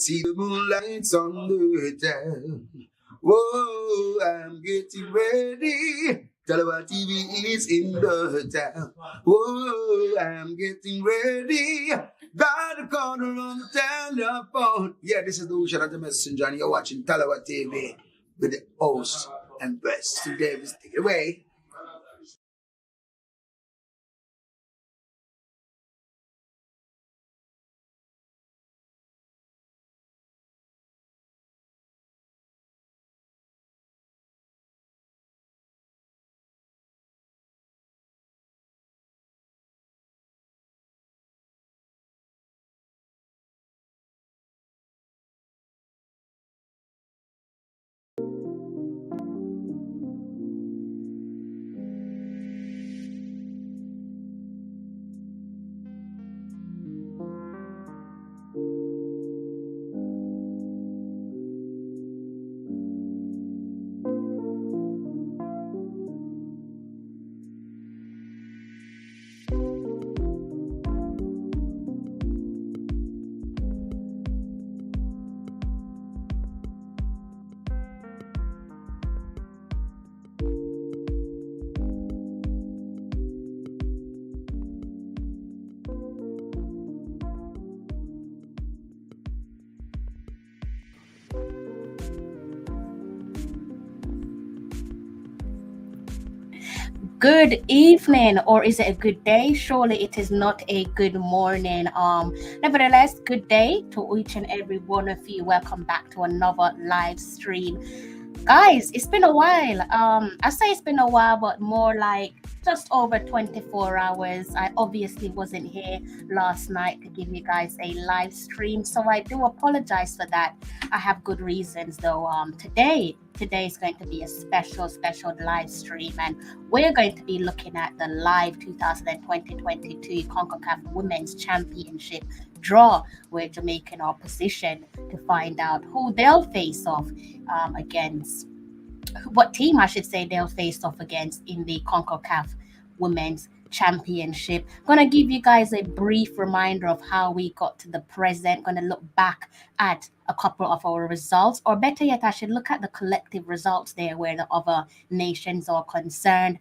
See the moonlights on the town. Whoa, I'm getting ready. Tallawah TV is in the town. Whoa, I'm getting ready. Got a corner on the telephone. Yeah, this is the Ocean of the Messenger, and you're watching Tallawah TV with the host and best. So Davis, take it away. Good evening, or is it a good day? Surely it is not a good morning. Nevertheless, good day to each and every one of you. Welcome back to another live stream. Guys, it's been a while. I say it's been a while, but more like just over 24 hours. I obviously wasn't here last night to give you guys a live stream, so I do apologize for that. I have good reasons though. Today is going to be a special live stream, and we're going to be looking at the live 2022 Concacaf Women's Championship draw, where Jamaica in our position to find out who they'll face off against, what team I should say they'll face off against in the Concacaf Women's Championship. Gonna give you guys a brief reminder of how we got to the present. Gonna look back at a couple of our results, or better yet, I should look at the collective results there where the other nations are concerned.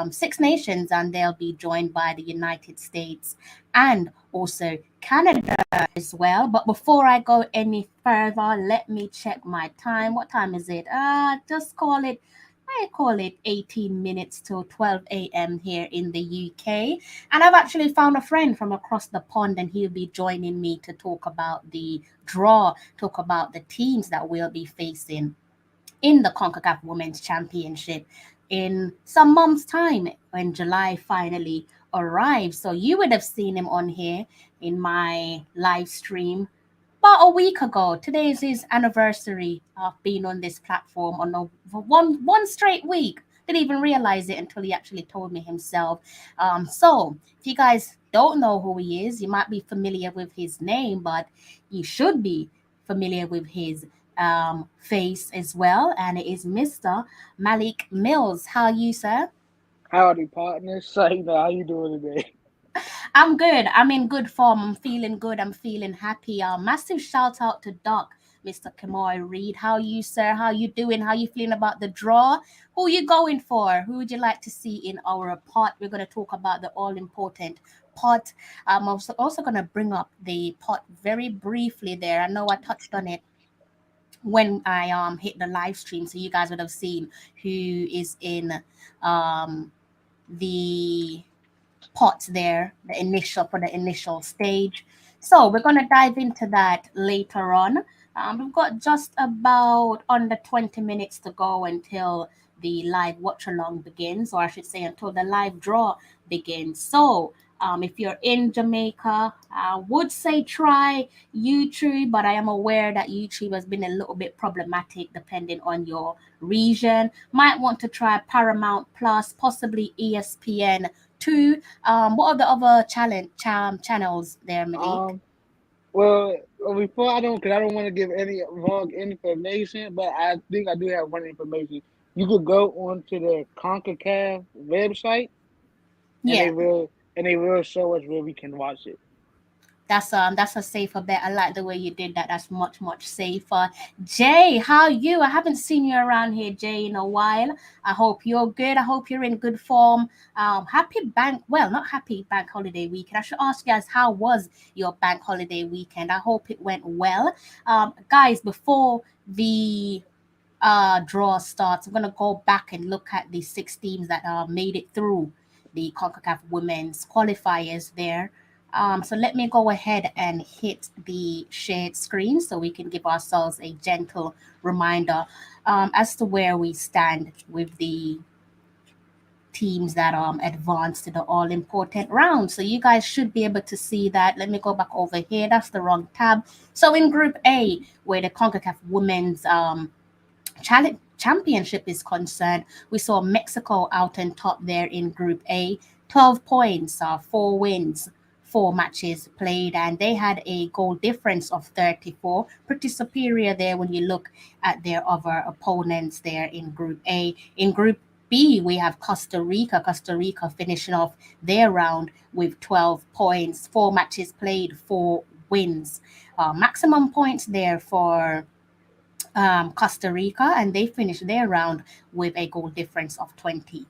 6 nations, and they'll be joined by the United States and also Canada as well. But before I go any further, let me check my time. What time is it? I call it 18 minutes till 12 a.m. here in the UK. And I've actually found a friend from across the pond, and he'll be joining me to talk about the draw, talk about the teams that we'll be facing in the Concacaf Women's Championship in some months' time when July finally arrives. So you would have seen him on here in my live stream about a week ago. Today is his anniversary of being on this platform for one straight week. Didn't even realize it until he actually told me himself. So if you guys don't know who he is, you might be familiar with his name, but you should be familiar with his face as well. And it is Mr. Malik Mills. How are you, sir? Howdy, partners. So, how you doing today? I'm good. I'm in good form. I'm feeling good. I'm feeling happy. Massive shout out to Doc, Mr. Kamoy Reed. How are you, sir? How you doing? How you feeling about the draw? Who you going for? Who would you like to see in our pot? We're going to talk about the all-important pot. I'm also going to bring up the pot very briefly there. I know I touched on it when I hit the live stream, so you guys would have seen who is in the pots there, the initial stage. So we're going to dive into that later on. We've got just about under 20 minutes to go until the live watch along begins, or I should say until the live draw begins. So if you're in Jamaica, I would say try YouTube, but I am aware that YouTube has been a little bit problematic depending on your region. Might want to try Paramount Plus, possibly ESPN 2. What are the other channels there, Malik? Well, before I don't want to give any wrong information, but I think I do have one information. You could go onto the Concacaf website, and Yeah. they will show us where we can watch it. That's a safer bet. I like the way you did that. That's much safer. Jay, how you? I haven't seen you around here, Jay, in a while. I hope you're good. I hope you're in good form. Happy bank. Well, not happy bank holiday weekend. I should ask you guys, how was your bank holiday weekend? I hope it went well. Guys, before the draw starts, I'm gonna go back and look at the 6 teams that made it through the Concacaf Women's qualifiers there. So let me go ahead and hit the shared screen so we can give ourselves a gentle reminder as to where we stand with the teams that advanced to the all important round. So you guys should be able to see that. Let me go back over here. That's the wrong tab. So in Group A, where the CONCACAF Women's challenge championship is concerned, we saw Mexico out on top there in Group A, 12 points, 4 wins, 4 matches played, and they had a goal difference of 34. Pretty superior there when you look at their other opponents there in Group A. In Group B, we have Costa Rica. Costa Rica finishing off their round with 12 points, 4 matches played, 4 wins. Maximum points there for Costa Rica, and they finished their round with a goal difference of 22.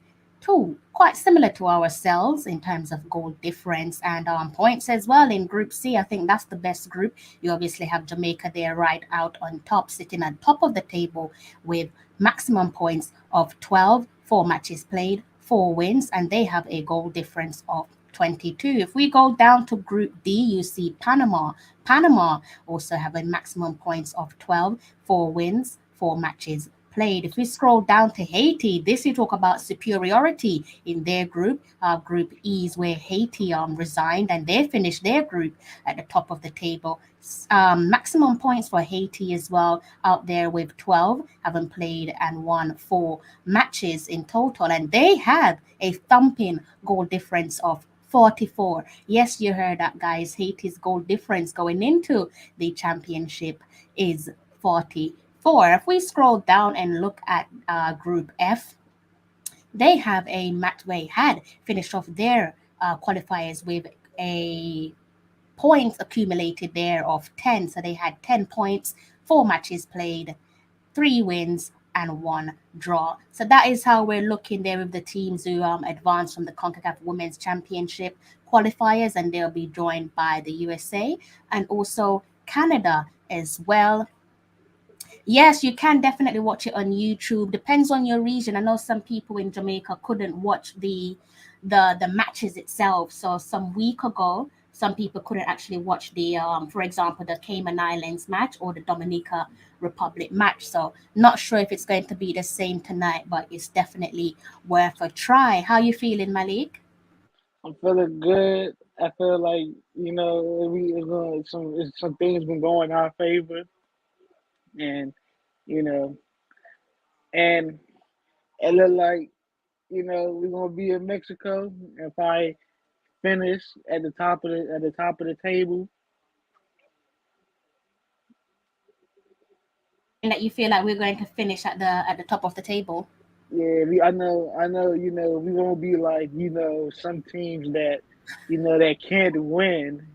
Quite similar to ourselves in terms of goal difference and points as well. In Group C, I think that's the best group. You obviously have Jamaica there right out on top, sitting at top of the table with maximum points of 12, 4 matches played, 4 wins, and they have a goal difference of 22. If we go down to Group D, you see Panama. Panama also have a maximum points of 12, 4 wins, 4 matches played. If we scroll down to Haiti, this you talk about superiority in their group. Group E is where Haiti resigned, and they finished their group at the top of the table. Maximum points for Haiti as well, out there with 12, having played and won 4 matches in total, and they have a thumping goal difference of 44. Yes, you heard that, guys. Haiti's goal difference going into the championship is 44. If we scroll down and look at Group F, they have a match. They had finished off their qualifiers with a points accumulated there of 10. So they had 10 points, 4 matches played, 3 wins, and 1 draw. So that is how we're looking there with the teams who advanced from the CONCACAF Women's Championship qualifiers, and they'll be joined by the USA and also Canada as well. Yes, you can definitely watch it on YouTube. Depends on your region. I know some people in Jamaica couldn't watch the matches itself. So some week ago, some people couldn't actually watch the for example, the Cayman Islands match or the Dominica Republic match. So not sure if it's going to be the same tonight, but it's definitely worth a try. How you feeling, Malik? I'm feeling good. I feel like it's going some things been going our favor, and you know, and it look like we're gonna be in Mexico and probably finish at the top of the table. And that you feel like we're going to finish at the top of the table. Yeah, I know. We won't be like some teams that that can't win.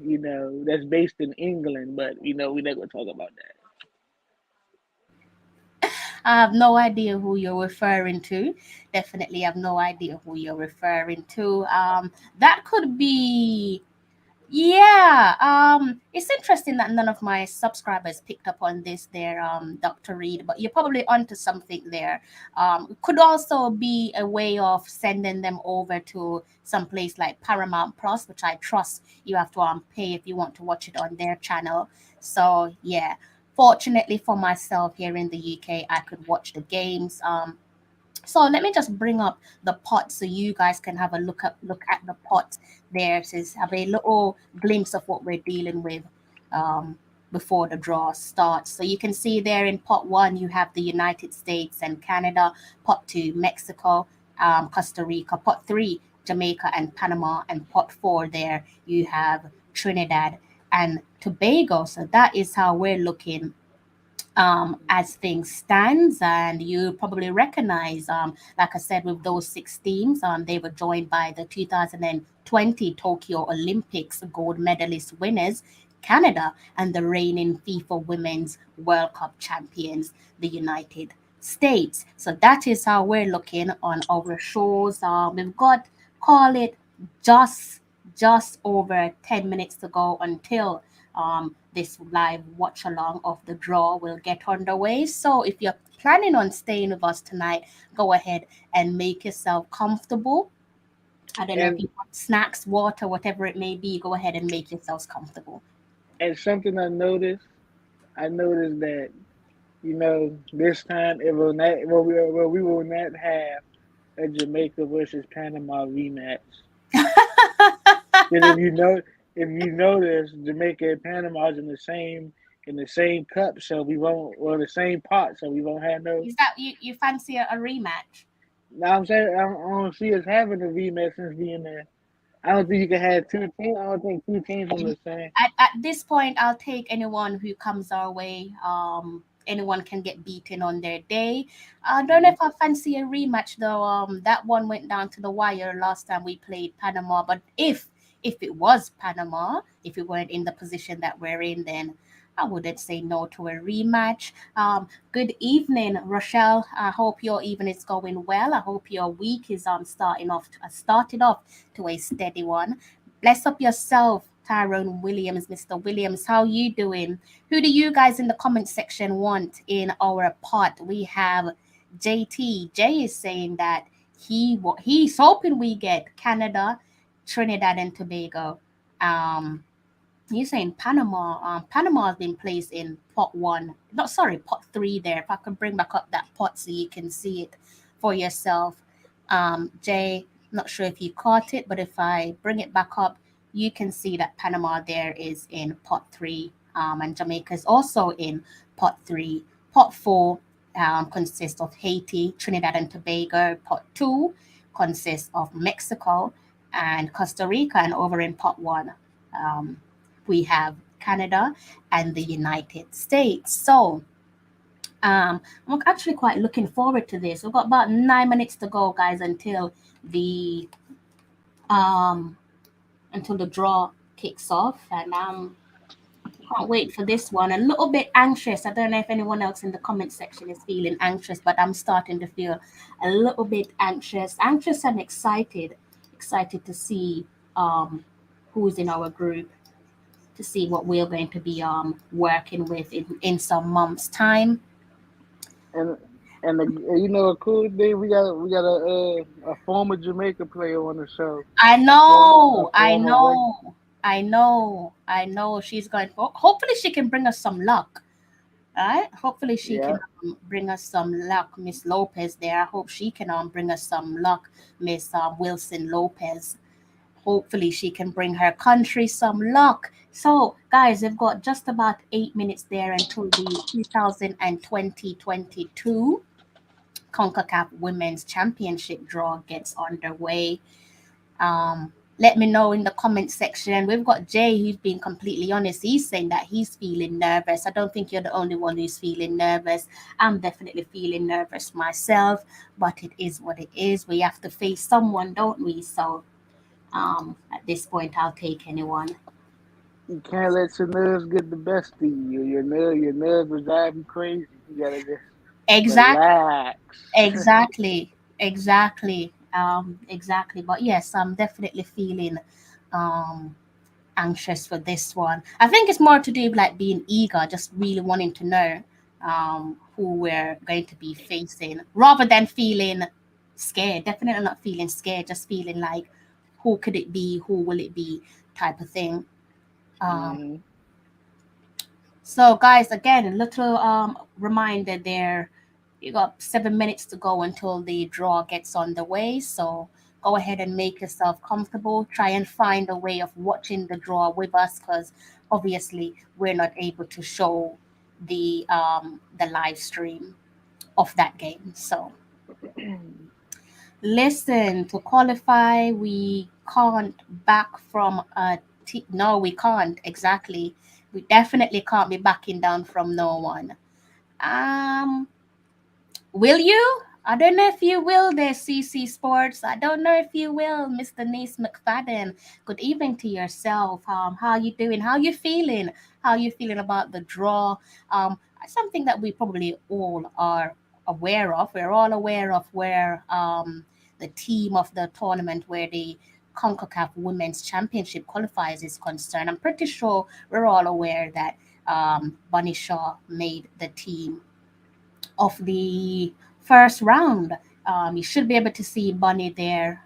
That's based in England, but we're not gonna talk about that. I have no idea who you're referring to. Definitely have no idea who you're referring to. That could be, yeah. It's interesting that none of my subscribers picked up on this there, Dr. Reed, but you're probably onto something there. Could also be a way of sending them over to some place like Paramount Plus, which I trust you have to pay if you want to watch it on their channel. So yeah. Fortunately for myself here in the UK, I could watch the games. So let me just bring up the pot so you guys can have a look at the pot there to have a little glimpse of what we're dealing with um, before the draw starts. So you can see there in pot one you have the United States and Canada, pot two Mexico, Costa Rica, pot three Jamaica and Panama, and pot four there you have Trinidad and Tobago. So that is how we're looking as things stands, and you probably recognize like I said, with those 6 teams, they were joined by the 2020 Tokyo Olympics gold medalist winners, Canada, and the reigning FIFA Women's World Cup champions, the United States. So that is how we're looking on our shows. We've got, call it, just over 10 minutes to go until this live watch along of the draw will get underway. So if you're planning on staying with us tonight, go ahead and make yourself comfortable. I don't know if And you want snacks, water, whatever it may be, go ahead and make yourselves comfortable. and something I noticed that this time it will not. We will not have a Jamaica versus Panama rematch. Because if you notice, Jamaica and Panama is in the same cup, so we won't, or the same pot, so we won't have no. Is that you fancy a rematch? Now I'm saying I don't see us having a rematch since being there. I don't think you can have two teams. I don't think two teams from the same. At this point, I'll take anyone who comes our way. Anyone can get beaten on their day. I don't know Mhm. if I fancy a rematch though. That one went down to the wire last time we played Panama. But if it was Panama, if we weren't in the position that we're in, then I wouldn't say no to a rematch. Good evening, Rochelle. I hope your evening is going well. I hope your week is started off to a steady one. Bless up yourself, Tyrone Williams, Mr. Williams. How you doing? Who do you guys in the comment section want in our pot? We have JT. Jay is saying that he's hoping we get Canada, Trinidad and Tobago. Um, he's saying Panama. Panama has been placed in pot one. No, sorry, pot three there. If I could bring back up that pot so you can see it for yourself. Jay, not sure if you caught it, but if I bring it back up, you can see that Panama there is in pot three, and Jamaica is also in pot three. Pot four consists of Haiti, Trinidad and Tobago. Pot two consists of Mexico and Costa Rica, and over in pot one, um, we have Canada and the United States. So I'm actually quite looking forward to this. We've got about 9 minutes to go, guys, the um, until the draw kicks off, and can't wait for this one. A little bit anxious. I don't know if anyone else in the comment section is feeling anxious, but I'm starting to feel a little bit anxious and excited to see who's in our group, to see what we're going to be working with in some months' time. And a cool thing, we got a former Jamaica player on the show. I A know, I former reg. know, I know. She's going. Hopefully, she can bring us some luck. Right? Hopefully, she Yeah. can bring us some luck, Miss Lopez. There, I hope she can bring us some luck, Miss Wilson Lopez. Hopefully, she can bring her country some luck. So, guys, we've got just about 8 minutes there until the 2022 Concacaf Women's Championship draw gets underway. Let me know in the comment section. We've got Jay, who's been completely honest. He's saying that he's feeling nervous. I don't think you're the only one who's feeling nervous. I'm definitely feeling nervous myself, but it is what it is. We have to face someone, don't we? So at this point, I'll take anyone. You can't let your nerves get the best of you. Your nerves will drive you crazy. You gotta just Exactly, relax. exactly. But yes, I'm definitely feeling um anxious for this one. I think it's more to do with like being eager, just really wanting to know who we're going to be facing, rather than feeling scared. Definitely not feeling scared, just feeling like who could it be, who will it be, type of thing. Um, Hmm. so, guys, again, a little reminder there. You got 7 minutes to go until the draw gets on the way. So go ahead and make yourself comfortable. Try and find a way of watching the draw with us, because obviously we're not able to show the live stream of that game. So listen, to qualify, we can't back from no, we can't. Exactly. We definitely can't be backing down from no one. Um, will you? I don't know if you will there, CC Sports. I don't know if you will, Mr. Nice McFadden. Good evening to yourself. How you doing? How you feeling? How you feeling about the draw? Something that we probably all are aware of. We're all aware of where the team of the tournament, where the Concacaf Women's Championship qualifiers is concerned. I'm pretty sure we're all aware that Bunny Shaw made the team of the first round. You should be able to see Bunny there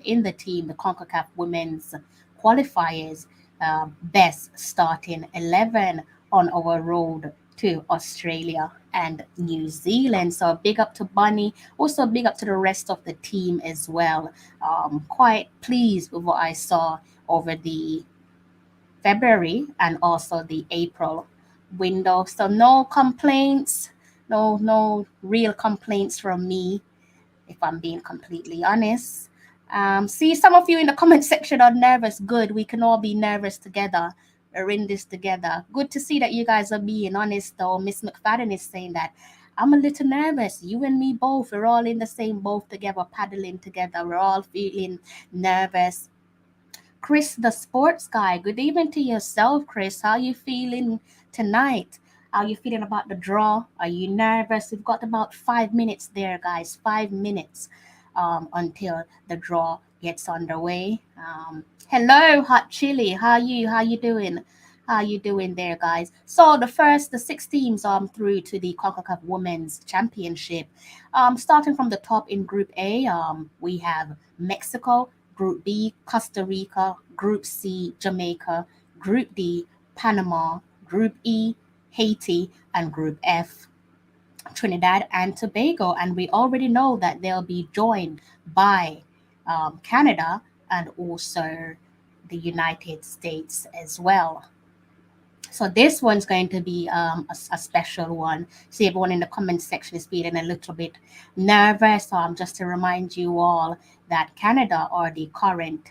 in the team, the CONCACAF Women's Qualifiers, best starting 11 on our road to Australia and New Zealand. So big up to Bunny. Also big up to the rest of the team as well. Quite pleased with what I saw over the February and also the April window. So no complaints, no real complaints from me, if I'm being completely honest. See, some of you in the comment section are nervous. Good, we can all be nervous together. We're in this together. Good to see that you guys are being honest, though. Miss McFadden is saying that I'm a little nervous. You and me both. We're all in the same boat together, paddling together. We're all feeling nervous. Chris, the sports guy. Good evening to yourself, Chris. How you feeling tonight? How you feeling about the draw? Are you nervous? We've got about 5 minutes there, guys. 5 minutes until the draw gets underway. Hello, hot chili. How you? How you doing? How you doing there, guys? So the 6 teams through to the CONCACAF Women's Championship. Starting from the top in Group A, we have Mexico. Group B, Costa Rica. Group C, Jamaica. Group D, Panama. Group E, Haiti. And Group F, Trinidad and Tobago. And we already know that they'll be joined by Canada and also the United States as well. So this one's going to be a special one. See, everyone in the comment section is feeling a little bit nervous. Just to remind you all that Canada are the current,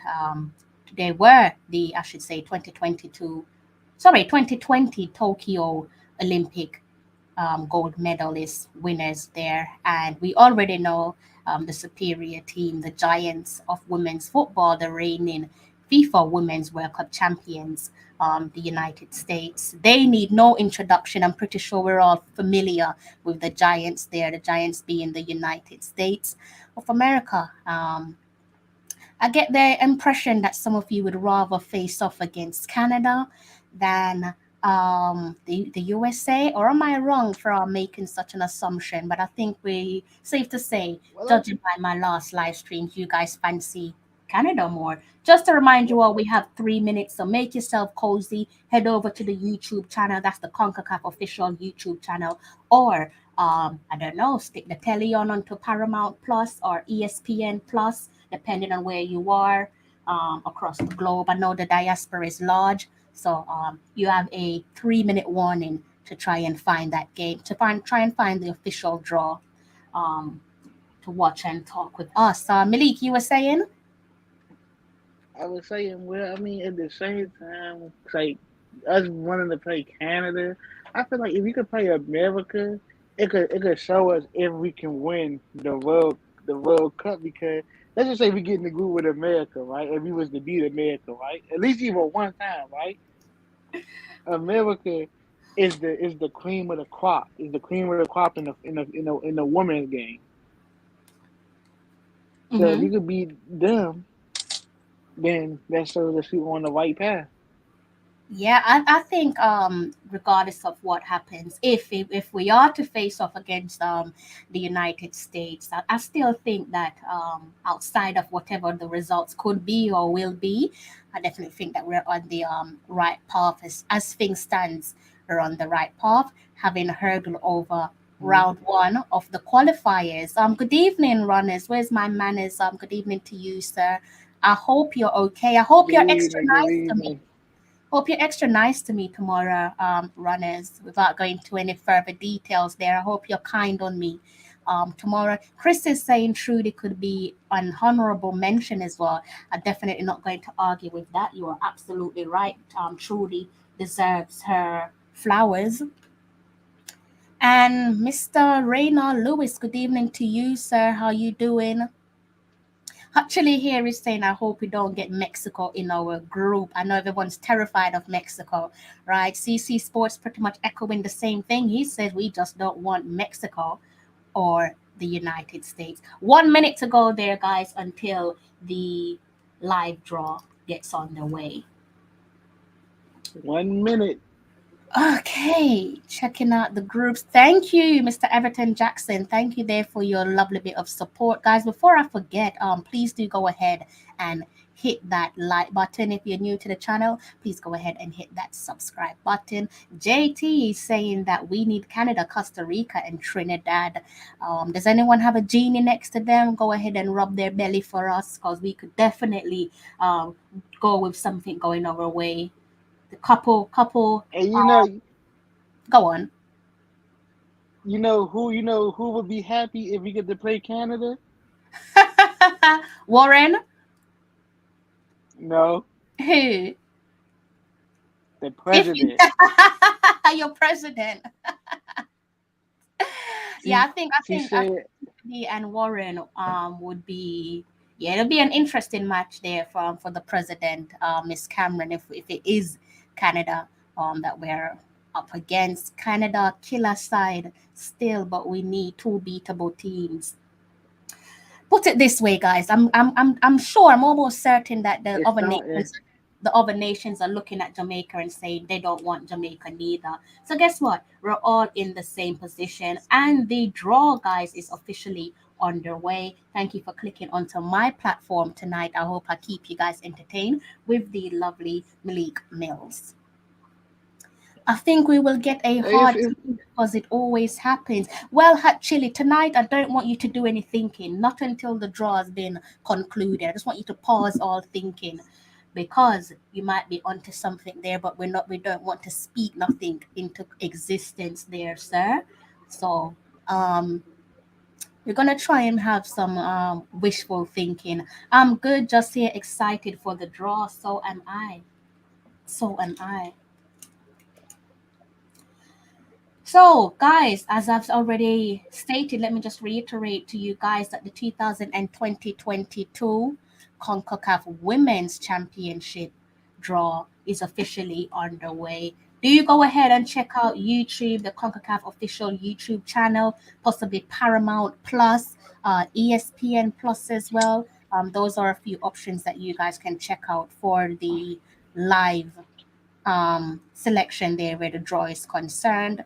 they were the, I should say, 2020 Tokyo Olympic gold medalist winners there. And we already know the superior team, the giants of women's football, the reigning FIFA Women's World Cup champions, the United States. They need no introduction. I'm pretty sure we're all familiar with the giants there, the giants being the United States of America. I get the impression that some of you would rather face off against Canada than the USA, or am I wrong for making such an assumption? But I think we safe to say, Well, judging by my last live streams, you guys fancy Canada more. Just to remind you all, we have 3 minutes, so make yourself cozy. Head over to the YouTube channel. That's the CONCACAF official YouTube channel, or I don't know, stick the telly on onto Paramount Plus or ESPN Plus, depending on where you are across the globe. I know the diaspora is large, so you have a 3 minute warning to try and find that game, to try and find the official draw um, to watch and talk with us. Malik, you were saying? I was saying, well, I mean, at the same time, it's like us wanting to play Canada, I feel like if we could play America, it could show us if we can win the World Cup, because let's just say we get in the group with America, right? If we was to beat America, right? At least even one time, right? America is the cream of the crop. Is the cream of the crop in the women's game. So if Mm-hmm. we could beat them, then that shows us we're on the right path. Yeah, I think regardless of what happens, if we are to face off against the United States, I still think that outside of whatever the results could be or will be, I definitely think that we're on the right path. As things stands, we're on the right path, having hurdled over Mhm. round one of the qualifiers. Good evening, runners. Where's my manners? Good evening to you, sir. I hope you're okay. I hope Good you're extra evening, good nice to me. evening. Hope you're extra nice to me tomorrow, runners, without going to any further details there. I hope you're kind on me tomorrow. Chris is saying Trudy could be an honorable mention as well. I'm definitely not going to argue with that. You are absolutely right. Trudy deserves her flowers. And Mr. Raynor Lewis, good evening to you, sir. How you doing? Actually, here is saying, I hope we don't get Mexico in our group. I know everyone's terrified of Mexico, right? CC Sports pretty much echoing the same thing. He says we just don't want Mexico or the United States. 1 minute to go there, guys, until the live draw gets on the way. 1 minute. Okay, checking out the groups. Thank you, Mr. Everton Jackson. Thank you there for your lovely bit of support. Guys, before I forget, please do go ahead and hit that like button. If you're new to the channel, please go ahead and hit that subscribe button. JT is saying that we need Canada, Costa Rica, and Trinidad. Does anyone have a genie next to them? Go ahead and rub their belly for us, because we could definitely go with something going our way. The couple. And Go on. who would be happy if we get to play Canada? Warren, No, who? the president. Your president. She, Yeah, I she think said, he and Warren would be, yeah, it'll be an interesting match there for the president, Miss Cameron, if it is Canada that we're up against. Canada killer side still, but we need two beatable teams. Put it this way, guys. I'm sure, I'm almost certain that it's not. the other nations are looking at Jamaica and saying they don't want Jamaica neither. So guess what? We're all in the same position, and the draw, guys, is officially underway. Thank you for clicking onto my platform tonight. I hope I keep you guys entertained with the lovely Malik Mills. I think we will get a If, hard if team because it always happens. Well, actually, tonight I don't want you to do any thinking, not until the draw has been concluded. I just want you to pause all thinking, because you might be onto something there, but we don't want to speak nothing into existence there, sir. So we're gonna try and have some wishful thinking. I'm good, just here excited for the draw. So am I. So am I. So, guys, as I've already stated, let me just reiterate to you guys that the 2022 Concacaf Women's Championship draw is officially underway. Do you go ahead and check out YouTube, the Concacaf official YouTube channel, possibly Paramount Plus, ESPN Plus as well. Those are a few options that you guys can check out for the live selection there where the draw is concerned.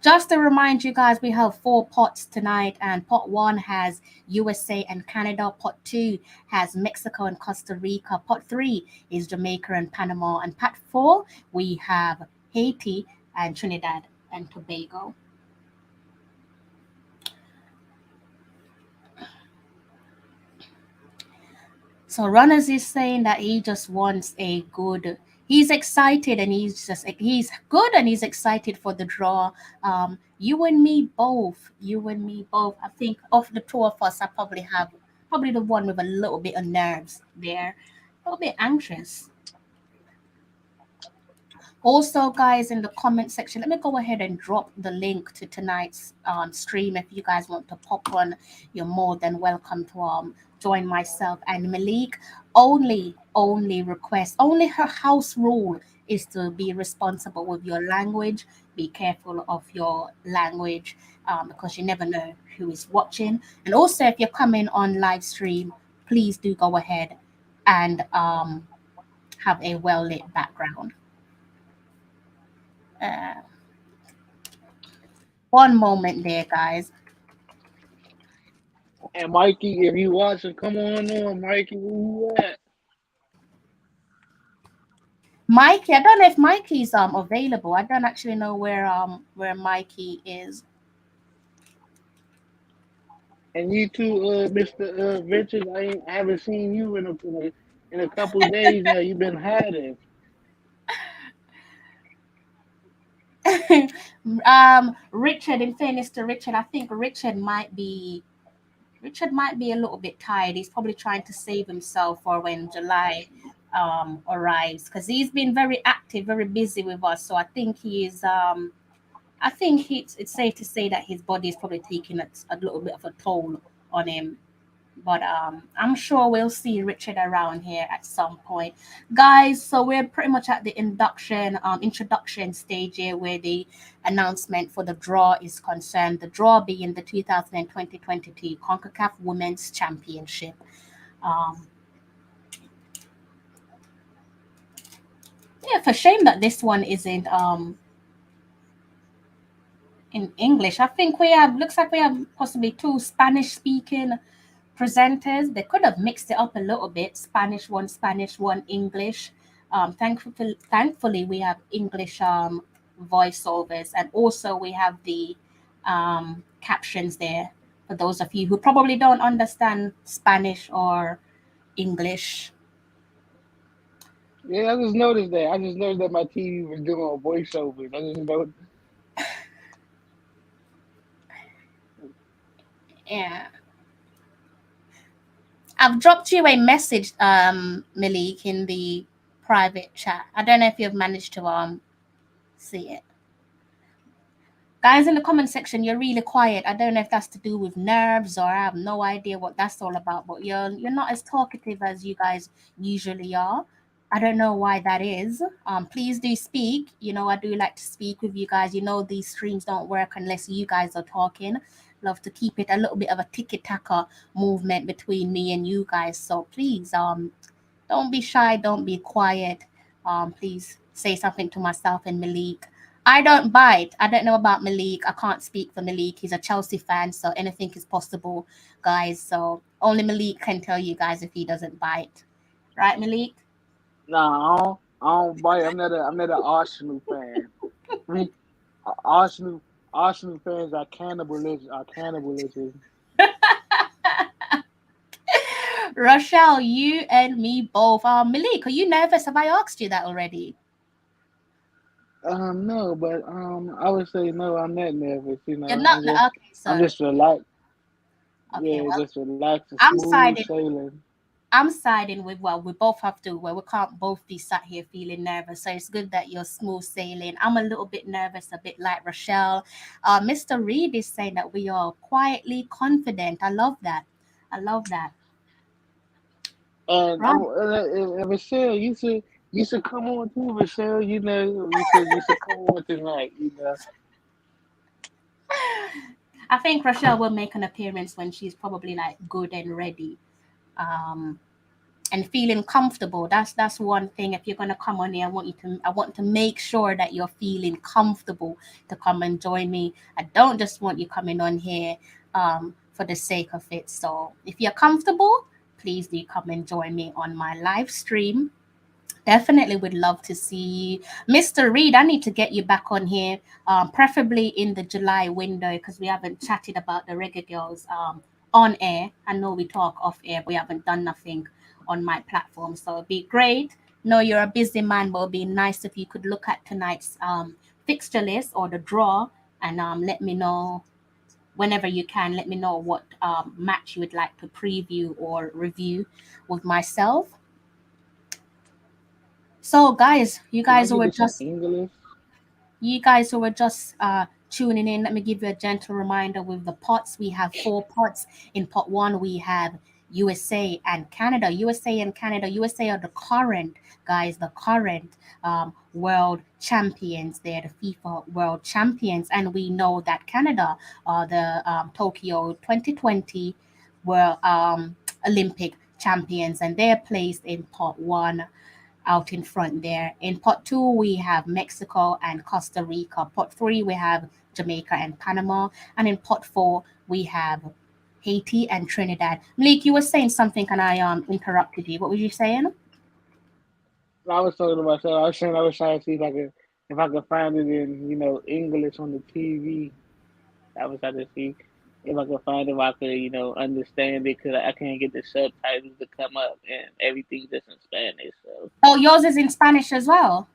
Just to remind you guys, we have 4 pots tonight, and pot 1 has USA and Canada. Pot 2 has Mexico and Costa Rica. Pot 3 is Jamaica and Panama. And pot 4, we have Haiti and Trinidad and Tobago. So Runners is saying that he just wants a good. He's excited, and he's good, and he's excited for the draw. You and me both. You and me both. I think of the two of us, I probably the one with a little bit of nerves there, a little bit anxious. Also, guys, in the comment section, let me go ahead and drop the link to tonight's stream. If you guys want to pop on, you're more than welcome to join myself and Malik. Only request, only her house rule is to be responsible with your language. Be careful of your language because you never know who is watching. And also, if you're coming on live stream, please do go ahead and have a well-lit background. One moment there, guys. and Mikey, if you watching, come on, Mikey, where you at? Mikey, I don't know if Mikey's available. I don't actually know where Mikey is. And you too, Mr. Richard. I haven't seen you in a couple of days now. You've been hiding. Richard, in fairness to Richard, I think Richard might be a little bit tired. He's probably trying to save himself for when July arrives, because he's been very active, very busy with us. So I think he is I think it's safe to say that his body is probably taking a little bit of a toll on him. But I'm sure we'll see Richard around here at some point, guys. So we're pretty much at the introduction stage here, where the announcement for the draw is concerned. The draw being the 2022 Concacaf Women's Championship. Um, yeah, for shame that this one isn't in English. I think looks like we have possibly two Spanish speaking presenters. They could have mixed it up a little bit. Spanish, one English. Thankfully, we have English voiceovers, and also we have the captions there for those of you who probably don't understand Spanish or English. Yeah, I just noticed that. I just noticed that my TV was doing voiceovers. I just noticed. Yeah. I've dropped you a message, Malik, in the private chat. I don't know if you've managed to see it. Guys, in the comment section, you're really quiet. I don't know if that's to do with nerves, or I have no idea what that's all about. But you're not as talkative as you guys usually are. I don't know why that is. Please do speak. You know, I do like to speak with you guys. You know, these streams don't work unless you guys are talking. Love to keep it a little bit of a tiki-taka movement between me and you guys. So please, don't be shy. Don't be quiet. Please say something to myself and Malik. I don't bite. I don't know about Malik. I can't speak for Malik. He's a Chelsea fan, so anything is possible, guys. So only Malik can tell you guys if he doesn't bite. Right, Malik? Nah, I don't bite. I'm not an Arsenal fan. We Arsenal fans are cannibalism. Rochelle, you and me both. Malik, are you nervous? Have I asked you that already? No, but I would say no. I'm not nervous. You You're know, not. Okay, I'm so just relaxed. okay. Yeah, Well, just relaxed and I'm smooth siding. sailing. I'm siding with, well, we both have to, well, we can't both be sat here feeling nervous. So it's good that you're smooth sailing. I'm a little bit nervous, a bit like Rochelle. Mr. Reed is saying that we are quietly confident. I love that. I love that. And Right. Michelle, you should come on too, Michelle. You know, you should come on tonight. You know. I think Rochelle will make an appearance when she's probably like good and ready. Um, and feeling comfortable. That's one thing. If you're gonna come on here, I want to make sure that you're feeling comfortable to come and join me. I don't just want you coming on here for the sake of it. So if you're comfortable, please do come and join me on my live stream. Definitely would love to see you. Mr. Reed, I need to get you back on here, preferably in the July window, because we haven't chatted about the Reggae Girls on air. I know we talk off air, but we haven't done nothing on my platform. So it'd be great. No, you're a busy man, but it'd be nice if you could look at tonight's fixture list or the draw, and let me know whenever you can. Let me know what match you would like to preview or review with myself. So, guys, Can I get some English? you guys who were just tuning in, let me give you a gentle reminder with the pots. We have 4 pots. In pot 1, we have USA and Canada. USA and Canada. USA are the current, guys, the current world champions. They're the FIFA world champions. And we know that Canada are the Tokyo 2020 World Olympic champions. And they're placed in pot 1 out in front there. In pot 2, we have Mexico and Costa Rica. Pot 3, we have Jamaica and Panama. And in pot 4, we have Haiti and Trinidad. Malik, you were saying something and I interrupted you. What were you saying? I was talking to myself. I was saying I was trying to see if I could find it in English on the TV. I was trying to see if I could find if I could understand it because I can't get the subtitles to come up and everything just in Spanish. So Oh, yours is in Spanish as well.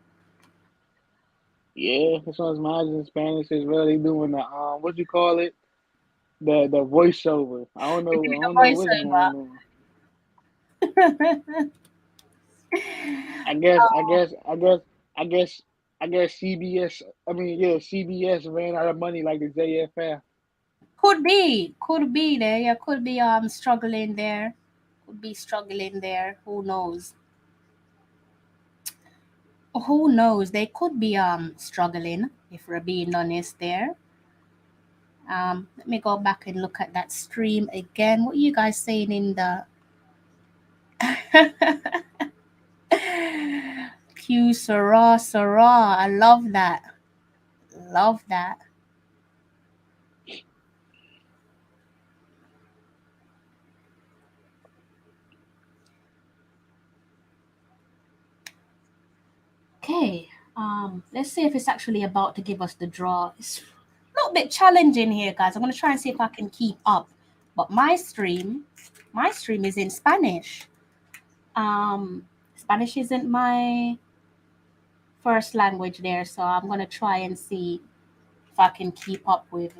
yeah, this one's mine in Spanish as well. They doing the what you call it, the voiceover. Give me I the don't know what's going on. voiceover. I guess I guess CBS. I mean, yeah, CBS ran out of money like the JFL. Could be there. Yeah, could be struggling there. Could be struggling there. Who knows? Who knows? They could be struggling if we're being honest there. Let me go back and look at that stream again. What are you guys saying in the Q Sarah Sarah? I love that. Love that. Okay. Let's see if it's actually about to give us the draw. It's a little bit challenging here, guys. I'm gonna try and see if I can keep up. But my stream is in Spanish. Spanish isn't my first language there, so I'm gonna try and see if I can keep up with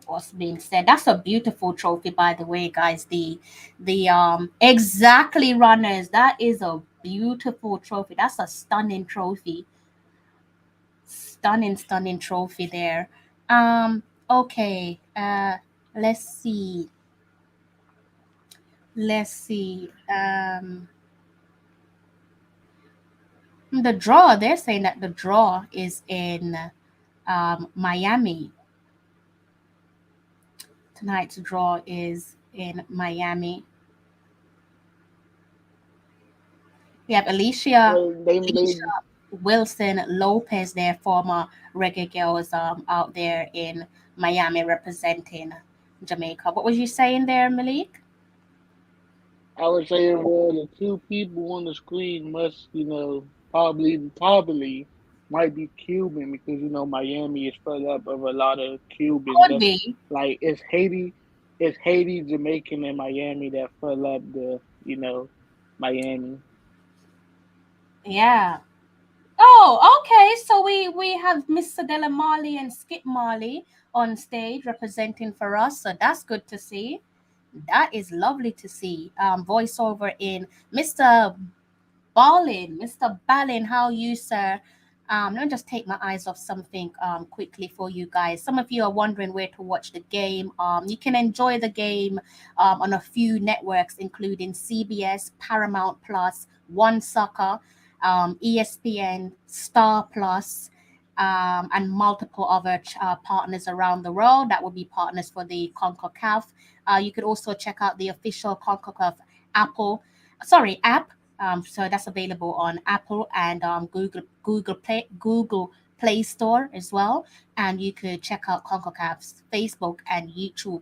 what's being said. That's a beautiful trophy, by the way, guys. The exactly runners. That is a beautiful trophy. That's a stunning trophy. Stunning trophy there. Okay. Let's see. Let's see. The draw. They're saying that the draw is in Miami. Tonight's draw is in Miami. We have Alicia They Wilson Lopez, their former reggae girls, out there in Miami representing Jamaica. What was you saying there, Malik? I would say, well, the two people on the screen must, probably might be Cuban because Miami is full up of a lot of Cubans. Could That's be. like it's Haiti, Jamaican, and Miami that fill up the Miami. Yeah. Oh, okay. So we have Miss Adela Marley and Skip Marley on stage representing for us. So that's good to see. That is lovely to see. Voiceover in Mr. Ballin, Mr. Ballin, how you, sir? Let me just take my eyes off something quickly for you guys. Some of you are wondering where to watch the game. You can enjoy the game on a few networks, including CBS, Paramount Plus, One Soccer, ESPN, Star Plus, and multiple other partners around the world that will be partners for the Concacaf. You could also check out the official Concacaf app. So that's available on Apple and Google Play Store as well. And you could check out Concacaf's Facebook and YouTube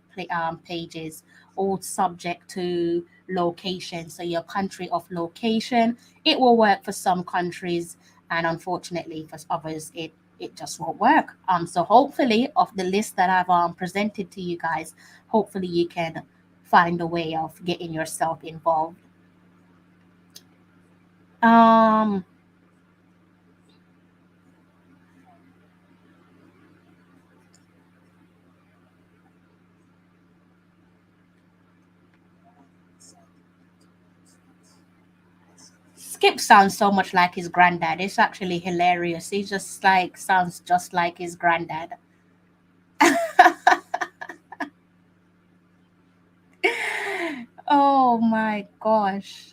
pages, all subject to location. So your country of location, it will work for some countries, and unfortunately for others, it just won't work. So hopefully, of the list that I've presented to you guys, hopefully you can find a way of getting yourself involved. Um, Skip sounds so much like his granddad. It's actually hilarious. He just like sounds just like his granddad. Oh my gosh.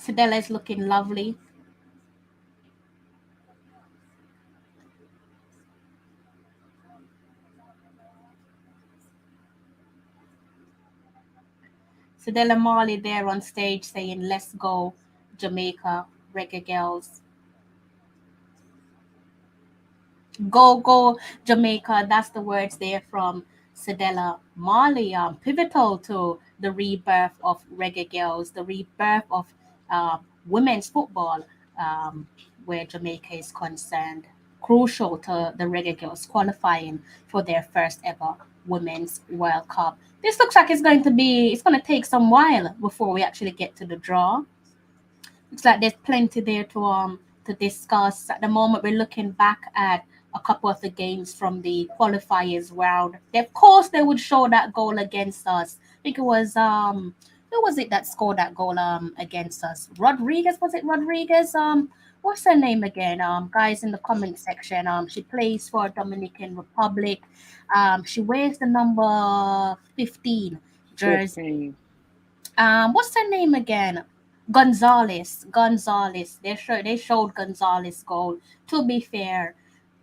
Fidela is looking lovely. Fidela Marley there on stage saying, "Let's go, Jamaica, reggae girls. Go, Jamaica." That's the words there from Sedella Marley, pivotal to the rebirth of reggae girls, the rebirth of women's football, where Jamaica is concerned. Crucial to the reggae girls qualifying for their first ever Women's World Cup. This looks like it's going to take some while before we actually get to the draw. Looks like there's plenty there to discuss. At the moment, we're looking back at a couple of the games from the qualifiers round. Of course, they would show that goal against us. I think it was who was it that scored that goal against us? Rodriguez, was it Rodriguez? What's her name again? Guys in the comment section. She plays for Dominican Republic. She wears the number 15 jersey. 15. What's her name again? Gonzalez. Gonzalez. They showed Gonzalez goal. To be fair,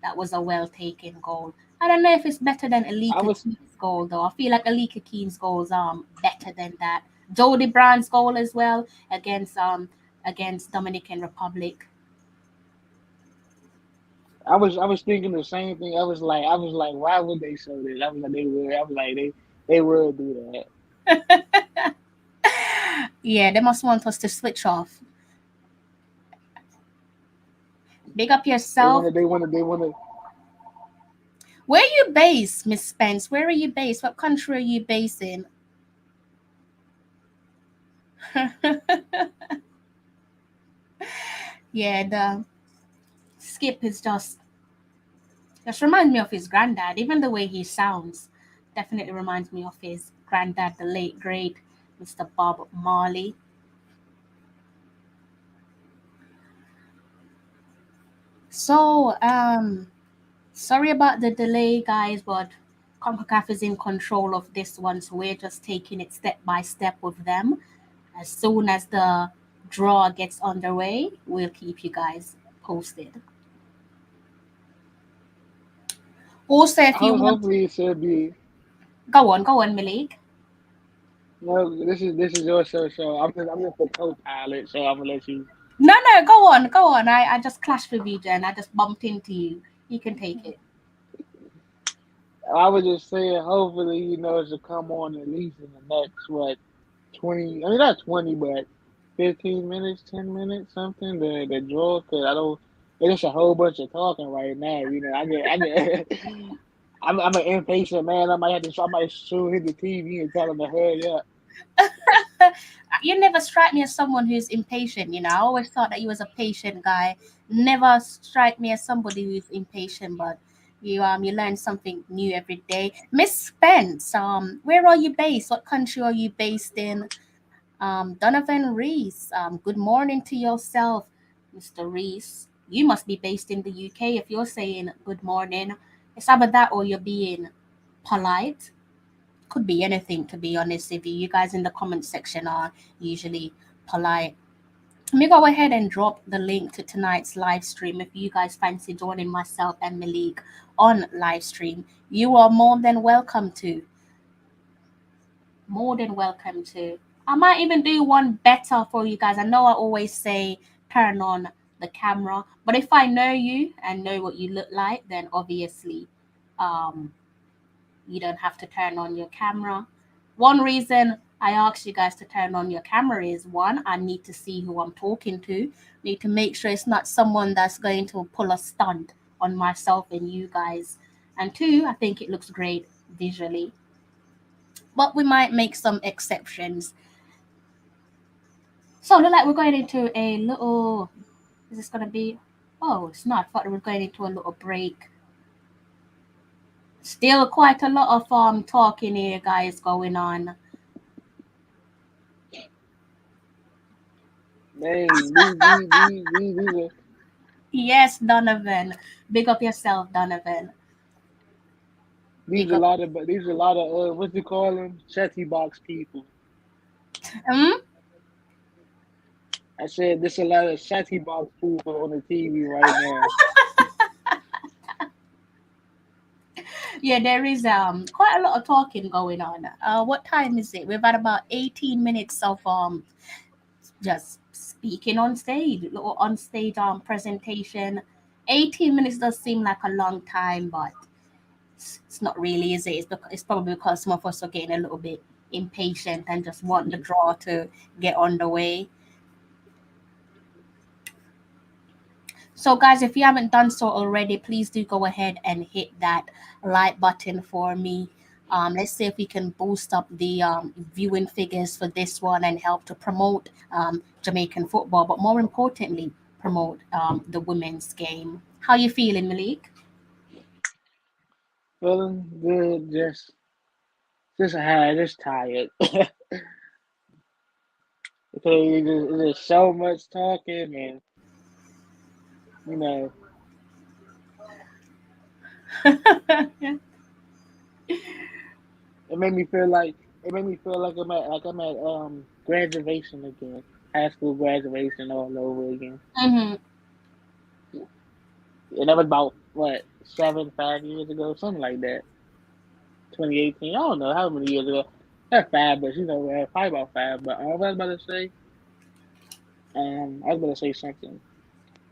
that was a well taken goal. I don't know if it's better than I Alika was Keen's goal though. I feel like Alika Keen's goal is better than that. Jody Brand's goal as well against Dominican Republic. I was thinking the same thing. I was like, why would they show this? I was like, they would. I was like, they will do that. Yeah, they must want us to switch off. Big up They yourself. wanted. They wanted. They wanted. Where are you based, Miss Spence? Where are you based? What country are you based in? Yeah, the Skip is just reminds me of his granddad. Even the way he sounds definitely reminds me of his granddad, the late great Mr. Bob Marley. So, sorry about the delay, guys, but Concacaf is in control of this one, so we're just taking it step by step with them. As soon as the draw gets underway, we'll keep you guys posted. Also, if you want, Hopefully, it should be. go on, Malik. No, this is your show. So I'm just a co-pilot. So I'm gonna let you. No, no, go on. I just clashed with you, Jen. I just bumped into you. You can take it. I was just saying, hopefully, it should come on at least in the next 20. I mean, not 20, but 15 minutes, 10 minutes, something. The draw, cause I don't. It's just a whole bunch of talking right now. I get. I'm an impatient man. I might show him the TV and tell him to hurry up. You never strike me as someone who's impatient. I always thought that you was a patient guy. Never strike me as somebody who's impatient, but you learn something new every day. Miss Spence, where are you based? What country are you based in? Donovan Reese, good morning to yourself, Mr. Reese. You must be based in the UK if you're saying good morning. It's either that or you're being polite. Could be anything, to be honest with you. You guys in the comment section are usually polite. Let me go ahead and drop the link to tonight's live stream. If you guys fancy joining myself and Malik on live stream, you are more than welcome to. More than welcome to. I might even do one better for you guys. I know I always say turn on the camera, but if I know you and know what you look like, then obviously um, you don't have to turn on your camera. One reason I asked you guys to turn on your camera is one, I need to see who I'm talking to. Need to make sure it's not someone that's going to pull a stunt on myself and you guys. And two, I think it looks great visually. But we might make some exceptions. So look like we're going into a little. Is this gonna be? Oh, it's not. I thought we were going into a little break. Still quite a lot of talking here, guys, going on. Man, these are Yes, Donovan. Big up yourself, Donovan. these Big are a up. lot of what you call them, chatty box people. Hmm? I said there's a lot of chatty box people on the TV right now. Yeah, there is quite a lot of talking going on. What time is it? We've had about 18 minutes of just speaking on stage, little on stage presentation. 18 minutes does seem like a long time, but it's not really, is it? It's probably because some of us are getting a little bit impatient and just want the draw to get on the way. So, guys, if you haven't done so already, please do go ahead and hit that like button for me. Let's see if we can boost up the viewing figures for this one and help to promote Jamaican football, but more importantly, promote the women's game. How you feeling, Malik? Feeling good, just high, just tired. because there's so much talking, and you know, it made me feel like I'm at graduation again, high school graduation all over again, Hmm. and that was about what 5 years ago, something like that, 2018. I don't know how many years ago. Not five, but probably about five. But what I was about to say, I was about to say something.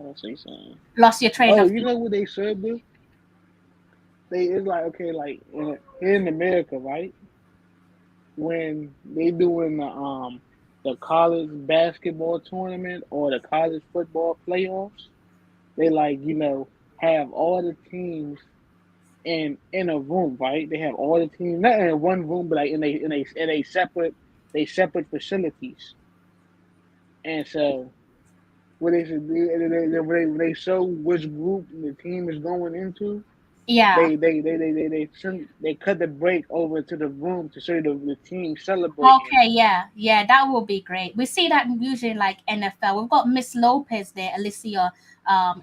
I was going to say something. Lost your train Oh, of you thought. know what they should do? It's like okay, like here in America, right? When they doing the college basketball tournament or the college football playoffs, they like have all the teams in a room, right? They have all the teams not in one room, but like in a separate facilities. And so what they should do, and when they show which group the team is going into, Yeah. they cut the break over to the room to show the team celebrating. Okay, yeah, yeah, that would be great. We see that usually in, like NFL. We've got Miss Lopez there, Alicia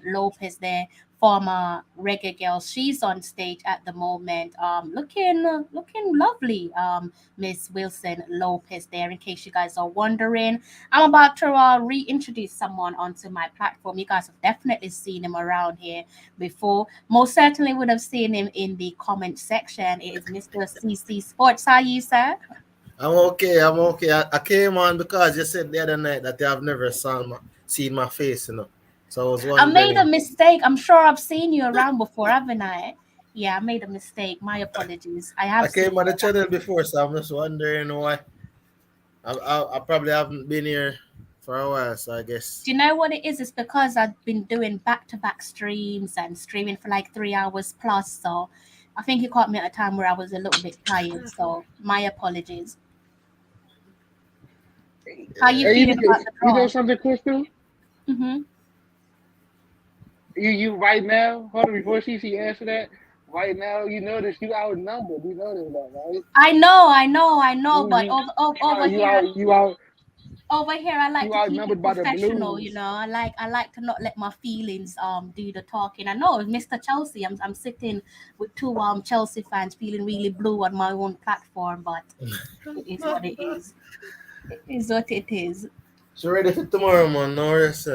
Lopez there, former reggae girl. She's on stage at the moment, looking lovely. Miss Wilson Lopez there. In case you guys are wondering, I'm about to reintroduce someone onto my platform. You guys have definitely seen him around here before. Most certainly would have seen him in the comment section. It is Mr. CC Sports. How are you, sir? I'm okay. I'm okay. I came on because you said the other night that you have never seen my face, So I was I made a wondering. mistake. I'm sure I've seen you around before, haven't I? Yeah, I made a mistake. My apologies. I I have seen came on you the around. channel before, so I'm just wondering why. I probably haven't been here for a while, so I guess. Do you know what it is? It's because I've been doing back-to-back streams and streaming for like 3 hours plus. So I think you caught me at a time where I was a little bit tired. So my apologies. How you And feeling about the you know draw? something, Crystal? Mm-hmm. You right now, hold on before she answer that. Right now, you notice you outnumbered. You notice that, right? I know. But You over you here, out you out over here I like you to keep it outnumbered by the professional, Blues. I like to not let my feelings do the talking. I know Mr. Chelsea, I'm sitting with two Chelsea fans feeling really blue on my own platform, but it is what it is. It is what it is. So ready for tomorrow, man. No rest.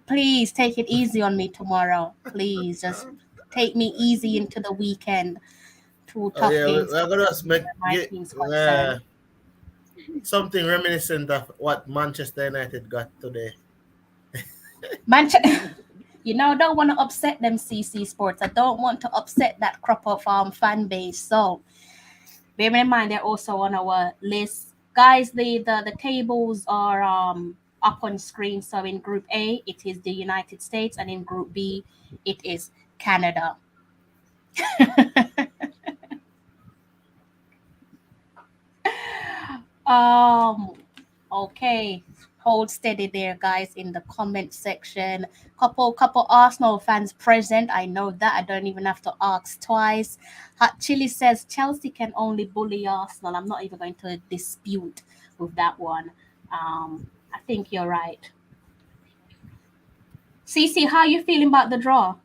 Please take it easy on me tomorrow. Please just take me easy into the weekend. Two Oh tough yeah, games we're coming gonna up just where make my get team's concerned. something reminiscent of what Manchester United got today. Manchester. I don't want to upset them CC Sports. I don't want to upset that crop of fan base. So bear in mind they're also on our list. Guys, the tables are up on screen. So in group A it is the United States, and in group B it is Canada. um Okay, hold steady there, guys, in the comment section. Couple Arsenal fans present. I know that. I don't even have to ask twice. Hot Chili says Chelsea can only bully Arsenal. I'm not even going to dispute with that one. I think you're right. Cece, how you feeling about the draw?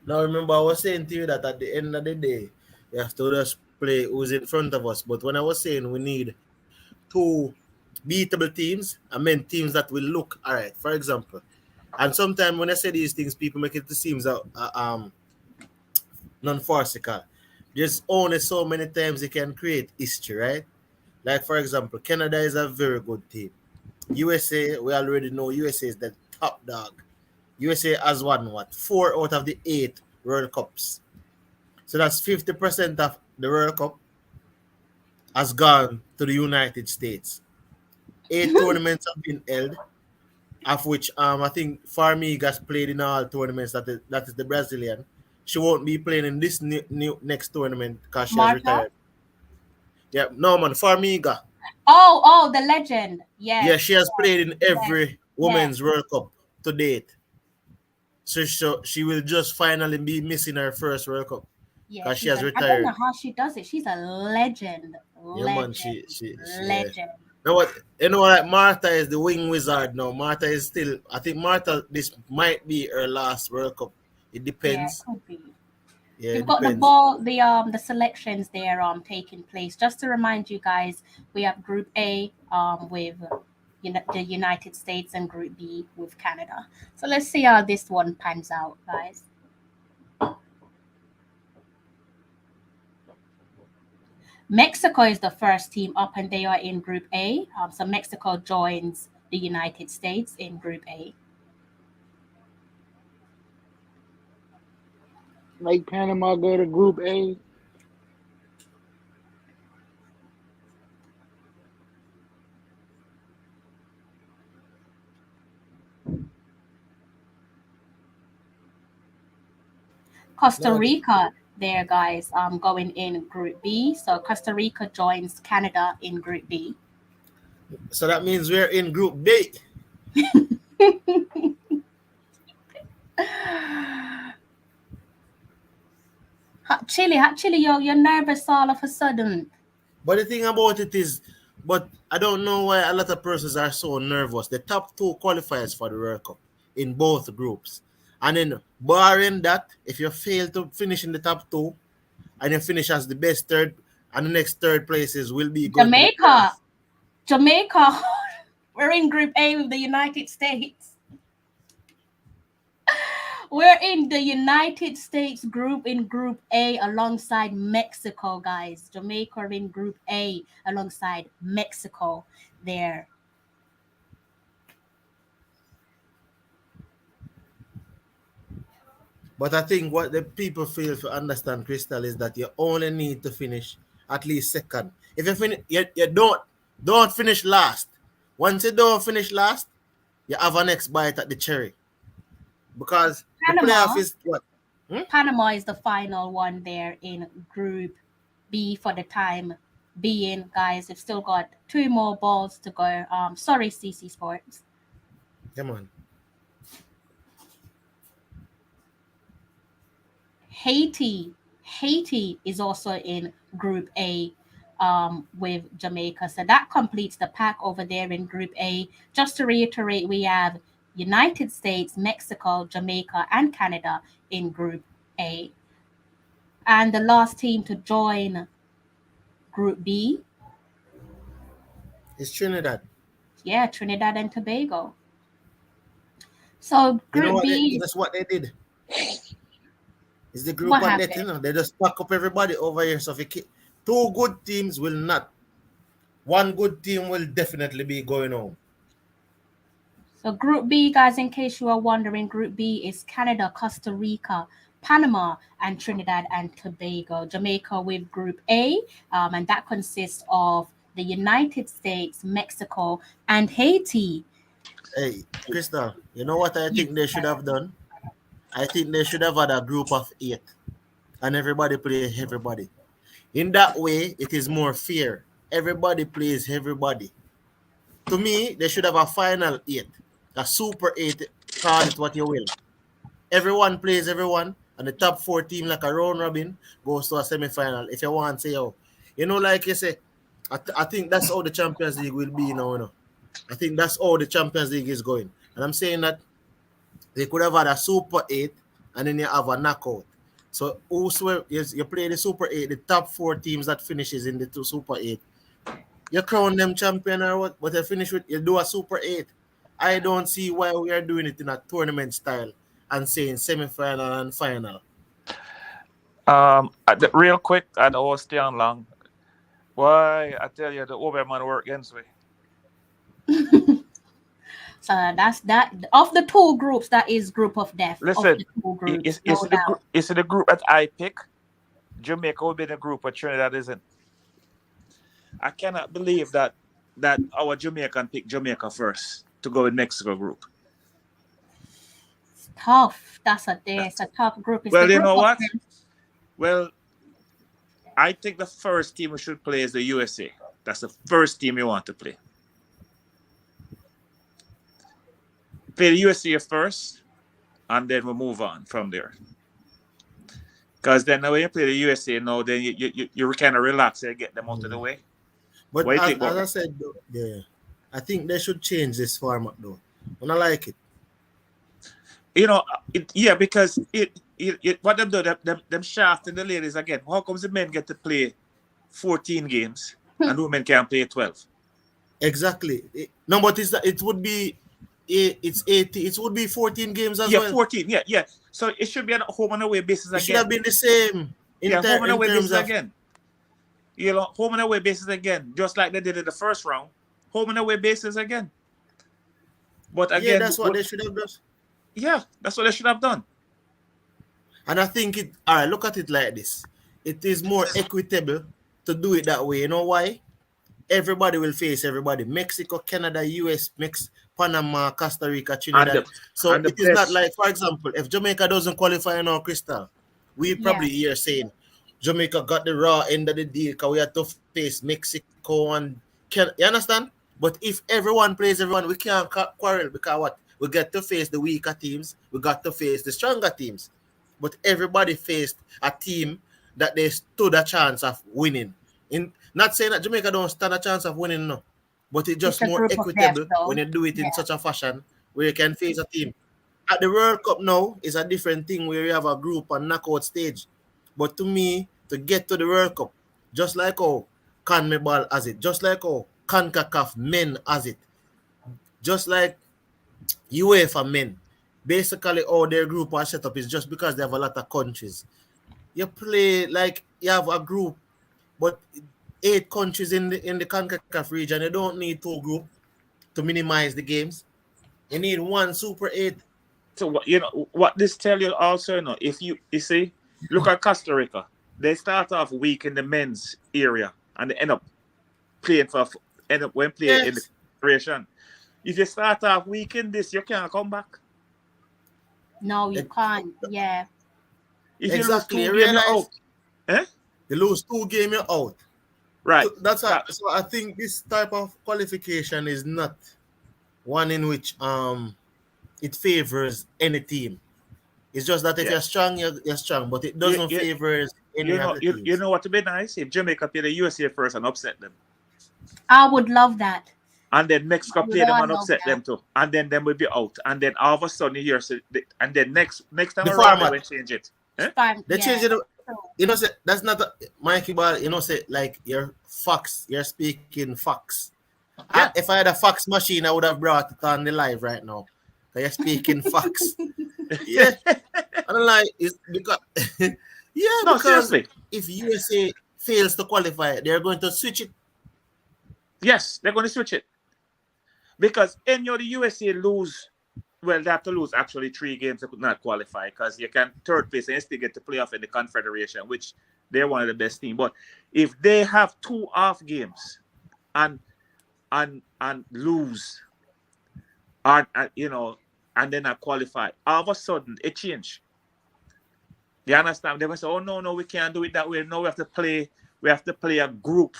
Now remember, I was saying to you that at the end of the day, we have to just play who's in front of us. But when I was saying we need two beatable teams, I meant teams that will look all right. For example, and sometimes when I say these things, people make it seem non-farcical. There's only so many times you can create history, right? Like for example, Canada is a very good team. USA, we already know USA is the top dog. USA has won what 4 out of the 8 World Cups. So that's 50% of the World Cup has gone to the United States. 8 tournaments have been held, of which I think Farmiga's played in all tournaments. That is the Brazilian. She won't be playing in this new next tournament because she has Marta? retired. Yeah, no man, Farmiga. Oh, the legend. Yeah, Yes, she has played in yes, every yes. Women's World Cup to date. So she will just finally be missing her first World Cup Yeah, because she she's has an. I don't know retired. how she does it. She's a legend, Yeah, man, legend, she yeah. legend. Now what? You know, like Martha is the wing wizard now. Martha is still. I think Martha. This might be her last World Cup. It Yeah, it depends. could be. Yeah, We've it got the depends. ball, the selections there taking place. Just to remind you guys, we have Group A with the United States and Group B with Canada. So let's see how this one pans out, guys. Mexico is the first team up, and they are in Group A. So Mexico joins the United States in Group A. Make Panama go to Group A. Costa No, Rica there, guys, going in Group B. So Costa Rica joins Canada in Group B. so that means we're in Group B. Chile, you're nervous all of a sudden. But the thing about it is, but I don't know why a lot of persons are so nervous. The top two qualifiers for the World Cup in both groups. And then, barring that, if you fail to finish in the top two and you finish as the best third, and the next third places will be going to the playoffs. Jamaica, we're in Group A with the United States. We're in the United States group in Group A alongside Mexico, guys. Jamaica are in Group A alongside Mexico there. But I think what the people fail to understand, Crystal, is that you only need to finish at least second. If you finish, you don't finish last. Once you don't finish last, you have a next bite at the cherry. Because the playoff is what? Panama is the final one there in Group B for the time being, guys. We've still got 2 more balls to go. Sorry, CC Sports. Come on. Haiti is also in Group A with Jamaica. So that completes the pack over there in Group A. Just to reiterate, we have United States, Mexico, Jamaica, and Canada in Group A. And the last team to join Group B It's Trinidad. Yeah, Trinidad and Tobago. So Group B. That's what they did. It's the group What on that, happened? They just pack up everybody over here. So if two good teams will not, one good team will definitely be going home. So Group B, guys, in case you are wondering, Group B is Canada, Costa Rica, Panama, and Trinidad and Tobago. Jamaica with Group A, and that consists of the United States, Mexico, and Haiti. Hey, Crystal, you know what I think they should have done? I think they should have had a group of 8 and everybody play everybody. In that way, it is more fair. Everybody plays everybody. To me, they should have a final 8, a super 8, call it what you will. Everyone plays everyone, and the top 4 team, like a round robin, goes to a semi-final. If you want to say, like you say, I think that's how the Champions League will be now. I think that's how the Champions League is going. And I'm saying that they could have had a Super 8 and then you have a knockout. So also you play the Super 8, the top 4 teams that finishes in the two Super 8. You crown them champion or what? But you do a Super 8. I don't see why we are doing it in a tournament style and saying semi-final and final. Real quick, I don't want to stay on long. Why, I tell you, the Overman work against me. So that's that. Of the 2 groups, that is group of death. Listen, it's the group that I pick. Jamaica will be in the group, but Trinidad isn't. I cannot believe that our Jamaican pick Jamaica first to go in Mexico group. It's tough. It's a tough group. Well, you know what? Well, I think the first team we should play is the USA. That's the first team you want to play. Play the USA first, and then we'll move on from there. Because then when you play the USA, then you kind of relax and get them out of the way. But What do you think as about I that? said, though, yeah, I think they should change this format though. And I like it. You know, because what them do, them shafting the ladies again. How comes the men get to play 14 games and women can play 12? Exactly. No, but it would be it's 80. It would be 14 games as Yeah, well. 14. Yeah. So it should be on a home and away basis It should have again. been the same Yeah, home and in away terms basis of again. Home and away basis again, just like they did in the first round. Home and away basis again. But yeah. again, That's what they should have done. yeah, that's what they should have done. And I think it. All right, look at it like this. It is more equitable to do it that way. You know why? Everybody will face everybody. Mexico, Canada, US, Panama, Costa Rica, Trinidad. So and the it is not best. like, for example, if Jamaica doesn't qualify in our Crystal, we probably Yeah. hear saying Jamaica got the raw end of the deal because we had to face Mexico and you understand? But if everyone plays everyone, we can't quarrel because what? We get to face the weaker teams, we got to face the stronger teams. But everybody faced a team that they stood a chance of winning. Not saying that Jamaica don't stand a chance of winning, no. But it's It's just a more group of death, equitable though. when you do it in Yeah. such a fashion where you can face a team. At the World Cup now is a different thing where you have a group and knockout stage. But to me, to get to the World Cup, just like how CONMEBOL has it, just like how Concacaf men has it, just like UEFA men, basically all their group are set up is just because they have a lot of countries. You play like you have a group, but 8 countries in the CONCACAF region. You don't need 2 groups to minimize the games. You need 1 Super 8. So what this tell you also, if you see, look at Costa Rica. They start off weak in the men's area and they end up playing in the Yes, federation. If you start off weak in this, you can't come back. No, you can't. Yeah. If you lose exactly. 2 You games, you're realize out. Eh? you lose 2 games, you're out. Right. So I think this type of qualification is not one in which it favors any team. It's just that if Yeah. you're strong, you're strong, but it You, doesn't you, favor any of the you teams. know what would be nice? If Jamaica play the USA first and upset them. I would love that. And then Mexico I would play them all and love upset that. them too. And then them will be out. And then all of a sudden you hear, and then next time The around they format. will change it. Eh? Fine. They Yeah. change it. True. You know, say that's not Mikey Ball. You know, say like you're fax. You're speaking fax. Yeah. If I had a fax machine, I would have brought it on the live right now. You're speaking fax. Yeah, I don't like it's because yeah, No, because seriously. if USA fails to qualify, they're going to switch it. Yes, they're going to switch it. Because the USA lose, well, they have to lose actually 3 games. They could not qualify because you can third place and still get to playoff in the Confederation, which they're one of the best teams. But if they have 2 off games and lose, and and then not qualify, all of a sudden it change. You understand? They will say, "Oh no, we can't do it that way. No, we have to play a group."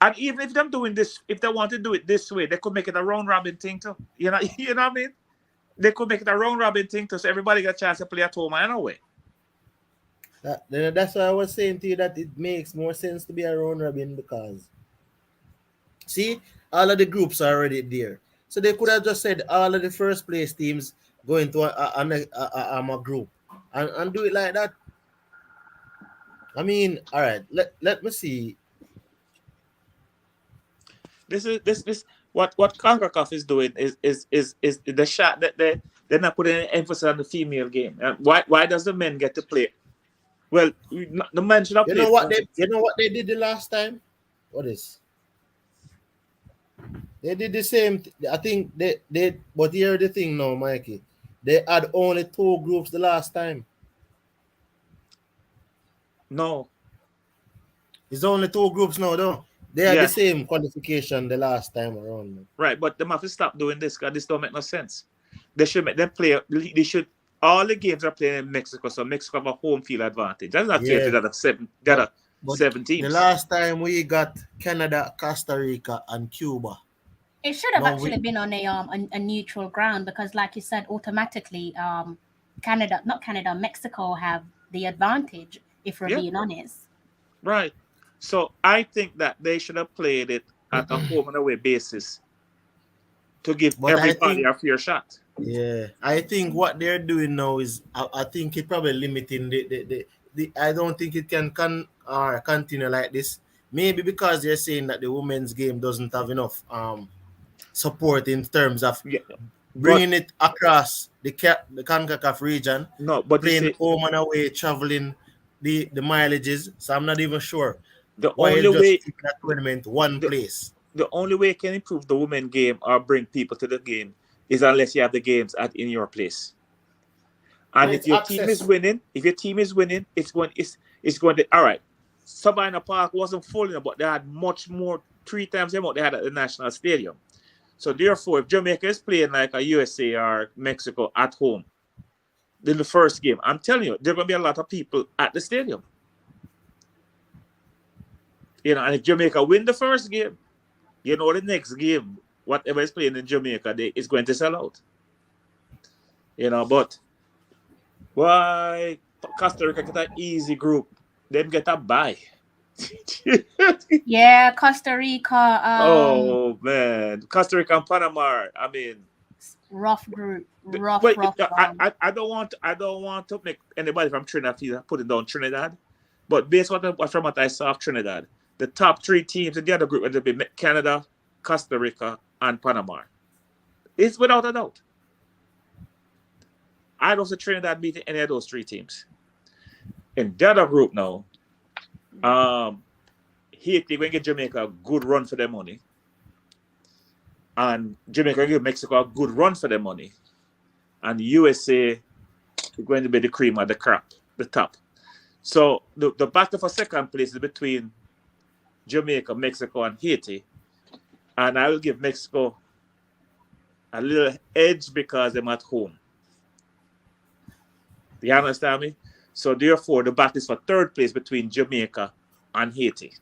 And even if them doing this, if they want to do it this way, they could make it a round robin thing too. You know what I mean? They could make it a round robin thing too, so everybody got a chance to play at home anyway. That's why I was saying to you that it makes more sense to be a round robin because see, all of the groups are already there. So they could have just said all of the first place teams go into a group and do it like that. I mean, all right, let me see. This what Concacaf is doing is the shot that they're not putting any emphasis on the female game. Why does the men get to play? Well, the men should have You played. know what they did the last time? What is? They did the same. I think they. But here the thing now, Mikey. They had only 2 groups the last time. No. It's only 2 groups now, though. They had Yeah. the same qualification the last time around. Right, but they have to stop doing this because this don't make no sense. They should make them play. They should. All the games are playing in Mexico, so Mexico have a home field advantage. That's not fair to the other 7. But 7 teams. the last time we got Canada, Costa Rica, and Cuba. It should have No, actually been on a neutral ground because, like you said, automatically, Mexico have the advantage if we're Yeah. being honest. Right. So I think that they should have played it at a home and away basis to give But I everybody think a fair shot. yeah, I think what they're doing now is I think it probably limiting the I don't think it can continue like this. Maybe because they're saying that the women's game doesn't have enough support in terms of Yeah, but bringing it across the Concacaf region, no, but you playing see, home and away, traveling the mileages. So I'm not even sure the why only you just way keep that tournament one the, place. the only way you can improve the women game or bring people to the game is unless you have the games in your place. And And it's if your team is access. winning, it's going to all right. Sabina Park wasn't full enough, but they had much more 3 times the amount they had at the National Stadium. So therefore, if Jamaica is playing like a USA or Mexico at home, in the first game, I'm telling you, there are going to be a lot of people at the stadium. You know, and if Jamaica win the first game, you know the next game, whatever is playing in Jamaica, is going to sell out. You know, but why Costa Rica get an easy group, them get a bye. Yeah, Costa Rica, Oh man, Costa Rica and Panama. I mean, rough group, rough, but rough one. I don't want to make anybody from Trinidad feel putting down Trinidad. But based on what I saw of Trinidad, the top 3 teams in the other group would be Canada, Costa Rica, and Panama. It's without a doubt. I don't see Trinidad beating any of those 3 teams. In the other group now, Haiti going to give Jamaica a good run for their money. And Jamaica going to give Mexico a good run for their money. And USA is going to be the cream of the crop, the top. So the battle for second place is between Jamaica, Mexico, and Haiti. And I will give Mexico a little edge because they're at home. Do you understand me? So therefore, the battle is for third place between Jamaica and Haiti.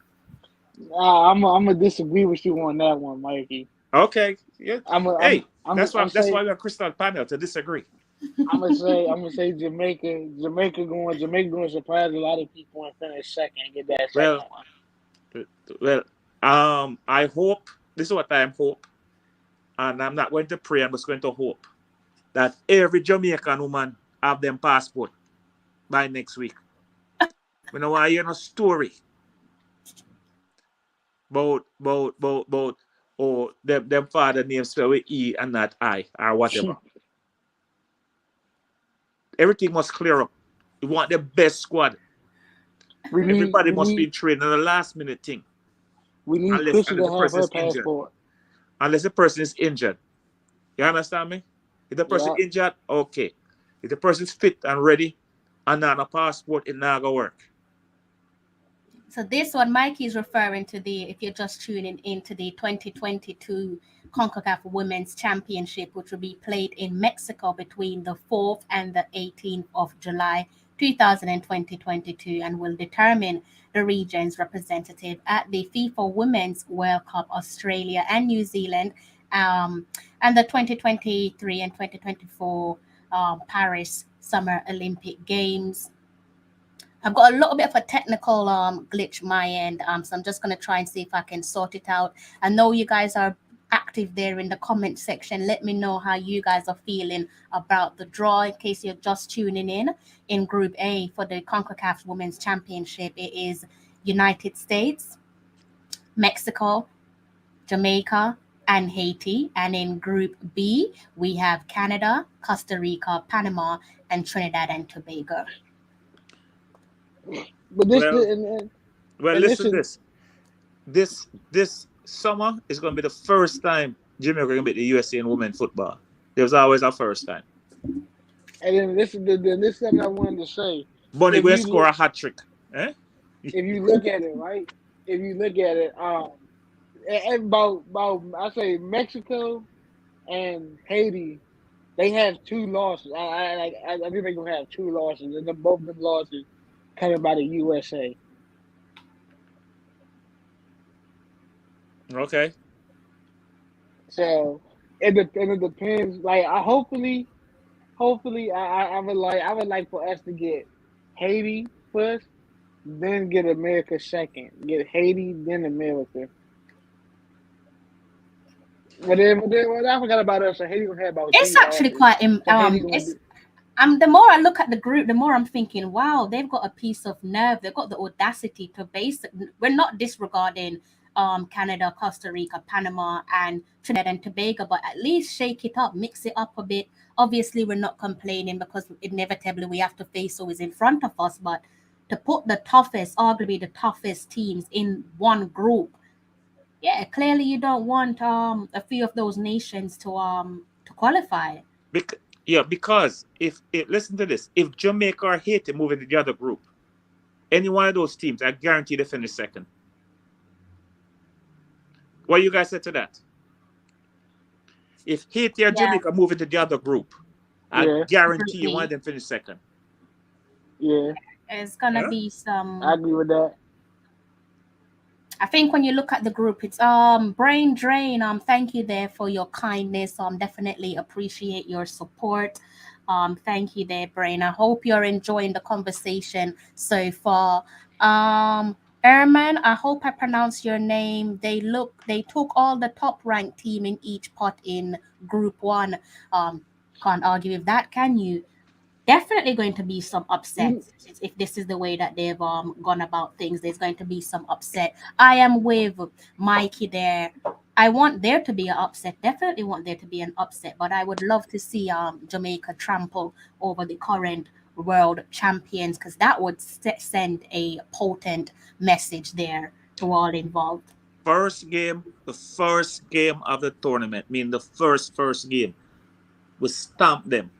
I'm gonna disagree with you on that one, Mikey. Okay. Yeah. That's why we're a crystal panel to disagree. I'm gonna say Jamaica going to surprise a lot of people and finish second and get that second one. Well, I hope this is what I hope, and I'm not going to pray. I'm just going to hope that every Jamaican woman have them passport by next week. You know why hear no story about them father names spell with E and not I or whatever. Everything must clear up. We want the best squad. Everybody must be trained in the last minute thing. We need Chrissy to have her passport. Unless the person is injured. You understand me? If the person is injured, okay. If the person is fit and ready and not a passport, it not gonna work. So this one, Mikey is referring to if you're just tuning into the 2022 CONCACAF Women's Championship, which will be played in Mexico between the 4th and the 18th of July 2022 and will determine the region's representative at the FIFA Women's World Cup Australia and New Zealand and the 2023 and 2024 Paris Summer Olympic Games. I've got a little bit of a technical glitch my end, so I'm just going to try and see if I can sort it out. I know you guys are active there in the comment section. Let me know how you guys are feeling about the draw in case you're just tuning in Group A for the CONCACAF Women's Championship. It is United States, Mexico, Jamaica, and Haiti. And in Group B, we have Canada, Costa Rica, Panama, and Trinidad and Tobago. But listen to this. This summer is going to be the first time Jamaica going to beat the USA in women's football. There was always our first time. And then this is something I wanted to say. Bonnie will score a hat trick. Eh? If you look at it, right? If you look at it, about I say Mexico and Haiti, they have 2 losses. I think they're gonna have 2 losses, and both of them losses coming by the USA. Okay. So it depends. Like hopefully, I would like for us to get Haiti first, then get America second. Get Haiti, then America. But I forgot about us. So Haiti gonna have about It's three actually losses. quite So Haiti gonna it's be the more I look at the group, the more I'm thinking, wow, they've got a piece of nerve. They've got the audacity to we're not disregarding Canada, Costa Rica, Panama, and Trinidad and Tobago, but at least shake it up, mix it up a bit. Obviously, we're not complaining because inevitably we have to face who is in front of us, but to put the toughest, arguably the toughest teams in one group, yeah, clearly you don't want a few of those nations to qualify. Because if listen to this, if Jamaica or Haiti move into the other group, any one of those teams, I guarantee they finish second. What you guys said to that? If Haiti or Yeah. Jamaica move into the other group, I Yeah. guarantee you one of them finish second. yeah. There's gonna Yeah. be some. I agree with that. I think when you look at the group, it's brain drain. Thank you there for your kindness. Definitely appreciate your support. Thank you there, Brain. I hope you're enjoying the conversation so far. Erman, I hope I pronounced your name. They took all the top ranked team in each pot in Group 1. Can't argue with that, can you? Definitely going to be some upsets if this is the way that they've gone about things. There's going to be some upset. I am with Mikey there. I want there to be an upset. Definitely want there to be an upset, but I would love to see Jamaica trample over the current world champions, because that would send a potent message there to all involved. The first game of the tournament, mean the first game, we stamp them.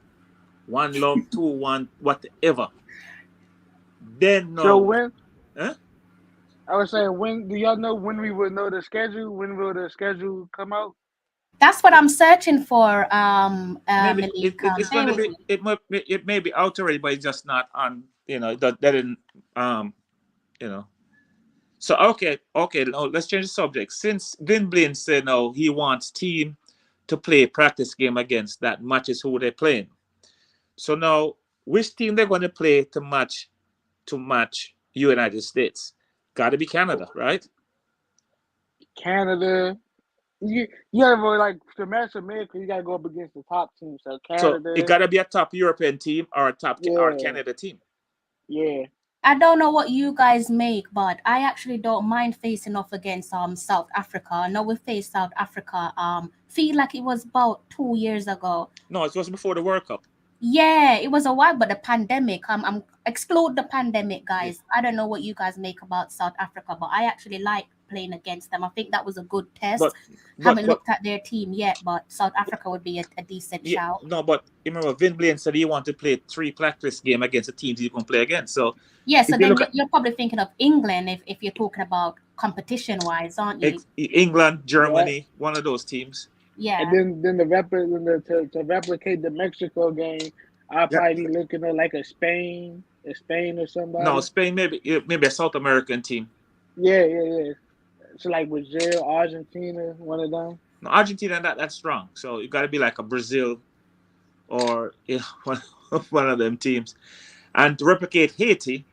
1-0, 2-1, whatever. Then no. So when Huh? I was saying, when do y'all know when we would know the schedule? When will the schedule come out? That's what I'm searching for. Maybe Malik, it's bear gonna with be me. it may be out already, but it's just not on. That didn't you know. So okay. Now let's change the subject. Since Vin Blaine said no, he wants team to play practice game against that matches who they're playing. So now, which team they're going to play to match United States? Got to be Canada, right? Canada. You gotta go like to match America. You gotta go up against the top team. So So Canada. it got to be a top European team or a top or Yeah. Canada team. Yeah. I don't know what you guys make, but I actually don't mind facing off against South Africa. I know we faced South Africa. Feel like it was about 2 years ago. No, it was before the World Cup. Yeah, it was a while, but the pandemic. I'm exclude the pandemic, guys. I don't know what you guys make about South Africa, but I actually like playing against them. I think that was a good test. Haven't looked at their team yet, but South Africa would be a decent shout. No, but remember, Vin Blaine said he wanted to play 3 practice game against the teams he can play against. So yeah, so then you're probably thinking of England if you're talking about competition wise, aren't you? England, Germany, one of those teams. Yeah. And then to replicate the Mexico game, I'll probably be looking at like a Spain or somebody. No, Spain maybe a South American team. Yeah. So like Brazil, Argentina, one of them. No, Argentina that's strong. So you got to be like a Brazil or one of them teams. And to replicate Haiti,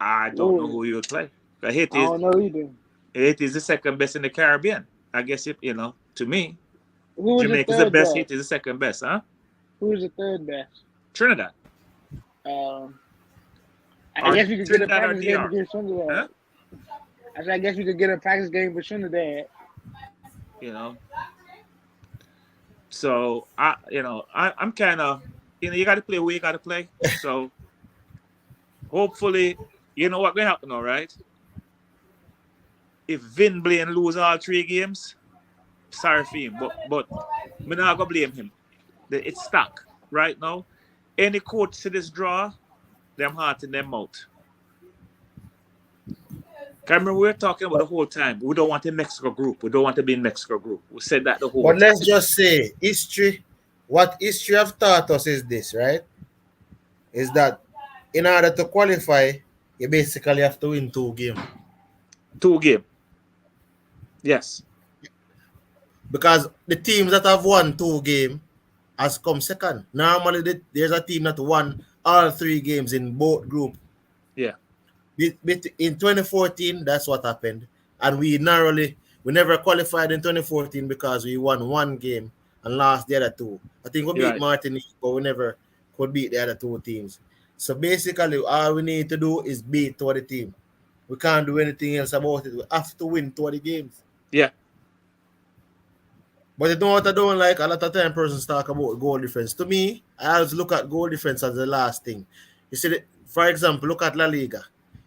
I don't know who you would play. Haiti I don't know either. Haiti is the second best in the Caribbean. I guess to me, Jamaica is the best. Haiti is the second best, huh? Who's the third best? Trinidad. I guess we could get a practice game against Trinidad. Huh? I guess we could get a practice game with Trinidad. So I'm kind of you got to play where you got to play. So hopefully, you know what will happen, all right? If Vin Blaine lose all 3 games, sorry for him, but I'm not gonna blame him. It's stuck right now. Any coach to this draw, them heart in them mouth. Remember, we were talking about the whole time. We don't want a Mexico group. We don't want to be in Mexico group. We said that the whole time. But let's just say history. What history have taught us is this, right? Is that in order to qualify, you basically have to win 2 games. 2 games. Yes. Because the teams that have won 2 games has come second. Normally, there's a team that won all 3 games in both groups In 2014, that's what happened, and we never qualified in 2014 because we won one game and lost the other two. I think we You're beat right. Martinique, but we never could beat the other two teams. So basically, all we need to do is beat the team. We can't do anything else about it. We have to win 20 games. Yeah. But you know what I don't like? A lot of time persons talk about goal difference. To me, I always look at goal difference as the last thing. You see, for example, look at La Liga.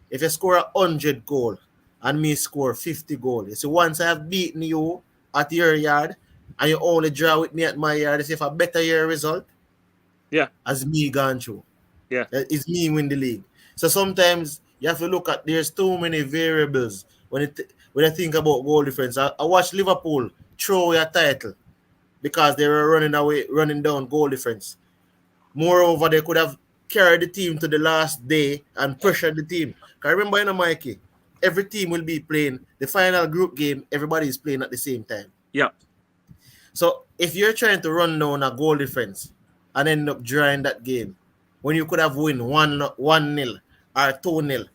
If you score 100 goal and me score 50 goal, you see, once I have beaten you at your yard and you only draw with me at my yard, you see, if a better year result, Yeah. as me gone through. Yeah. It's me win the league. So sometimes you have to look at, there's too many variables when I think about goal difference. I watched Liverpool throw away a title because they were running down goal difference. Moreover, they could have carried the team to the last day and pressured the team. Because remember, Mikey, every team will be playing the final group game. Everybody is playing at the same time. Yeah. So if you're trying to run down a goal difference and end up drawing that game, when you could have win 1-0 or 2-0,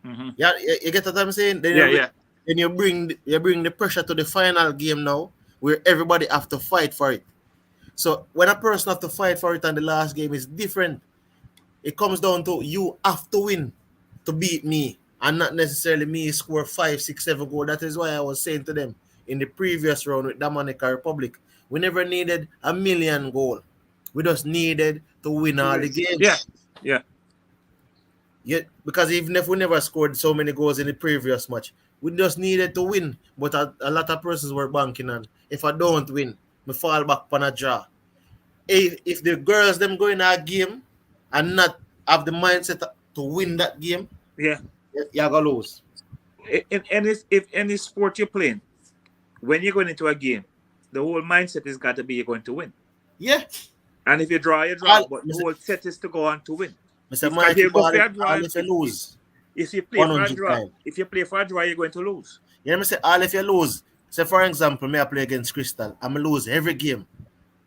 Mm-hmm. yeah, you get what I'm saying? Yeah. Then you bring the pressure to the final game now, where everybody have to fight for it. So when a person have to fight for it and the last game is different, it comes down to you have to win to beat me, and not necessarily me score 5, 6, 7 goals. That is why I was saying to them in the previous round with Dominica Republic, we never needed a million goal. We just needed to win all the games. Yeah. Because even if we never scored so many goals in the previous match, we just needed to win. But a lot of persons were banking on, if I don't win, we fall back on a draw. If the girls them go in a game and not have the mindset to win that game, Yeah. you're gonna lose. If any sport you're playing, when you're going into a game, the whole mindset has got to be you're going to win. Yeah. And if you draw, you draw. But the whole set is to go on to win. Mr. Mikey, if you lose, if you play for a draw, if you play for a draw, you're going to lose. You know me say, all if you lose. Say for example, me I play against Crystal, I'm gonna lose every game.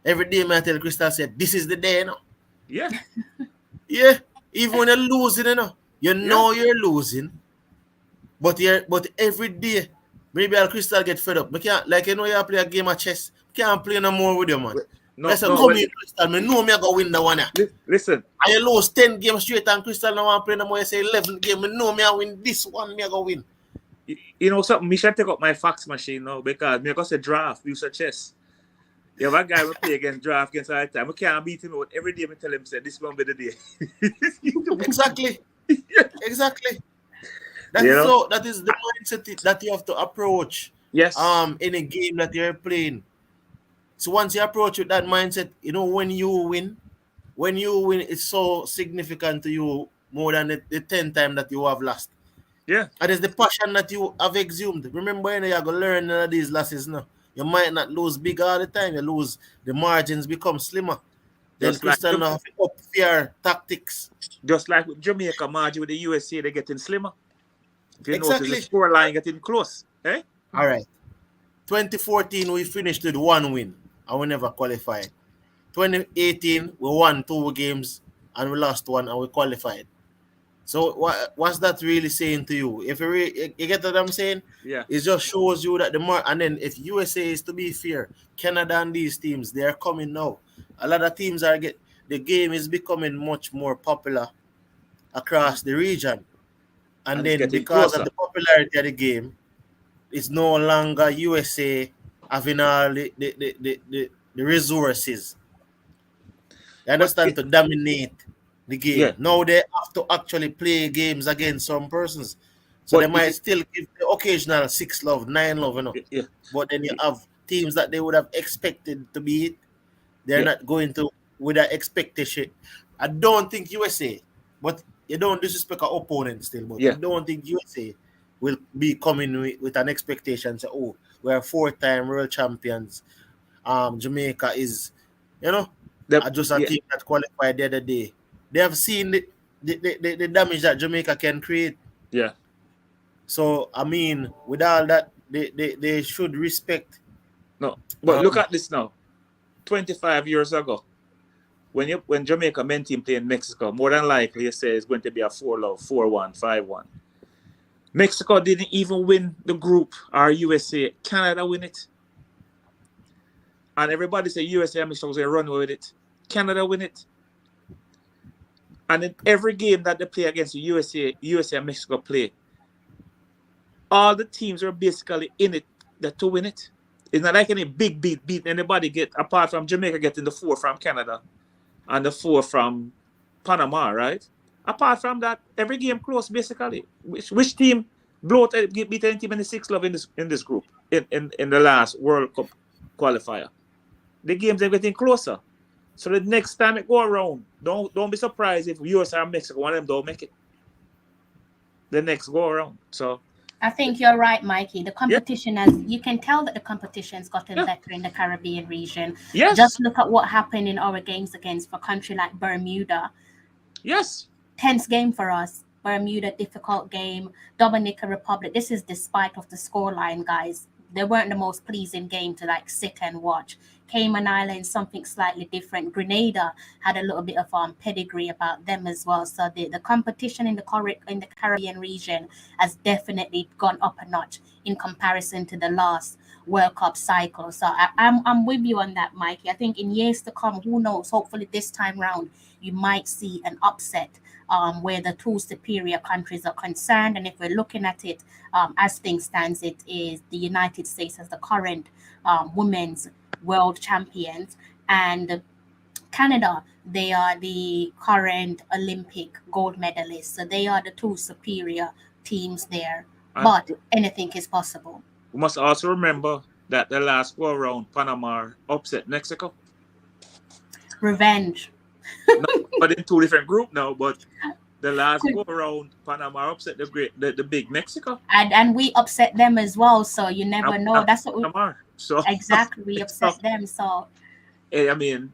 Every day I tell Crystal, say, this is the day, you know. Yeah. Yeah. Even when you're losing, you know you're losing. But every day, maybe Crystal get fed up. I can't, like, you play a game of chess. Can't play no more with you, man. Come here, Crystal. I know me I go win the one. Listen. And you lose 10 games straight and Crystal no want play no more. You say 11 games. I know me I win this one. Me I go win. You know something? Me should take up my fax machine now because me I go say draft, use a chess. You have a guy who play against draft against all the time. I can't beat him out every day. I tell him, say, this won't be the day. Exactly. Exactly. That is the mindset that you have to approach. Yes. In a game that you're playing. So once you approach with that mindset, when you win, it's so significant to you more than the 10 times that you have lost. Yeah. And it's the passion that you have exhumed. Remember, you're going to learn none of these losses now. You might not lose big all the time. You lose, the margins become slimmer. Then Crystal now have to up fear tactics. Just like with Jamaica margin with the USA, they're getting slimmer. If you Exactly. notice the score line getting close. Eh? All right. 2014, we finished with 1 win and we never qualified. 2018, we won 2 games and we lost 1 and we qualified. So what's that really saying to you? If you get what I'm saying? Yeah. It just shows you that and then if USA is to be fair, Canada and these teams, they are coming now. A lot of teams the game is becoming much more popular across the region. And then because of the popularity of the game, it's no longer USA having all the resources. They understand to dominate the game. Yeah. Now they have to actually play games against some persons. So they might still give the occasional 6-love, 9-love, Yeah. But then you have teams that they would have expected to beat. They're not going to with that expectation. I don't think USA, but you don't disrespect our opponent still, but I don't think USA will be coming with an expectation. Say, we're 4-time world champions. Jamaica is, just a team that qualified the other day. They have seen the damage that Jamaica can create. Yeah. So, I mean, with all that, they should respect. No, but look at this now. 25 years ago, when Jamaica men team play in Mexico, more than likely you say it's going to be a 4-love, 4-1, 5-1. Mexico didn't even win the group, or USA. Canada win it. And everybody say USA and Mexico was going to run with it. Canada win it. And in every game that they play against the USA and Mexico play, all the teams are basically in it to win it. It's not like any big beat anybody get, apart from Jamaica getting the 4 from Canada and the 4 from Panama, right? Apart from that, every game close basically. Which team beat any team in the 6 love in this group in the last World Cup qualifier? The games are getting closer. So the next time it go around, don't be surprised if USA or Mexico, one of them don't make it. The next go around. So I think you're right, Mikey. The competition you can tell that the competition's gotten better in the Caribbean region. Yes. Just look at what happened in our games against a country like Bermuda. Yes. Tense game for us. Bermuda, difficult game. Dominican Republic. This is despite of the scoreline, guys. They weren't the most pleasing game to sit and watch. Cayman Islands, something slightly different. Grenada had a little bit of pedigree about them as well. So the competition in the Caribbean region has definitely gone up a notch in comparison to the last World Cup cycle. So I'm with you on that, Mikey. I think in years to come, who knows? Hopefully this time round, you might see an upset where the 2 superior countries are concerned. And if we're looking at it as things stands, it is the United States as the current women's world champions, and Canada, they are the current Olympic gold medalists. So they are the 2 superior teams there. But anything is possible. We must also remember that the last go around, Panama upset Mexico. Revenge. But in 2 different groups now, but the last go around, Panama upset the big Mexico. And we upset them as well, so you never know. That's what we exactly, we upset them. So I mean,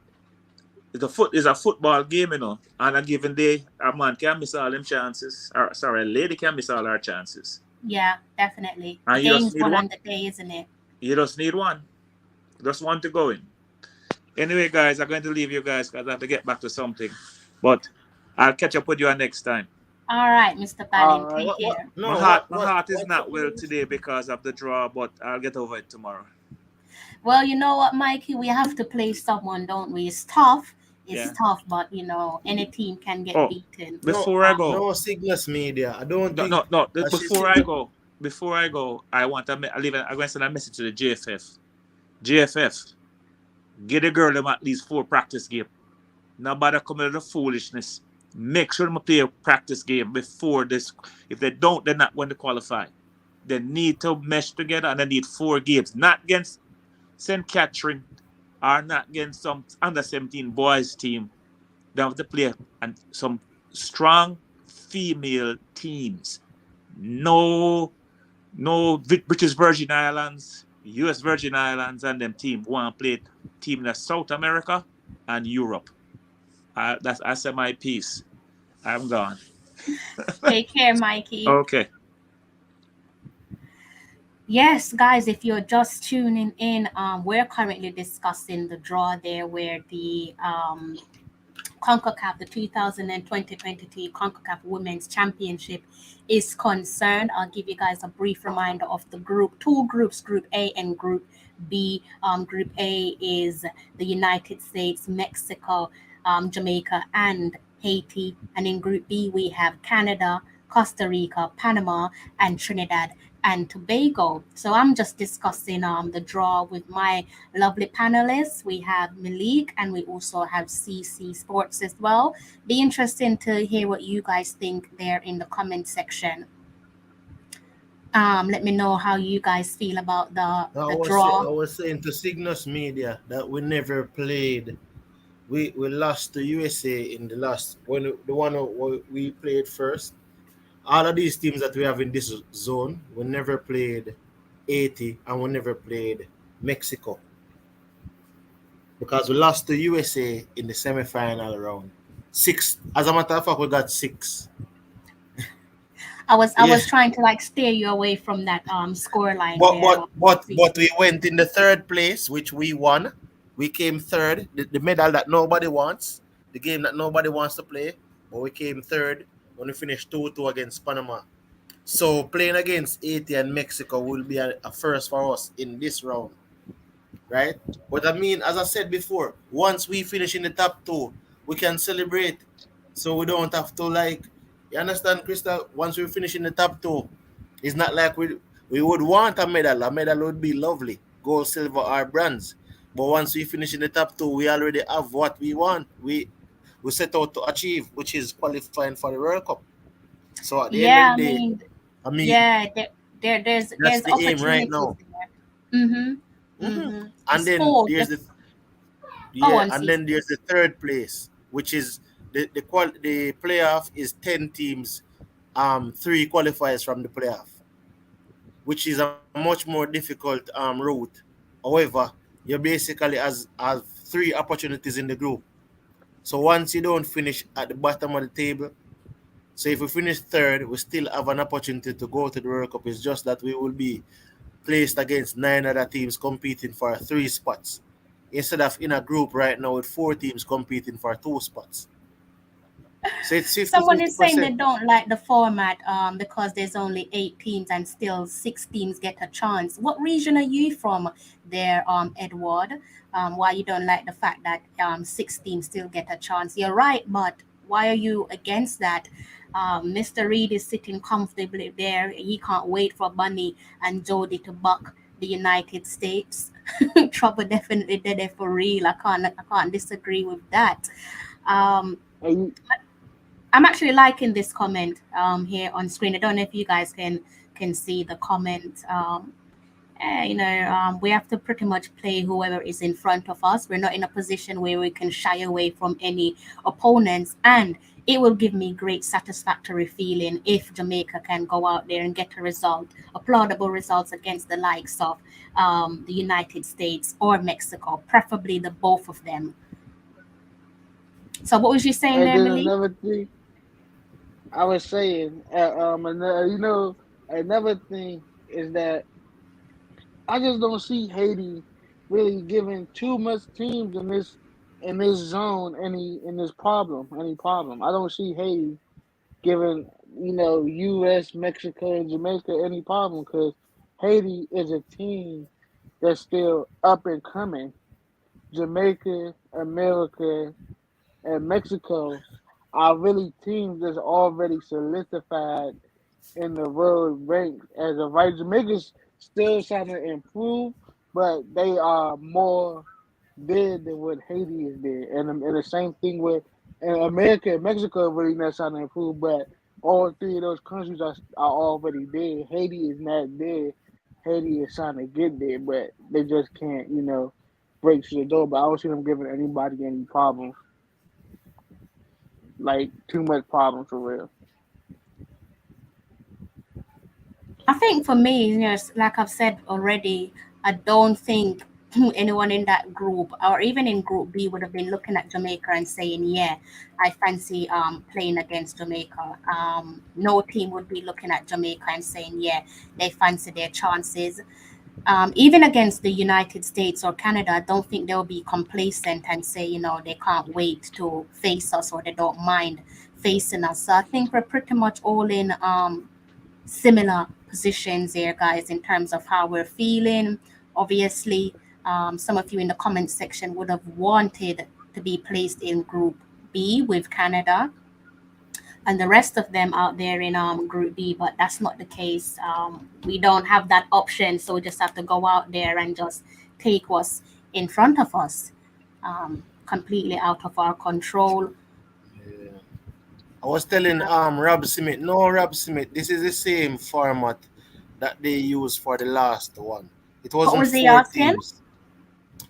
it's a football game, and a given day, a man can miss all them chances. A lady can miss all her chances. Yeah, definitely. And game's one on the day, isn't it? You just need one. Just one to go in. Anyway, guys, I'm going to leave you guys because I have to get back to something. But I'll catch up with you next time. All right, Mr. Ballin, take care. My heart is not well today because of the draw, but I'll get over it tomorrow. Well, you know what, Mikey? We have to play someone, don't we? It's tough. It's tough, but any team can get beaten. Before I go, no Cygnus Media. I don't think. No. Before I go, I'm going to send a message to the JFF. JFF, get a girl them at least 4 practice games. Nobody coming to the foolishness. Make sure they play a practice game before this. If they don't, they're not going to qualify. They need to mesh together, and they need 4 games. Not against St. Catherine, or not against some under 17 boys team. They have to play and some strong female teams. No British Virgin Islands, US Virgin Islands, and them team want to play team in South America and Europe. I said my piece. I'm gone. Take care, Mikey. Okay. Yes, guys, if you're just tuning in, we're currently discussing the draw there where the Concacaf, the 2020-22 Concacaf Women's Championship is concerned. I'll give you guys a brief reminder of the group. 2 groups, Group A and Group B. Group A is the United States, Mexico, Jamaica, and Haiti. And in Group B, we have Canada, Costa Rica, Panama, and Trinidad and Tobago. So I'm just discussing the draw with my lovely panelists. We have Malik and we also have CC Sportz as well. Be interesting to hear what you guys think there in the comment section. Let me know how you guys feel about the draw. I was saying to Cygnus Media that we never played. We lost to USA in the last the one we played first. All of these teams that we have in this zone, we never played Haiti and we never played Mexico. Because we lost to USA in the semi-final round. 6. As a matter of fact, we got 6. I was trying to steer you away from that score line. But we went in the 3rd place, which we won. We came 3rd. The medal that nobody wants, the game that nobody wants to play, but we came 3rd when we finished 2-2 against Panama. So playing against Haiti and Mexico will be a first for us in this round, right? But I mean, as I said before, once we finish in the top two, we can celebrate. So we don't have to like, you understand, Crystal? Once we finish in the top two, it's not like we would want a medal. A medal would be lovely, gold, silver, or bronze. But once we finish in the top two, we already have what we want. We set out to achieve, which is qualifying for the World Cup. So at the end of the Yeah, I day, mean, I mean, yeah, that's there's the aim right opportunities now. there. Mm-hmm. hmm Mm-hmm. And It's then four. there's the Just go yeah, on, and sis. then there's the third place, which is the playoff is 10 teams, three qualifiers from the playoff, which is a much more difficult route. However, you basically has three opportunities in the group. So once you don't finish at the bottom of the table, so if we finish third, we still have an opportunity to go to the World Cup. It's just that we will be placed against nine other teams competing for three spots instead of in a group right now with four teams competing for two spots. So it's fifty Someone fifty is saying they percent don't like the format because there's only 8 teams and still 6 teams get a chance. What region are you from there, Edward? Why you don't like the fact that 6 teams still get a chance? You're right, but why are you against that? Mr. Reed is sitting comfortably there. He can't wait for Bunny and Jody to buck the United States. Trouble definitely did it for real. I can't disagree with that. Um, And you, I'm actually liking this comment here on screen. I don't know if you guys can see the comment. We have to pretty much play whoever is in front of us. We're not in a position where we can shy away from any opponents, and it will give me great satisfactory feeling if Jamaica can go out there and get a result, applaudable results against the likes of the United States or Mexico, preferably the both of them. So, what was you saying and there, then Malik? another thing I was saying, another thing is that I just don't see Haiti really giving too much teams in this zone any problem. I don't see Haiti giving U.S., Mexico, and Jamaica any problem because Haiti is a team that's still up and coming. Jamaica, America, and Mexico are really teams that's already solidified in the world ranks as of right. Jamaica's still trying to improve, but they are more there than what Haiti is there. And the same thing with and America and Mexico really not trying to improve, but all three of those countries are already there. Haiti is not there. Haiti is trying to get there, but they just can't, break through the door. But I don't see them giving anybody any problems, like too much problems for real. I think for me, like I've said already, I don't think anyone in that group or even in Group B would have been looking at Jamaica and saying, "Yeah, I fancy playing against Jamaica." No team would be looking at Jamaica and saying, "Yeah, they fancy their chances." Even against the United States or Canada, I don't think they'll be complacent and say, they can't wait to face us or they don't mind facing us. So I think we're pretty much all in similar positions here, guys, in terms of how we're feeling. Obviously, some of you in the comment section would have wanted to be placed in Group B with Canada and the rest of them out there in Group B, but that's not the case. We don't have that option, so we just have to go out there and just take what's in front of us, completely out of our control. Yeah. I was telling Rob Smith, no Rob Smith, this is the same format that they used for the last one. It What wasn't was he four asking? teams.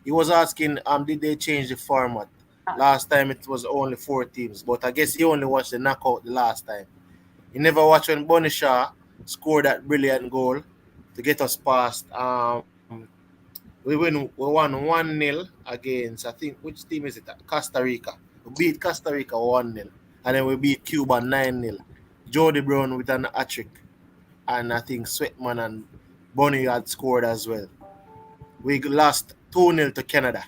He was asking, did they change the format? Uh, Last time it was only four teams, but I guess he only watched the knockout the last time. He never watched when Bonnie Shaw scored that brilliant goal to get us past. We won 1-0 against, I think, which team is it? Costa Rica. We beat Costa Rica 1-0. And then we beat Cuba 9-0. Jody Brown with an hat trick. And I think Sweatman and Bonnie had scored as well. We lost 2-0 to Canada.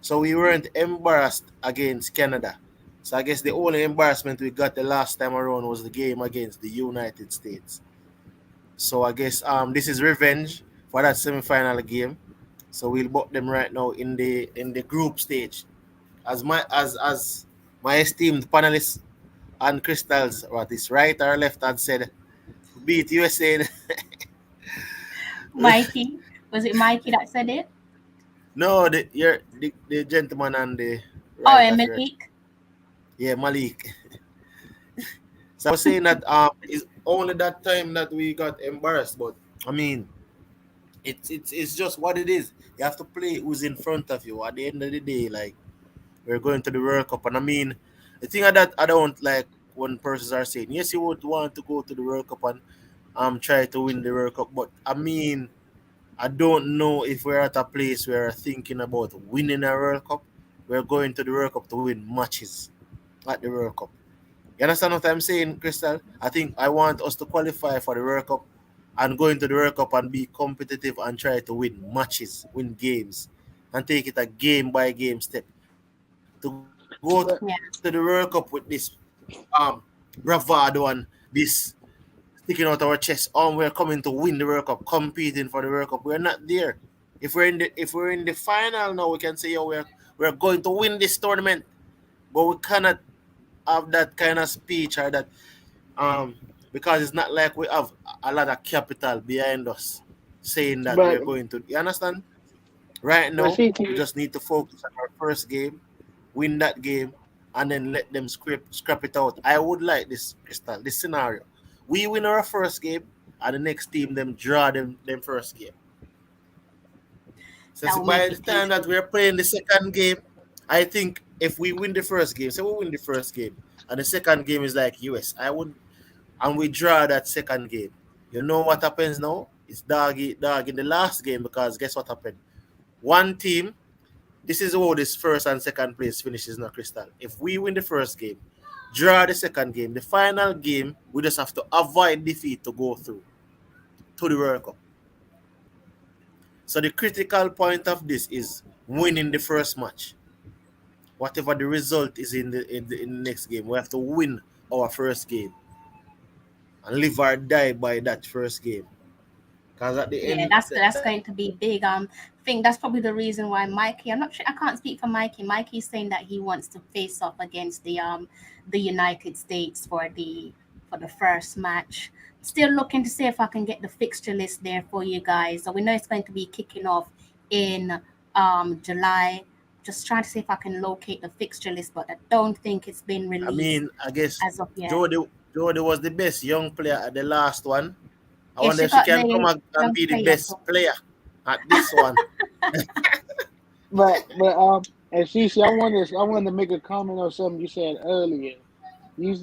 So we weren't embarrassed against Canada. So I guess the only embarrassment we got the last time around was the game against the United States. So I guess this is revenge for that semi-final game. So we'll book them right now in the group stage. As my esteemed panelists and crystals, what is right or left hand said, beat USA. Mikey, was it Mikey that said it? No, the gentleman on the Oh, right and of your, Malik. yeah, Malik. So I was saying that it's only that time that we got embarrassed, but I mean it's just what it is. You have to play who's in front of you. At the end of the day, like we're going to the World Cup, and I mean the thing that I don't like when persons are saying, yes, you would want to go to the World Cup and try to win the World Cup, but I mean I don't know if we're at a place where we're thinking about winning a World Cup. We're going to the World Cup to win matches at the World Cup. You understand what I'm saying, Crystal? I think I want us to qualify for the World Cup and go into the World Cup and be competitive and try to win matches, win games, and take it a game by game step. To go to the World Cup with this But Yeah. bravado and this sticking out our chest, we're coming to win the World Cup, competing for the World Cup. We're not there. If we're in the final now, we can say, yo, we're going to win this tournament, but we cannot have that kind of speech or that because it's not like we have a lot of capital behind us saying that but we're going to. You understand? Right but now, see, we just need to focus on our first game, win that game, and then let them scrap it out. I would like this, Crystal, this scenario. We win our first game, and the next team them draw them first game. So That see, will make by the it time that tasty. we're playing the second game, I think if we win the first game, say we win the first game, and the second game is like US, I would, and we draw that second game. You know what happens now? It's dog in the last game because guess what happened? One team. This is how this first and second place finishes now, Crystal. If we win the first game, draw the second game, the final game, we just have to avoid defeat to go through to the World Cup. So the critical point of this is winning the first match. Whatever the result is in the next game, we have to win our first game and live or die by that first game. Because at the Yeah, end, that's going to be big. I think that's probably the reason why Mikey. I'm not sure. I can't speak for Mikey. Mikey's saying that he wants to face off against the United States for the first match. Still looking to see if I can get the fixture list there for you guys. So we know it's going to be kicking off in July. Just trying to see if I can locate the fixture list, but I don't think it's been I released mean, I guess as of yet. Jody was the best young player at the last one. I Yeah, wonder she if she got can come the and young be the player. best player at this one. and see, I wanted to make a comment on something you said earlier. You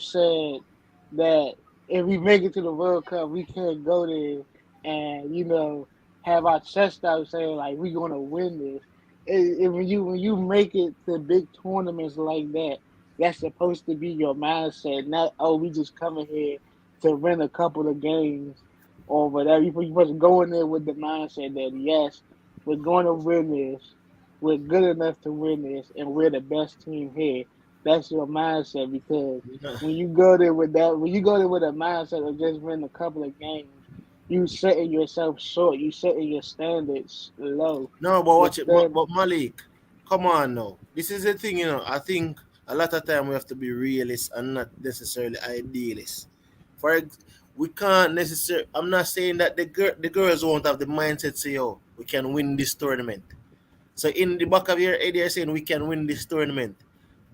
said that if we make it to the World Cup, we can't go there and have our chest out saying like we're gonna win this. When you make it to big tournaments like that, that's supposed to be your mindset. Not, oh, we just coming here to win a couple of games or whatever. You supposed to go in there with the mindset that yes, we're going to win this. We're good enough to win this, and we're the best team here. That's your mindset because when you go there with a mindset of just winning a couple of games, you setting yourself short. You setting your standards low. No, but watch it. But, Instead, but Malik, come on now. This is the thing, I think a lot of time we have to be realists and not necessarily idealists. We can't necessarily. I'm not saying that the girls won't have the mindset. Say, yo, we can win this tournament. So in the back of your head, you're saying we can win this tournament,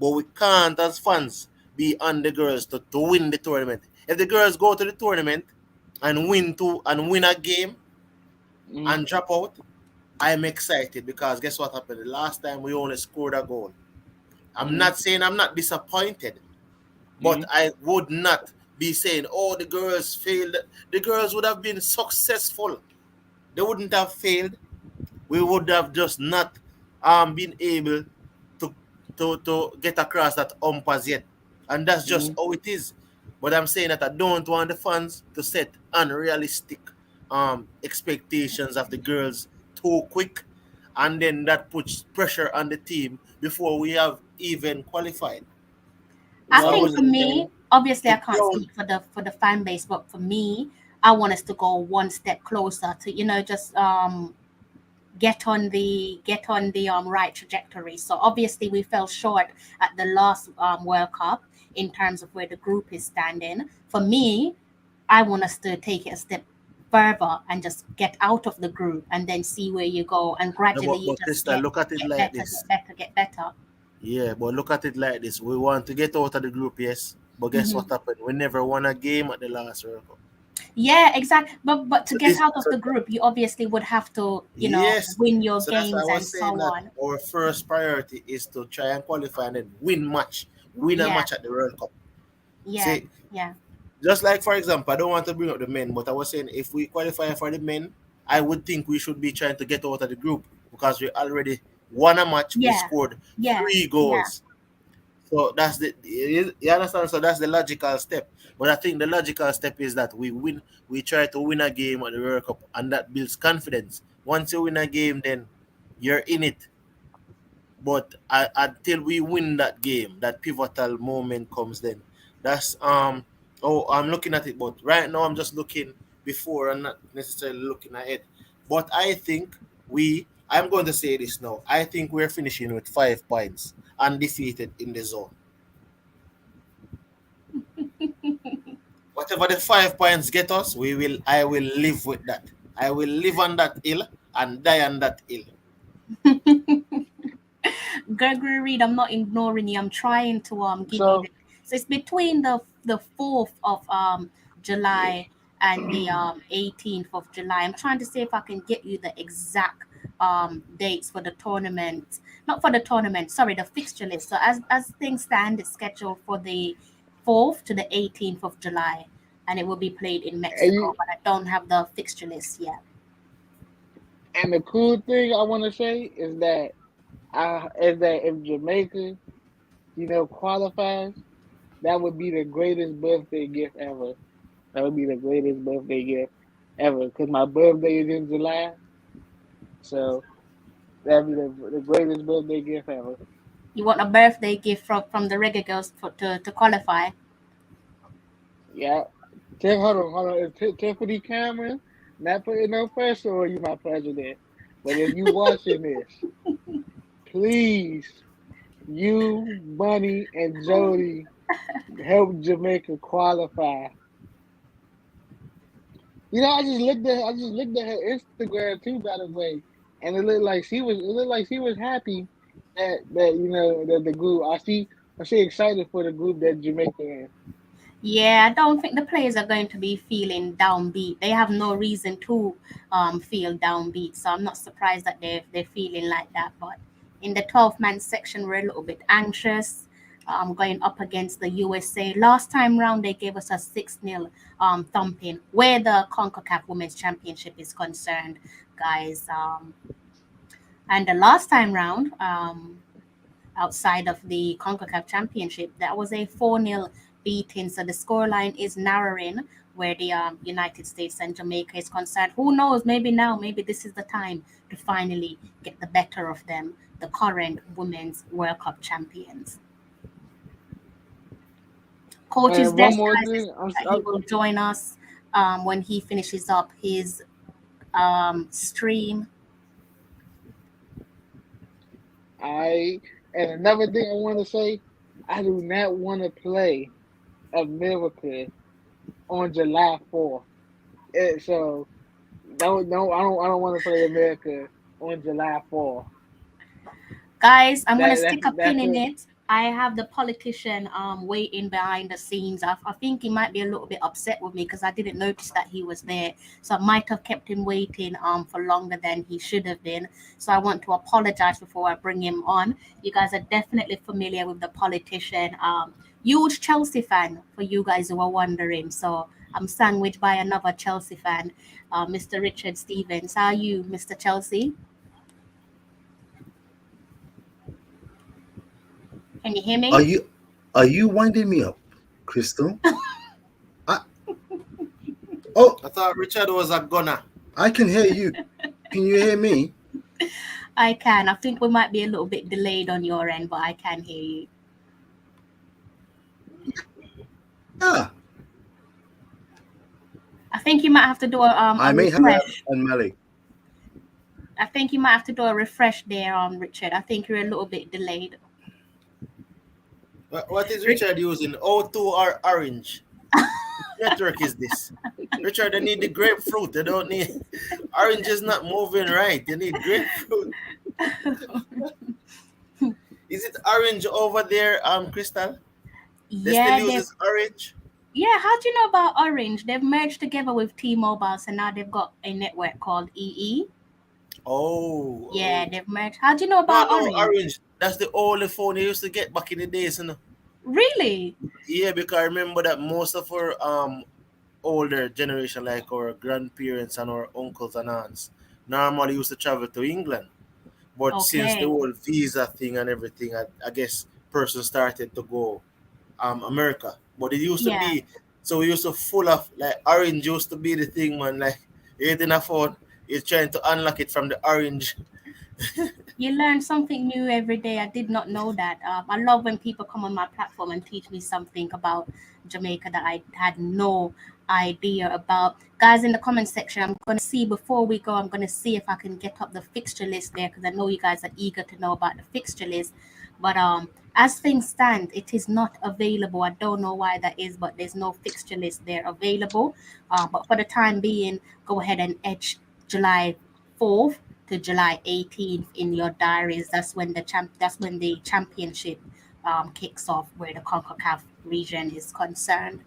but we can't as fans be on the girls to win the tournament. If the girls go to the tournament and win a game mm, and drop out, I'm excited because guess what happened? The last time we only scored a goal. I'm mm, not saying I'm not disappointed, but mm, I would not be saying, oh, the girls failed. The girls would have been successful. They wouldn't have failed. We would have just not been able to to get across that as yet. And that's just mm. how it is. But I'm saying that I don't want the fans to set unrealistic expectations of the girls too quick, and then that puts pressure on the team before we have even qualified. I So I Well, think was for me, obviously I the can't ground. speak for the fan base, but for me, I want us to go one step closer to, just get on the right trajectory. So obviously we fell short at the last World Cup in terms of where the group is standing. For me, I want us to take it a step further and just get out of the group and then see where you go, and No, gradually you but just Krista, look at it get like better, this. get better. Yeah, but look at it like this. We want to get out of the group, yes. But guess Hmm. what happened? We never won a game at the last World Cup. Yeah, exactly. But to So get this, out of so the group, you obviously would have to, yes. win your So that's why I games and was so saying that on. our first priority is to try and qualify and then win a Yeah, match at the World Cup. yeah, See, yeah, just like for example, I don't want to bring up the men, but I was saying if we qualify for the men, I would think we should be trying to get out of the group because we already won a match. We yeah, scored yeah, 3 goals. So that's you understand. So that's the logical step. But I think the logical step is that we win. We try to win a game at the World Cup, and that builds confidence. Once you win a game, then you're in it. But until we win that game, that pivotal moment comes. Then that's Oh, I'm looking at it, but right now I'm just looking before and not necessarily looking ahead. But I think I'm going to say this now. I think we're finishing with 5 points, undefeated in the zone. Whatever the 5 points get us, I will live with that. I will live on that hill and die on that hill. Gregory Reed, I'm not ignoring you. I'm trying to give you So, the. So it's between the 4th of July and the 18th of July. I'm trying to see if I can get you the exact dates for the tournament. Not for the tournament, sorry, the fixture list. So as things stand, it's scheduled for the 4th to the 18th of July, and it will be played in and Mexico. you, But I don't have the fixture list yet. and the cool thing I want to say is that if Jamaica, qualifies, that would be the greatest birthday gift ever. That would be the greatest birthday gift ever. Because my birthday is in July, so that'd be the greatest birthday gift ever. You want a birthday gift from the Reggae Girls to qualify? Yeah. Hold on. Tiffany Cameron, not putting no pressure on you, my president. But if you watching this, please, you, Bunny, and Jody help Jamaica qualify. I just looked at her Instagram too, by the way, and it looked like she was happy that the group. I see excited for the group that Jamaica in. Yeah, I don't think the players are going to be feeling downbeat. They have no reason to feel downbeat, so I'm not surprised that they're feeling like that. But in the 12-man section, we're a little bit anxious. Going up against the USA. Last time round, they gave us a 6-0 thumping. Where the Concacaf Women's Championship is concerned, guys. And the last time round, outside of the CONCACAF Championship, that was a 4-0 beating. So the scoreline is narrowing where the United States and Jamaica is concerned. Who knows? Maybe this is the time to finally get the better of them, the current Women's World Cup champions. Coach's And one desk, more guys, is thing, that he will join us when he finishes up his stream. I and another thing I want to say, I do not want to play America on July 4th. So I don't want to play America on July 4th. Guys, I'm gonna That's stick a pin that's in it. it. I have the politician waiting behind the scenes. I think he might be a little bit upset with me because I didn't notice that he was there. So I might have kept him waiting for longer than he should have been. So I want to apologize before I bring him on. You guys are definitely familiar with the politician. Huge Chelsea fan for you guys who are wondering. So I'm sandwiched by another Chelsea fan, Mr. Richard Stevens. How are you, Mr. Chelsea? Can you hear Are me? you winding me up, Crystal? I, oh, I thought Richard was a gunner. I can hear you. Can you hear me? I can. I think we might be a little bit delayed on your end, but I can hear you. Yeah. I think you might have to do I a may have refresh. and Malik. I think you might have to do a refresh there, Richard. I think you're a little bit delayed. What is Richard using? O2 or Orange? Which network is this? Richard, they need the grapefruit. They don't need Orange is not moving right. You need grapefruit. Is it orange over there, Crystal? They Yeah, still uses orange? yeah. How do you know about Orange? They've merged together with T-Mobile, so now they've got a network called EE. Oh, Yeah, oh. they've merged. How do you know No, about no, Orange? orange. That's the only phone you used to get back in the days, you know. Really? Yeah, because I remember that most of our older generation, like our grandparents and our uncles and aunts, normally used to travel to England. But since the Okay. whole visa thing and everything, I guess persons started to go America. But it used to Yeah. be so we used to full of like orange used to be the thing, man. Like you didn't afford you're trying to unlock it from the orange. You learn something new every day. I did not know that. I love when people come on my platform and teach me something about Jamaica that I had no idea about. Guys, in the comment section, I'm going to see before we go, I'm going to see if I can get up the fixture list there because I know you guys are eager to know about the fixture list. But as things stand, it is not available. I don't know why that is, but there's no fixture list there available. But for the time being, go ahead and etch July 4th to July 18th in your diaries. That's when the championship kicks off, where the Concacaf region is concerned.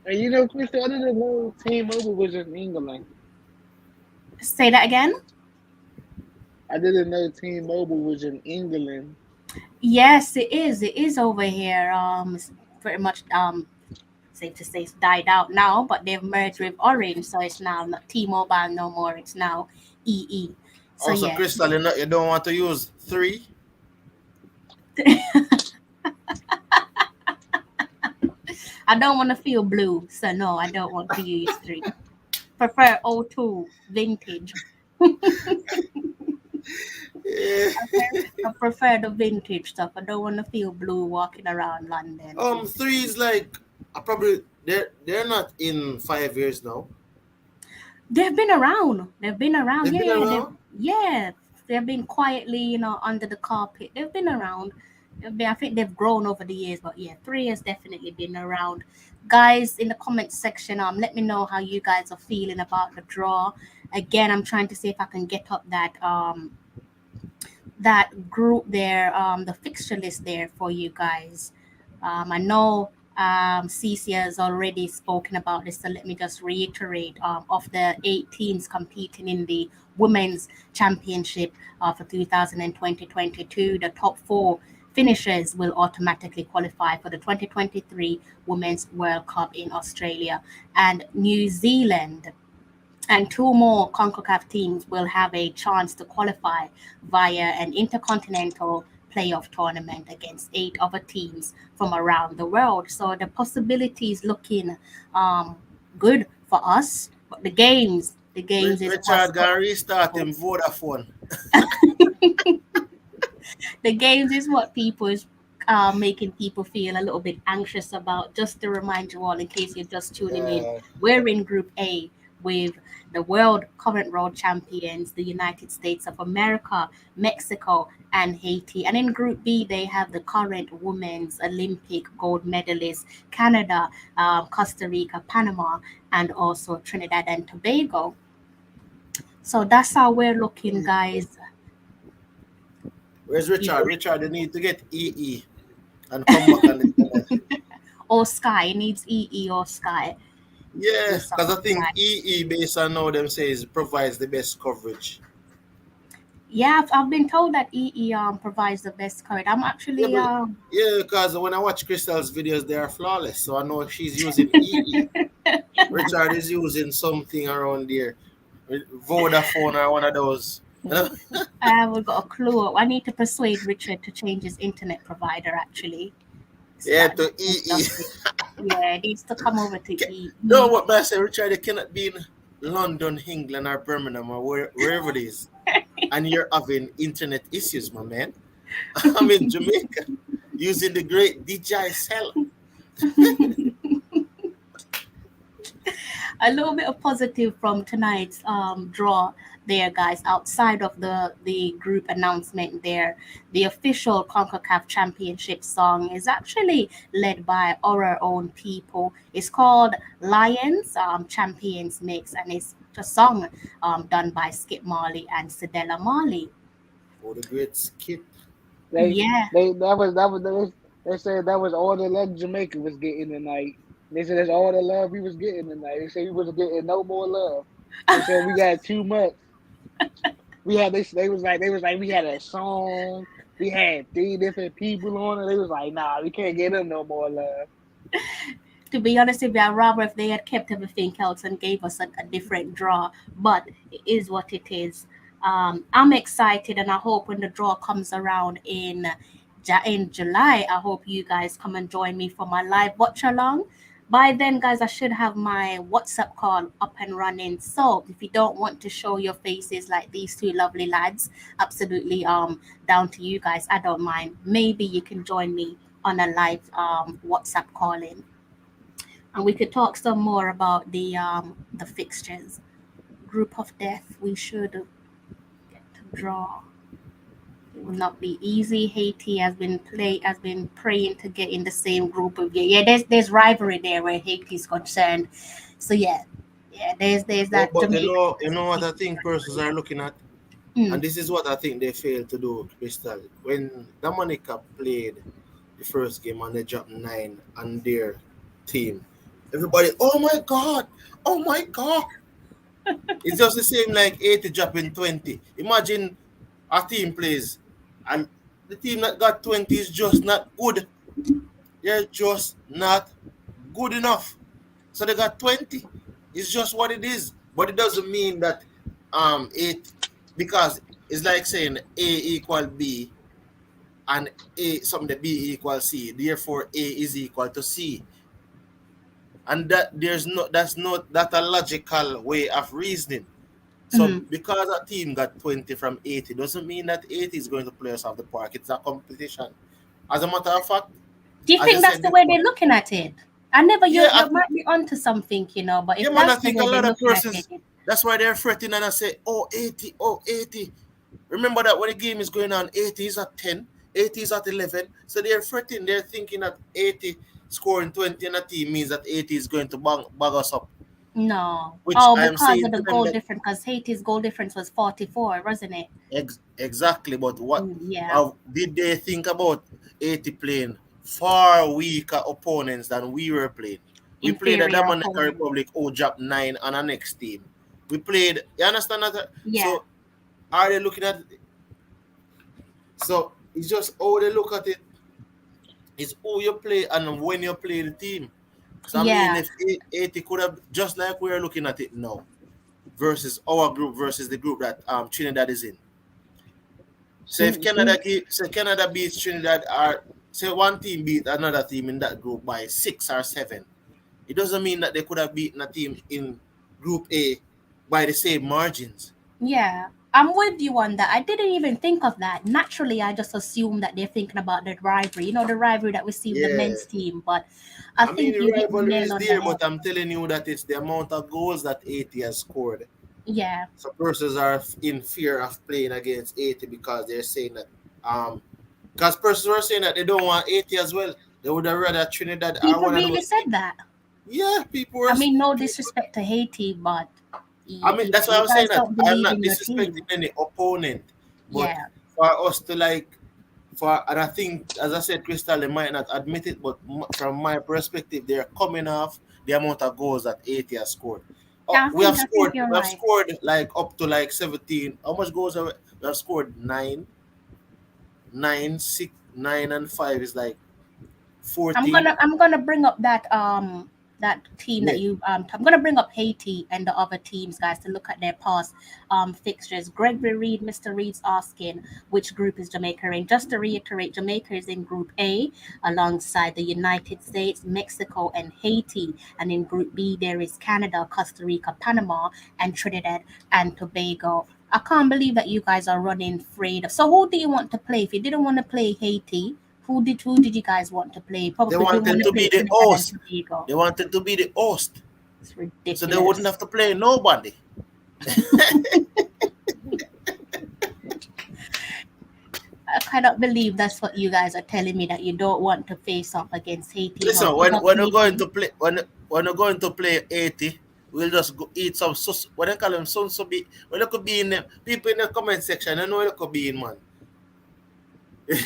And you know, Chris, I didn't know T-Mobile was in England. Say that again. I didn't know T-Mobile was in England. Yes, it is. It is over here. It's pretty much safe to say it's died out now, but they've merged with Orange, so it's now not T-Mobile no more. It's now EE. So Also, yeah, Crystal, you don't want to use 3? I don't want to feel blue, so no, I don't want to use 3. Prefer O2 vintage. Yeah. I prefer the vintage stuff. I don't want to feel blue walking around London. 3 is like probably they're not in 5 years now. They've been around. They've been around. They've been around? They've been quietly, under the carpet. They've been around. I think they've grown over the years, but yeah, 3 has definitely been around. Guys, in the comment section, let me know how you guys are feeling about the draw. Again, I'm trying to see if I can get up that group there, the fixture list there for you guys. I know Cece has already spoken about this, so let me just reiterate. Of the 8 teams competing in the Women's Championship for 2020-22, the top 4 finishers will automatically qualify for the 2023 Women's World Cup in Australia and New Zealand. And 2 more CONCACAF teams will have a chance to qualify via an intercontinental playoff tournament against 8 other teams from around the world. So the possibilities looking good for us. But the games is Richard gonna restart him Vodafone. the games is what people is making people feel a little bit anxious about. Just to remind you all, in case you're just tuning in, we're in Group A with the world current world champions, the United States of America, Mexico, and Haiti. And in Group B, they have the current women's Olympic gold medalists, Canada, Costa Rica, Panama, and also Trinidad and Tobago. So that's how we're looking, guys. Where's Richard? Richard, you need to get EE and come back on the or Sky. It needs EE or Sky. Yeah, because I think EE, based on how them says, provides the best coverage. Yeah, I've been told that EE provides the best coverage. I'm actually yeah, because when I watch Crystal's videos, they are flawless. So I know she's using EE. Richard is using something around there, Vodafone or one of those. I haven't got a clue. I need to persuade Richard to change his internet provider, actually. So yeah, to EE. Yeah, it needs to come over to EE. No, what I say, Richard, you cannot be in London, England, or Birmingham, or wherever it is, and you're having internet issues, my man. I'm in Jamaica using the great DJI cell. A little bit of positive from tonight's draw there, guys. Outside of the group announcement there, the official Concacaf Championship song is actually led by our own people. It's called Lions Champions Mix, and it's a song done by Skip Marley and Sedella Marley. Oh, the great Skip. They Yeah. they said that was all the love Jamaica was getting tonight. They said that's all the love we was getting tonight. They said we wasn't getting no more love. They said we got too much. We had this. They was like we had a song. We had 3 different people on it. They was like, nah, we can't get them no more love. To be honest with you, I'd rather if they had kept everything else and gave us a different draw. But it is what it is. I'm excited, and I hope when the draw comes around in July, I hope you guys come and join me for my live watch along. By then, guys, I should have my WhatsApp call up and running. So if you don't want to show your faces like these two lovely lads, absolutely down to you guys. I don't mind. Maybe you can join me on a live WhatsApp call in, and we could talk some more about the fixtures. Group of death. We should get to draw. It will not be easy. Haiti has been praying to get in the same group of you. Yeah, there's rivalry there where Haiti is concerned. So yeah, there's No, that but Jamaican. you know what I think persons are looking at, and this is what I think they failed to do, Crystal. When Dominica played the first game and they dropped 9 on their team, everybody, oh my God. It's just the same like 80 dropping 20. Imagine a team plays and the team that got 20 is just not good. They're just not good enough. So they got 20. It's just what it is. But it doesn't mean that it, because it's like saying A equal B and A something that B equal C. Therefore A is equal to C. And that's not a logical way of reasoning. So because a team got 20 from 80 doesn't mean that 80 is going to play us off the park. It's a competition. As a matter of fact, Do you as think I that's said the way before, they're looking at it? I never you yeah, you might be onto something, but yeah, if man, I that's the think a way they're lot of looking at persons, it, that's why they're fretting and I say, oh, 80, oh, 80. Remember that when the game is going on, 80 is at 10, 80 is at 11. So they're fretting, they're thinking that 80 scoring 20 in a team means that 80 is going to bag us up. no. Which Oh, I am because of saying the to them goal that difference, because Haiti's goal difference was 44, wasn't it? exactly, but what Yeah. did they think about 80 playing far weaker opponents than we were playing? We played a Inferior Dominican opponent. Republic who dropped 9 on our next team. We played, you understand that? Yeah. So are they looking at it? So it's just how they look at it. It's who you play and when you play the team. So I mean, Yeah. if 80 could have, just like we're looking at it now, versus our group versus the group that Trinidad is in. So if Canada beats Trinidad, or say one team beat another team in that group by 6 or 7, it doesn't mean that they could have beaten a team in Group A by the same margins. Yeah. I'm with you on that. I didn't even think of that. Naturally, I just assume that they're thinking about the rivalry, the rivalry that we see with the Yeah. men's team. But I I mean, think the you hit the rivalry nail is on the there, head. but I'm telling you that it's the amount of goals that 80 has scored. Yeah. So persons are in fear of playing against 80 because they're saying that because persons are saying that they don't want 80 as well. They would have rather Trinidad or People one of really those said teams. that. Yeah, people were I mean, no people, disrespect to Haiti, but I mean that's why you I'm saying guys that don't I'm believe not in your disrespecting team. any opponent, but Yeah. for us to and I think as I said, Crystal, they might not admit it, but from my perspective, they're coming off the amount of goals that 80 has scored. Oh, Yeah, I think you're we have right. scored like up to like 17. How much goals have we have scored? 9, 9, 6, 9 and 5 is like I'm 14. gonna I'm gonna bring up that team Yeah. that you I'm gonna bring up Haiti and the other teams, guys, to look at their past fixtures. Gregory Reed, Mr. Reed's asking which group is Jamaica in. Just to reiterate, Jamaica is in Group A alongside the United States, Mexico, and Haiti. And in Group B there is Canada, Costa Rica, Panama, and Trinidad and Tobago. I can't believe that you guys are running afraid. So who do you want to play? If you didn't want to play Haiti, who did you guys want to play? They Probably didn't want wanted to to play be the Trinidad and host. Tobago. They wanted to be the host. It's So ridiculous. they wouldn't have to play nobody. I cannot believe that's what you guys are telling me, that you don't want to face off against Haiti. Listen, But big up when we're going Haiti. to play when we're going to play 80, we'll just go eat some what they call them be when they could be in them people in the comment section, I know they could be in, man. We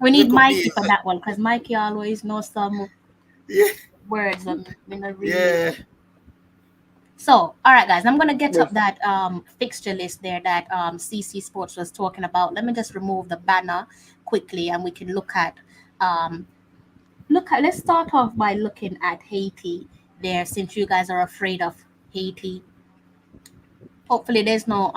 They need could Mikey be for that one, because Mikey always knows some yeah, words that me not really. yeah. So, all right, guys, I'm gonna get Yes. up that fixture list there that CC Sports was talking about. Let me just remove the banner quickly, and we can let's start off by looking at Haiti there, since you guys are afraid of Haiti. Hopefully there's no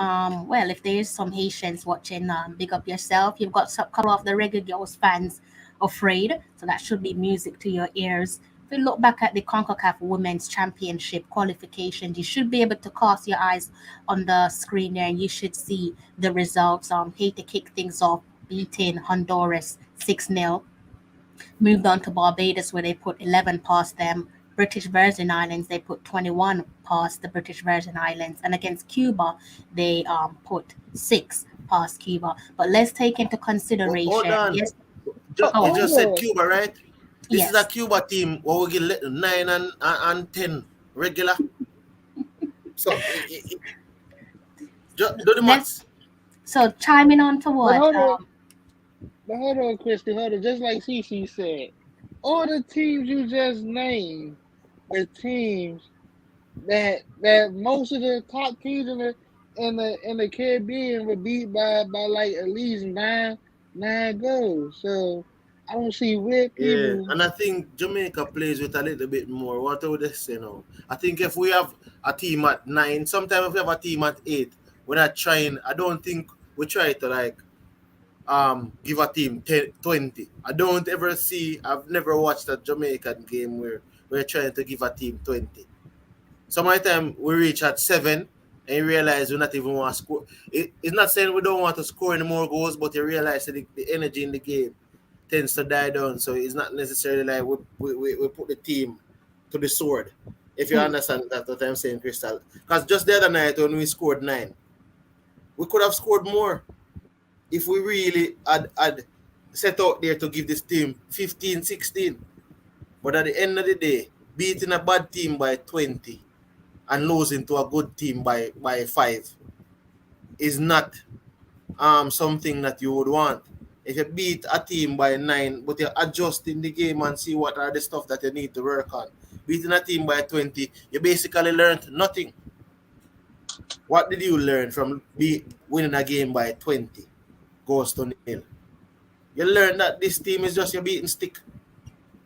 well, if there is some Haitians watching, big up yourself. You've got a couple of the Reggae Girls fans afraid, so that should be music to your ears. If you look back at the Concacaf Women's Championship qualifications, you should be able to cast your eyes on the screen there, and you should see the results. Haiti kicked things off, beating Honduras 6-0. Moved on to Barbados, where they put 11 past them. British Virgin Islands, they put 21 past the British Virgin Islands. And against Cuba, they put 6 past Cuba. But let's take into Hold consideration, on. yes, You just said Hold on. Cuba, right? This is a yes. Cuba team where we get 9 and 10 regular. So do the Let's maths. so chiming on to But what hold on, Christy. Hold on. Just like CC said, all the teams you just named are teams that most of the top teams in the Caribbean were beat by like at least nine goals. So I don't see where Yeah, people. and I think Jamaica plays with a little bit more. What would they say now? I think if we have a team at 9, sometimes if we have a team at 8, we're not trying. I don't think we try to like give a team 10, 20. I don't ever see. I've never watched a Jamaican game where we're trying to give a team 20. Some of the time we reach at 7 and you realize we not even want to score. It's not saying we don't want to score any more goals, but you realize that the energy in the game tends to die down. So it's not necessarily like we put the team to the sword. If you understand that what I'm saying, Crystal. Because just the other night when we scored 9, we could have scored more if we really had set out there to give this team 15, 16. But at the end of the day, beating a bad team by 20 and losing to a good team by 5 is not something that you would want. If you beat a team by 9, but you adjust in the game and see what are the stuff that you need to work on. Beating a team by 20, you basically learned nothing. What did you learn from winning a game by 20 goals to nil? You learned that this team is just your beating stick.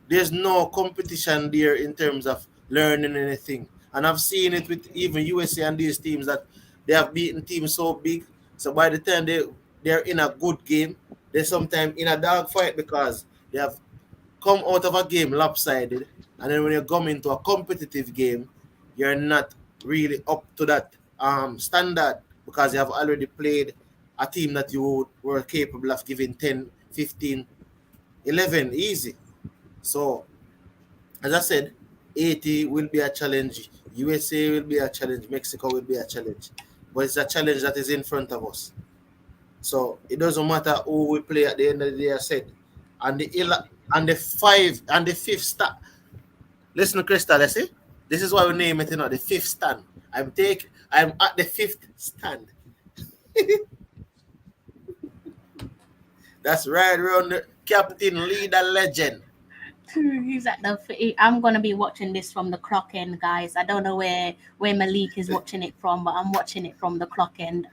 There's no competition there in terms of learning anything. And I've seen it with even USA and these teams that they have beaten teams so big. So by the time they're in a good game, they're sometimes in a dogfight because they have come out of a game lopsided. And then when you come into a competitive game, you're not really up to that standard because you have already played a team that you were capable of giving 10, 15, 11 easy. So, as I said, Haiti will be a challenge, USA will be a challenge, Mexico will be a challenge. But it's a challenge that is in front of us. So it doesn't matter who we play at the end of the day, I said. And the 5 and the 5th star. Listen to Crystal, let's see. This is why we name it, the 5th stand. I'm at the 5th stand. That's right around the captain, leader, legend. He's at the. I'm gonna be watching this from the clock end, guys. I don't know where Malik is watching it from, but I'm watching it from the clock end,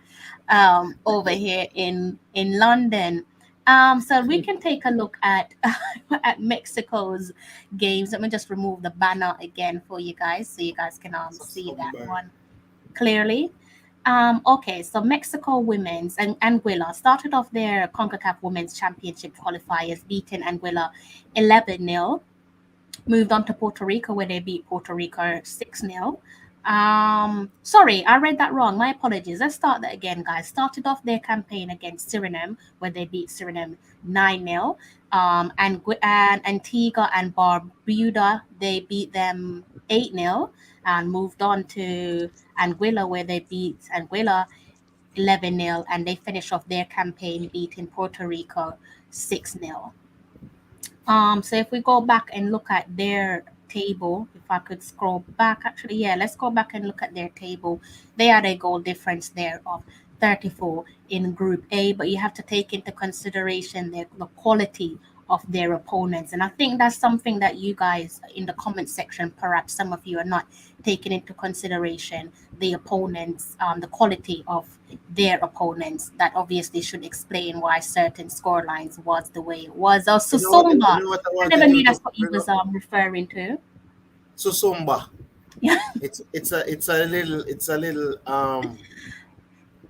over here in London. So we can take a look at at Mexico's games. Let me just remove the banner again for you guys, so you guys can see that one clearly. Okay, so Mexico women's and Anguilla started off their CONCACAF Women's Championship qualifiers, beating Anguilla 11-0. Moved on to Puerto Rico, where they beat Puerto Rico 6-0. Sorry, I read that wrong. My apologies. Let's start that again, guys. Started off their campaign against Suriname, where they beat Suriname 9-0. And Antigua and Barbuda, they beat them 8-0, and moved on to Anguilla, where they beat Anguilla 11-0, and they finished off their campaign beating Puerto Rico 6-0. So if we go back and look at their table, if I could scroll back, actually, yeah, let's go back and look at their table. They had a goal difference there of 34 in Group A, but you have to take into consideration the quality of their opponents. And I think that's something that you guys in the comment section, perhaps some of you are not taking into consideration the opponents, the quality of their opponents. That obviously should explain why certain score lines was the way it was. Susumba, I never knew that's what you was referring to. Susumba. Yeah. It's a little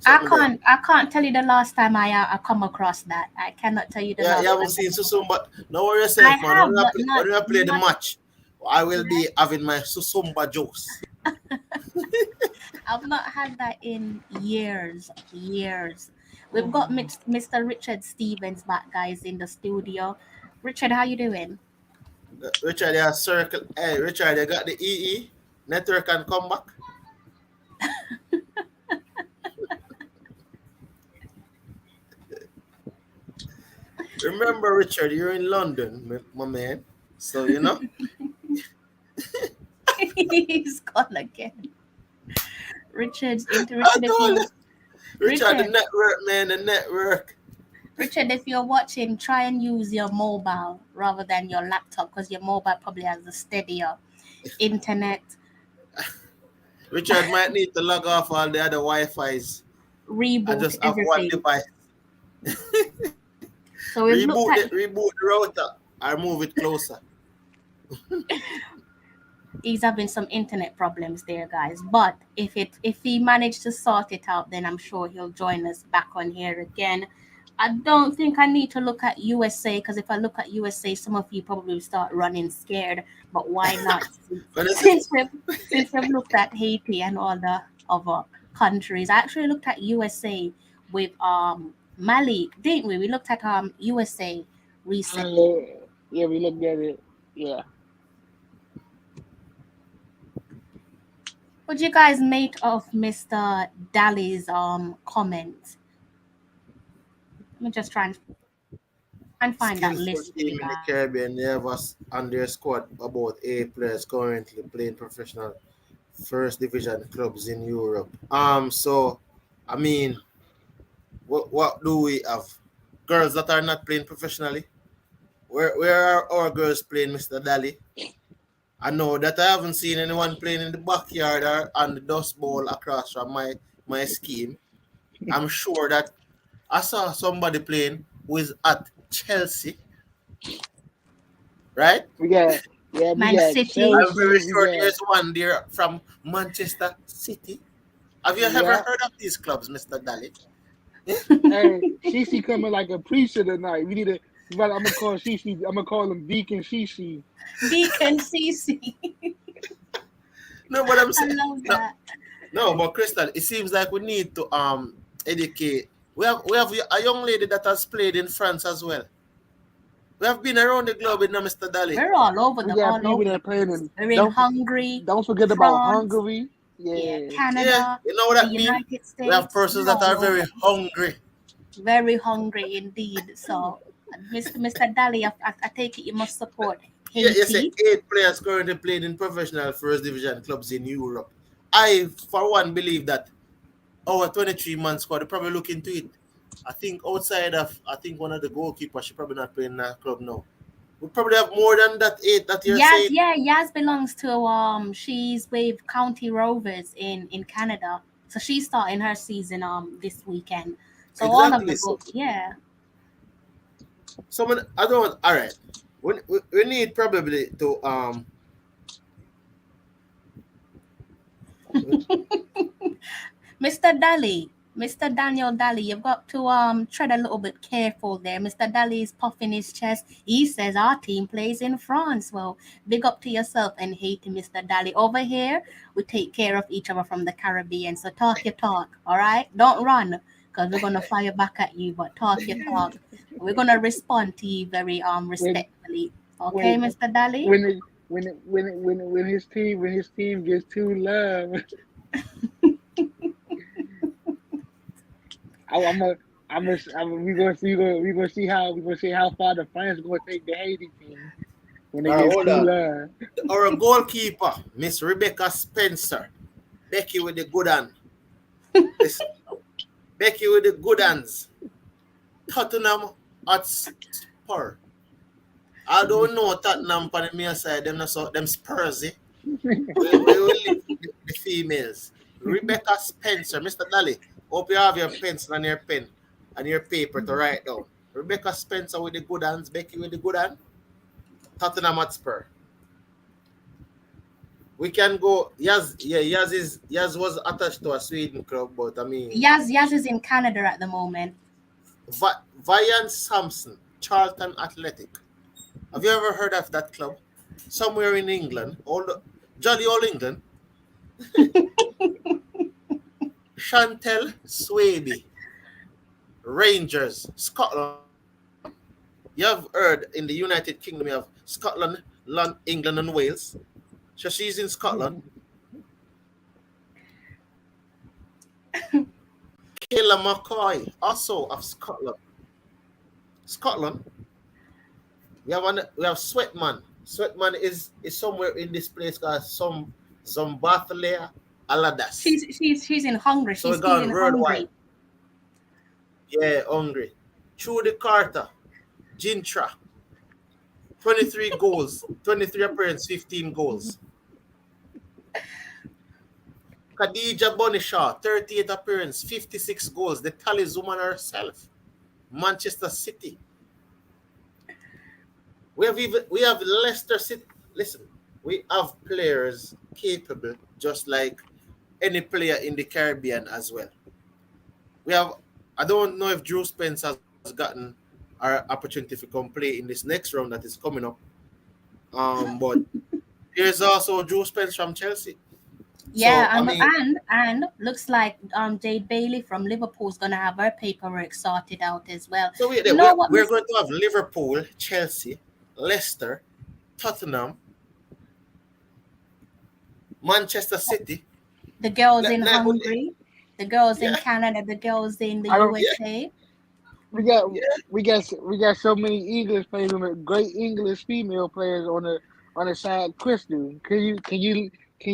I can't tell you the last time I come across that. I cannot tell you the last time. You haven't seen Susumba. No worry yourself, man. When I play the match, I will be having my Susumba jokes. I've not had that in years. We've got Mr. Richard Stevens back, guys, in the studio. Richard, how you doing? Richard, you circle. Hey, Richard, you got the EE network and come back. Remember, Richard, you're in London, my man. So, you know. He's gone again. Richard's interested. Richard, the network, man, the network. Richard, if you're watching, try and use your mobile rather than your laptop, because your mobile probably has a steadier internet. Richard might need to log off all the other Wi-Fis. Reboot and just have everything. one device. So we've reboot the router or move it closer. He's having some internet problems there, guys. But if he managed to sort it out, then I'm sure he'll join us back on here again. I don't think I need to look at USA, because if I look at USA, some of you probably will start running scared. But why not? since we've looked at Haiti and all the other countries, I actually looked at USA with Malik, didn't we? We looked at USA recently. Yeah, we looked at it. Yeah. What do you guys make of Mr. Daly's comment? Let me just try and find that list. Team in the Caribbean, they have us on their squad about 8 players currently playing professional first division clubs in Europe. So I mean, what do we have? Girls that are not playing professionally? Where are our girls playing, Mr. Dally? I know that I haven't seen anyone playing in the backyard or on the dust bowl across from my scheme. I'm sure that I saw somebody playing who is at Chelsea. Right? We got Man City. I'm very sure there's one there from Manchester City. Have you ever heard of these clubs, Mr. Dally? Hey, Shishi coming like a preacher tonight. We need to. I'm gonna call Shishi. I'm gonna call him Deacon Shishi. Deacon Shishi. No, but I'm saying. I love that. No, but Crystal, it seems like we need to educate. We have a young lady that has played in France as well. We have been around the globe with Mr. Dally. We're all over the We're in Hungary. Don't forget France, about Hungary. Yeah. Canada. Yeah, you know what that means? United States. We have persons that are very hungry. Very hungry indeed. So, Mr. Dally, I take it you must support Haiti. Yes, 8 players currently playing in professional first division clubs in Europe. I, for one, believe that our 23-man squad will probably look into it. I think outside of, one of the goalkeepers, she probably not playing in that club now. We probably have more than that 8 that you're saying. Yeah, Yaz belongs to she's with County Rovers in Canada. So she's starting her season this weekend. So exactly. all of the yeah. Someone all right. We need probably to Mr. Daniel Daly, you've got to tread a little bit careful there. Mr. Daly is puffing his chest. He says our team plays in France. Well, big up to yourself and Haiti, Mr. Daly. Over here, we take care of each other from the Caribbean. So talk your talk, all right? Don't run, because we're gonna fire back at you. But talk your talk. We're gonna respond to you very respectfully. Okay, Mr. Daly. when his team gets too love, we gonna see how far the France gonna take the Haiti team when they get Hold too on. love. Our goalkeeper, Miss Rebecca Spencer. Becky with the good hand. Listen. Becky with the good hands. Tottenham Hotspur. I don't know Tottenham on the male side. Them Spursy. We will leave the females. Rebecca Spencer, Mr. Dally. Hope you have your pencil and your pen and your paper to write down. Rebecca Spencer with the good hands. Becky with the good hand. Tottenham Hotspur. We can go. Yaz was attached to a Sweden club, but I mean Yaz is in Canada at the moment. Vian Sampson, Charlton Athletic. Have you ever heard of that club? Somewhere in England, jolly old England. Chantel Swaby, Rangers, Scotland. You have heard in the United Kingdom you have Scotland, England, and Wales. So she's in Scotland. Kayla McCoy, also of Scotland. Scotland. We have Sweatman. Sweatman is somewhere in this place called Zombathlea Aladas. She's in Hungary. So She's we're going in worldwide. Hungary. Yeah, Hungary. Trudy Carter, Jintra. 23 goals, 23 appearances, 15 goals. Khadija Bonishaw, 38 appearances, 56 goals. The talisman herself. Manchester City. We have Leicester City. Listen, we have players capable, just like any player in the Caribbean as well. We have. I don't know if Drew Spence has gotten our opportunity to come play in this next round that is coming up. But there's also Drew Spence from Chelsea. Yeah, so, and looks like Jade Bailey from Liverpool is gonna have her paperwork sorted out as well. So we're going to have Liverpool, Chelsea, Leicester, Tottenham, Manchester City. The girls in Hungary, the girls in Canada, the girls in the USA. We got so many English players, great English female players on the side. Crystal, can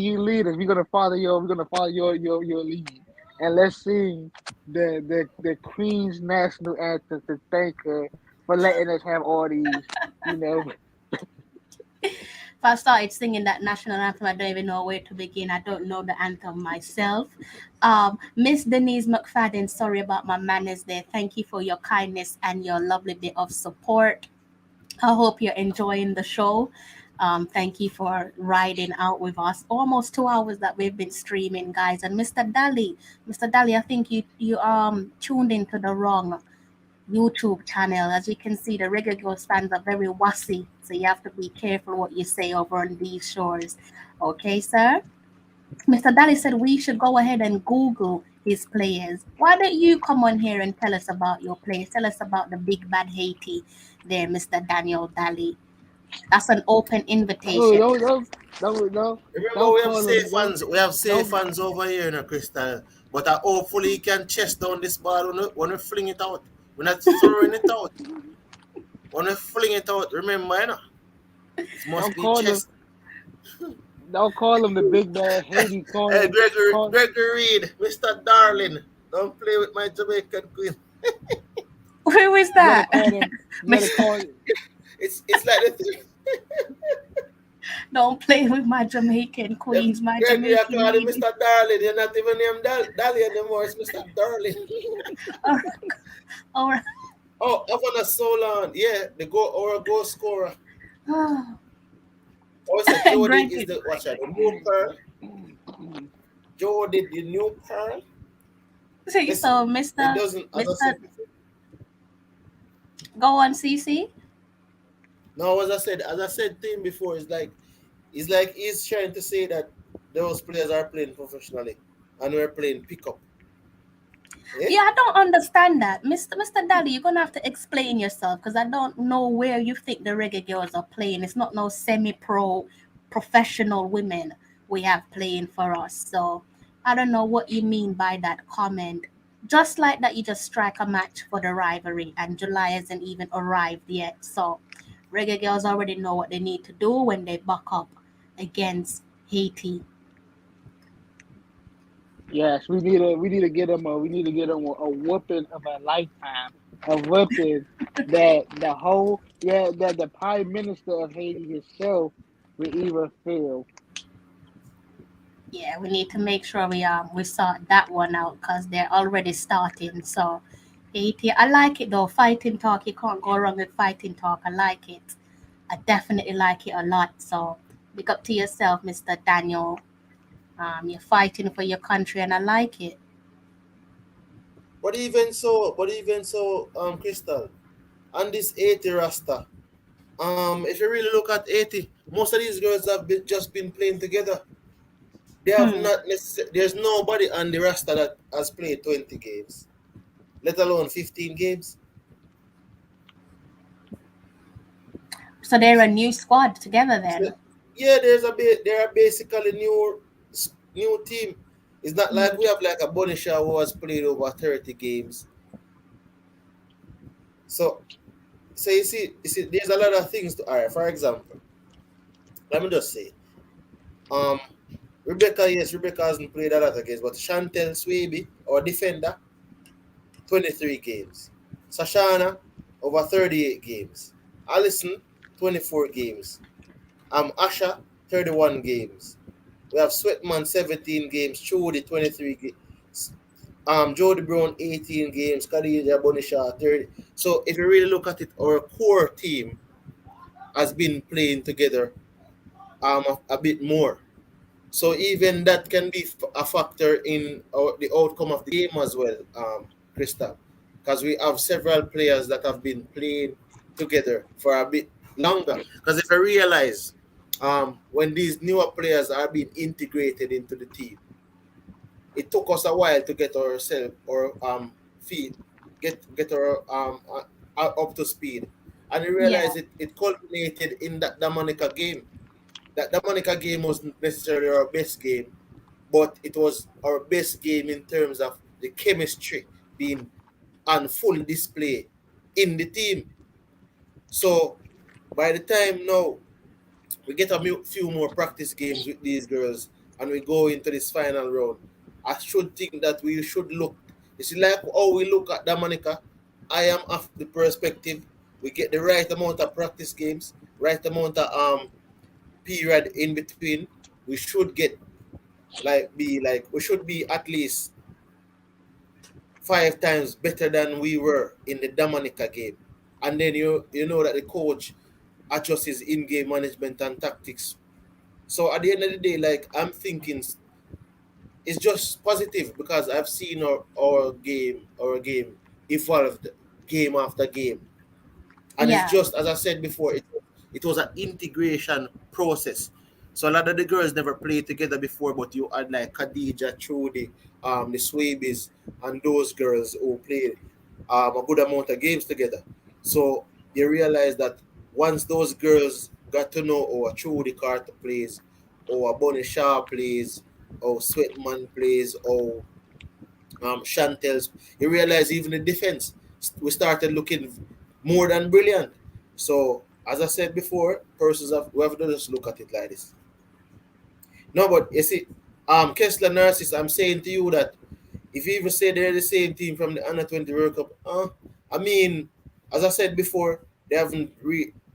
you lead us? We're gonna follow your lead, and let's sing the Queen's national anthem to thank her for letting us have all these, If I started singing that national anthem, I don't even know where to begin. I don't know the anthem myself. Miss Denise McFadden, sorry about my manners there. Thank you for your kindness and your lovely bit of support. I hope you're enjoying the show. Thank you for riding out with us. Almost 2 hours that we've been streaming, guys. And Mr. Dally, I think you tuned into the wrong YouTube channel. As you can see, the Reggae Girls fans are very wassy, so you have to be careful what you say over on these shores. Okay, sir? Mr. Dally said we should go ahead and Google his players. Why don't you come on here and tell us about your players? Tell us about the big bad Haiti there, Mr. Daniel Dally. That's an open invitation. No. Remember, we have safe fans over here, Crystal. But hopefully he can chest down this ball when we fling it out. We're not throwing it out. When we fling it out, remember, it must be chest. Don't call him the big bad Haiti. Hey, Gregory Reed, Mr. Darling, don't play with my Jamaican queen. Who is that? It's like the thing. Don't play with my Jamaican queens. My Gregory, I Jamaican call him Mr. Darling. You're not even named Dally anymore. It's Mr. Darling. All right. Oh, Havana Solon. Yeah, the goal scorer. Also, Jody is the new pearl. Jody, the new pearl. So, Mr. Go on, CC. No, as I said to him before, it's like he's trying to say that those players are playing professionally and we're playing pickup. Yeah, I don't understand that. Mr. Daddy, you're going to have to explain yourself because I don't know where you think the Reggae Girls are playing. It's not no semi-pro professional women we have playing for us. So I don't know what you mean by that comment. Just like that, you just strike a match for the rivalry, and July hasn't even arrived yet. So Reggae Girls already know what they need to do when they buck up against Haiti. Yes, we need to get them a whooping of a lifetime, a whooping that the whole that the Prime Minister of Haiti himself will even feel. Yeah, we need to make sure we sort that one out because they're already starting. So Haiti, I like it though. Fighting talk, you can't go wrong with fighting talk. I like it. I definitely like it a lot. So big up to yourself, Mr. Daniel. You're fighting for your country, and I like it. Crystal, and this 80 Rasta. If you really look at 80, most of these girls have just been playing together. They have Hmm. not necessarily. There's nobody on the roster that has played 20 games, let alone 15 games. So they're a new squad together So, then. yeah, they are basically new team. It's not like we have like a Bonisha who has played over 30 games. So you see, there's a lot of things to. Alright, for example, let me just say, um, Rebecca, yes, Rebecca hasn't played a lot of games, but Chantel Swaby, our defender, 23 games. Sashana, over 38 games. Allison, 24 games. Asha, 31 games. We have Sweatman, 17 games. Trudy, 23 games. Jody Brown, 18 games. Khadija Bonisha, 30. So if you really look at it, our core team has been playing together a bit more. So even that can be a factor in the outcome of the game as well, Krista, because we have several players that have been playing together for a bit longer. Because if I realize, when these newer players are being integrated into the team, it took us a while to get ourselves or feet get our up to speed, and we Yeah, realized it culminated in that Dominica game. That Dominica game wasn't necessarily our best game, but it was our best game in terms of the chemistry being on full display in the team. So by the time now we get a few more practice games with these girls and we go into this final round, I should think that we should look. It's like how we look at Dominica. I am of the perspective we get the right amount of practice games, right amount of period in between. We should get we should be at least 5 times better than we were in the Dominica game. And then you know that the coach adjusts his in-game management and tactics. So at the end of the day, like I'm thinking it's just positive because I've seen our game evolved game after game. And it's yeah, just as I said before, it was an integration process. So a lot of the girls never played together before, but you had like Khadija, Trudy, the Swabies, and those girls who played a good amount of games together. So you realize that once those girls got to know or Trudy Carter plays, or Bonnie Shaw plays, or Sweatman plays, or Chantel's, you realize even the defense, we started looking more than brilliant. So, as I said before, persons we have to just look at it like this. No, but you see, Kessler Nurses, I'm saying to you that if you even say they're the same team from the Under 20 World Cup, I mean, as I said before, they haven't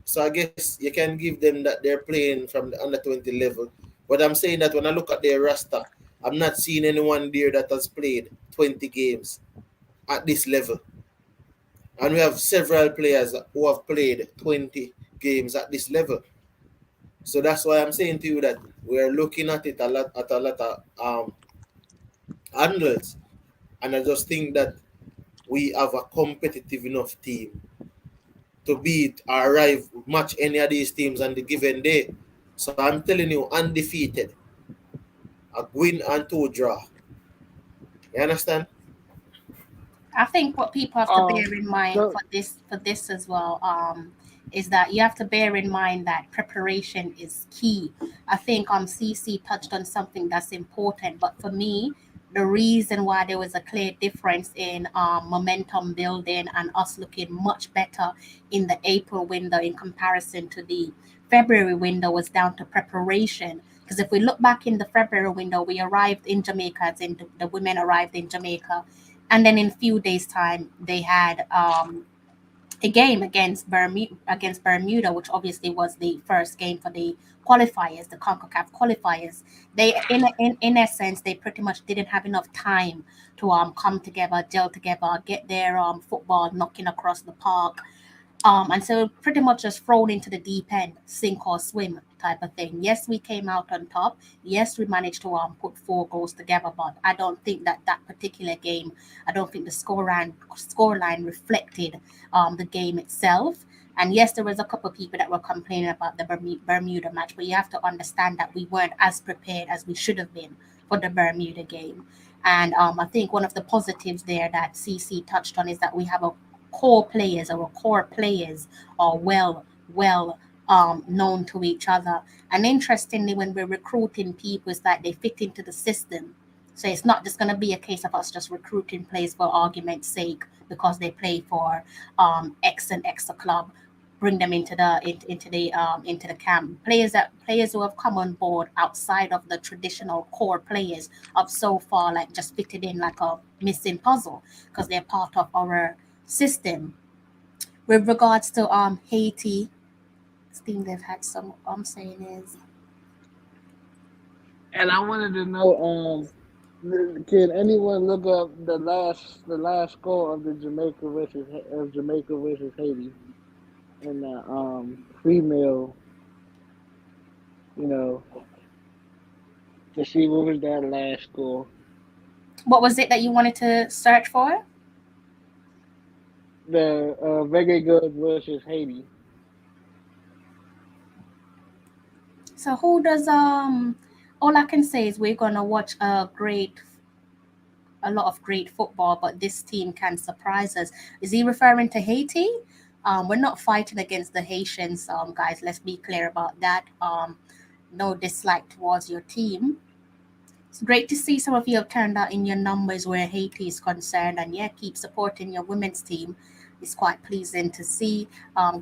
so I guess you can give them that they're playing from the Under 20 level. But I'm saying that when I look at their roster, I'm not seeing anyone there that has played 20 games at this level. And we have several players who have played 20 games at this level. So that's why I'm saying to you that we're looking at it a lot of angles. And I just think that we have a competitive enough team to beat or match any of these teams on the given day. So I'm telling you, undefeated, a win and two draw. You understand? I think what people have to bear in mind So for this as well, is that you have to bear in mind that preparation is key. I think CC touched on something that's important, but for me, the reason why there was a clear difference in momentum building and us looking much better in the April window in comparison to the February window was down to preparation. Because if we look back in the February window, we arrived in Jamaica, as in the women arrived in Jamaica, and then in a few days' time they had a game against Bermuda, which obviously was the first game for the qualifiers, the Concacaf qualifiers. They, in essence, they pretty much didn't have enough time to come together, gel together, get their football knocking across the park, and so pretty much just thrown into the deep end, sink or swim type of thing. Yes, we came out on top. Yes, we managed to put 4 goals together, but I don't think that that particular game, I don't think the scoreline reflected the game itself. And yes, there was a couple of people that were complaining about the Bermuda match, but you have to understand that we weren't as prepared as we should have been for the Bermuda game. And I think one of the positives there that CC touched on is that we have a core players are known to each other. And interestingly, when we're recruiting people, it's that they fit into the system. So it's not just going to be a case of us just recruiting players for argument's sake because they play for X and X club. Bring them into the camp. Players who have come on board outside of the traditional core players of so far like just fitted in like a missing puzzle because they're part of our system. With regards to Haiti, I think they've had some saying is and I wanted to know, can anyone look up the last score of the Jamaica versus Haiti and the female, you know, to see what was that last score. what was it that you wanted to search for? The Reggae Girls versus Haiti. So who does all I can say is we're gonna watch a lot of great football, but this team can surprise us. Is he referring to Haiti? We're not fighting against the Haitians, guys. Let's be clear about that. No dislike towards your team. It's great to see some of you have turned out in your numbers where Haiti is concerned, and yeah, keep supporting your women's team. It's quite pleasing to see.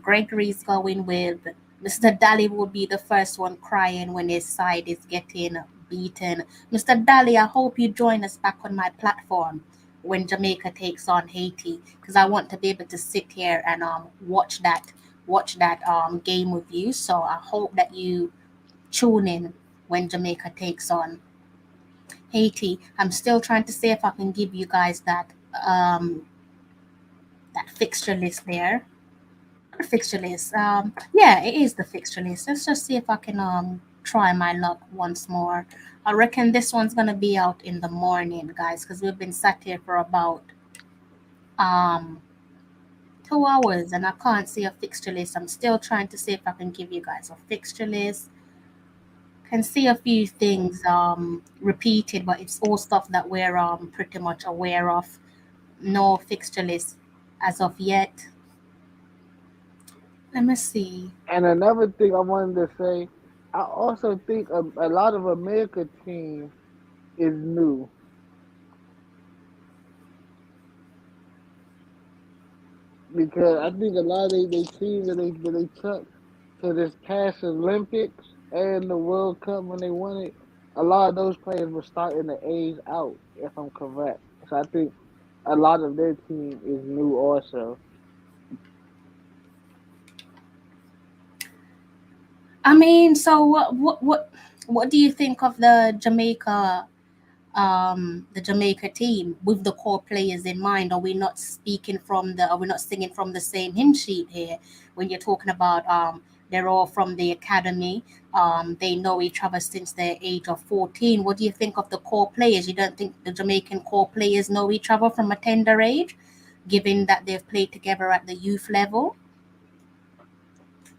Gregory's going with Mr. Daly will be the first one crying when his side is getting beaten. Mr. Daly, I hope you join us back on my platform when Jamaica takes on Haiti, because I want to be able to sit here and watch that game with you. So I hope that you tune in when Jamaica takes on Haiti. I'm still trying to see if I can give you guys um that fixture list there. Fixture list. Yeah, it is the fixture list. Let's just see if I can try my luck once more. I reckon this one's gonna be out in the morning, guys, because we've been sat here for about um 2 hours and I can't see a fixture list. I'm still trying to see if I can give you guys a fixture list. Can see a few things repeated, but it's all stuff that we're pretty much aware of. No fixture list as of yet. Let me see. And another thing I wanted to say, I also think a lot of America team is new because I think a lot of they teams that they took to this past Olympics and the World Cup when they won it, a lot of those players were starting to age out, if I'm correct. So I think a lot of their team is new also. I mean, so what do you think of the Jamaica team with the core players in mind? Are we not singing from the same hymn sheet here when you're talking about they're all from the academy, they know each other since their age of 14. What do you think of the core players? You don't think the Jamaican core players know each other from a tender age, given that they've played together at the youth level?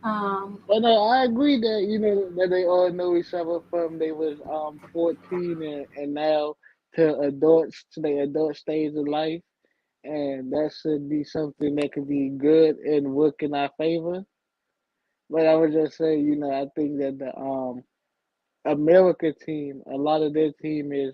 Um, But no, I agree that that they all know each other from they was 14 and now to their adult stage of life. and that should be something that could be good and work in our favor. But I would just say, I think that the America team, a lot of their team is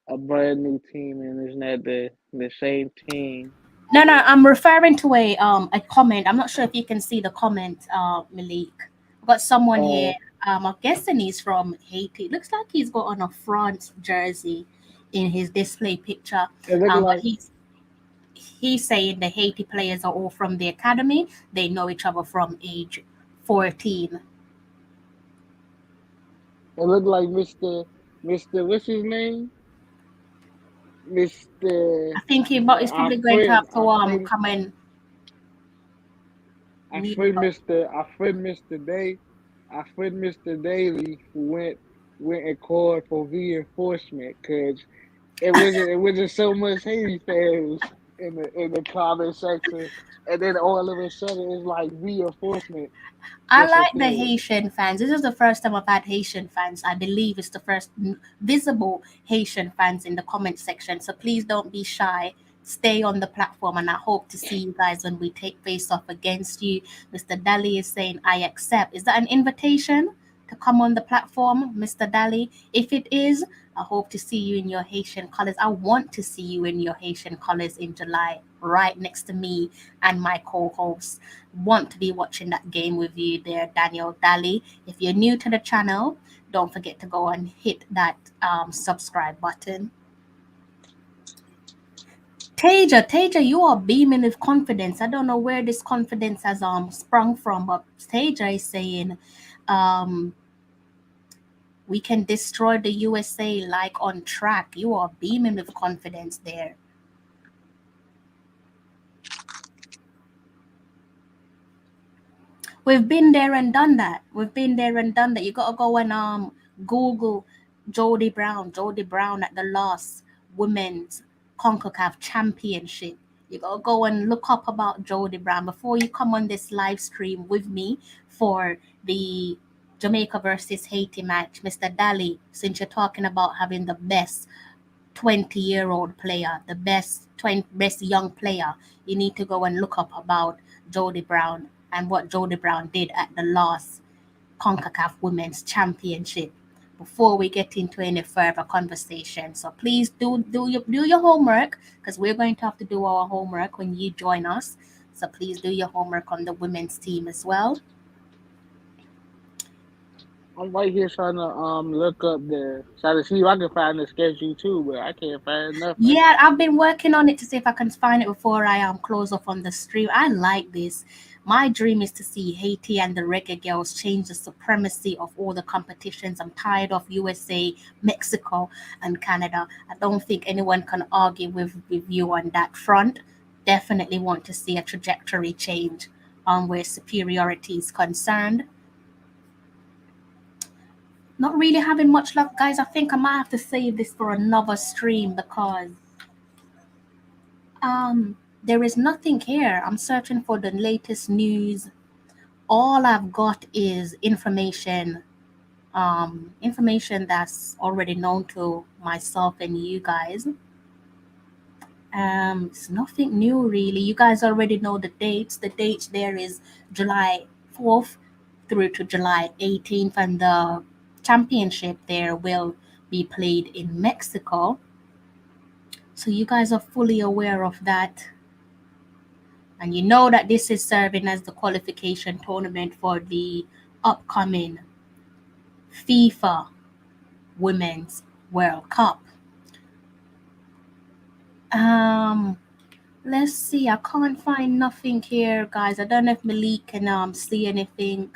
a brand new team and it's not the same team. No, no, I'm referring to a comment. I'm not sure if you can see the comment, Malik. I've got someone here. Uh, I'm guessing he's from Haiti. Looks like he's got on a France jersey in his display picture. it looking But like he's saying the Haiti players are all from the academy. They know each other from age 14. Mr. What's his name? Mr. I think he's Our probably going to friend, have to come and our meet friend up. Our friend Mr. Daly, who went and called for reinforcement because it wasn't so much Haiti fans in the comment section, and then all of a sudden it's like reinforcement I just like the appeared. Haitian fans. This is the first time I've had Haitian fans. I believe it's the first visible Haitian fans in the comment section. So please don't be shy. Stay on the platform, and I hope to see you guys when we take face off against you. Mr. Dali is saying, I accept. Is that an invitation to come on the platform, Mr. Dali? If it is, I hope to see you in your Haitian colors. I want to see you in your Haitian colors in July, right next to me and my co host. Want to be watching that game with you there, Daniel Dali. If you're new to the channel, don't forget to go and hit that subscribe button. Taja, you are beaming with confidence. I don't know where this confidence has sprung from, but Taja is saying, we can destroy the USA like on track. You are beaming with confidence there. We've been there and done that. You gotta go and Google Jody Brown at the last women's Concacaf championship. You gotta go and look up about Jody Brown before you come on this live stream with me for the Jamaica versus Haiti match. Mr. Daly, since you're talking about having the best 20-year-old player, the best young player, you need to go and look up about Jody Brown and what Jody Brown did at the last CONCACAF Women's Championship before we get into any further conversation. So please do your homework, because we're going to have to do our homework when you join us. So please do your homework on the women's team as well. I'm right here trying to look up try to see if I can find the schedule too, but I can't find nothing. Yeah, I've been working on it to see if I can find it before I close off on the stream. I like this. My dream is to see Haiti and the Reggae Girls change the supremacy of all the competitions. I'm tired of USA, Mexico, and Canada. I don't think anyone can argue with you on that front. Definitely want to see a trajectory change on where superiority is concerned. Not really having much luck, guys. I think I might have to save this for another stream because there is nothing here. I'm searching for the latest news. All I've got is information that's already known to myself and you guys. It's nothing new really. You guys already know the dates. The dates there is July 4th through to July 18th, and the championship there will be played in Mexico. So you guys are fully aware of that. And you know that this is serving as the qualification tournament for the upcoming FIFA Women's World Cup. Let's see. I can't find nothing here, guys. I don't know if Malik can see anything.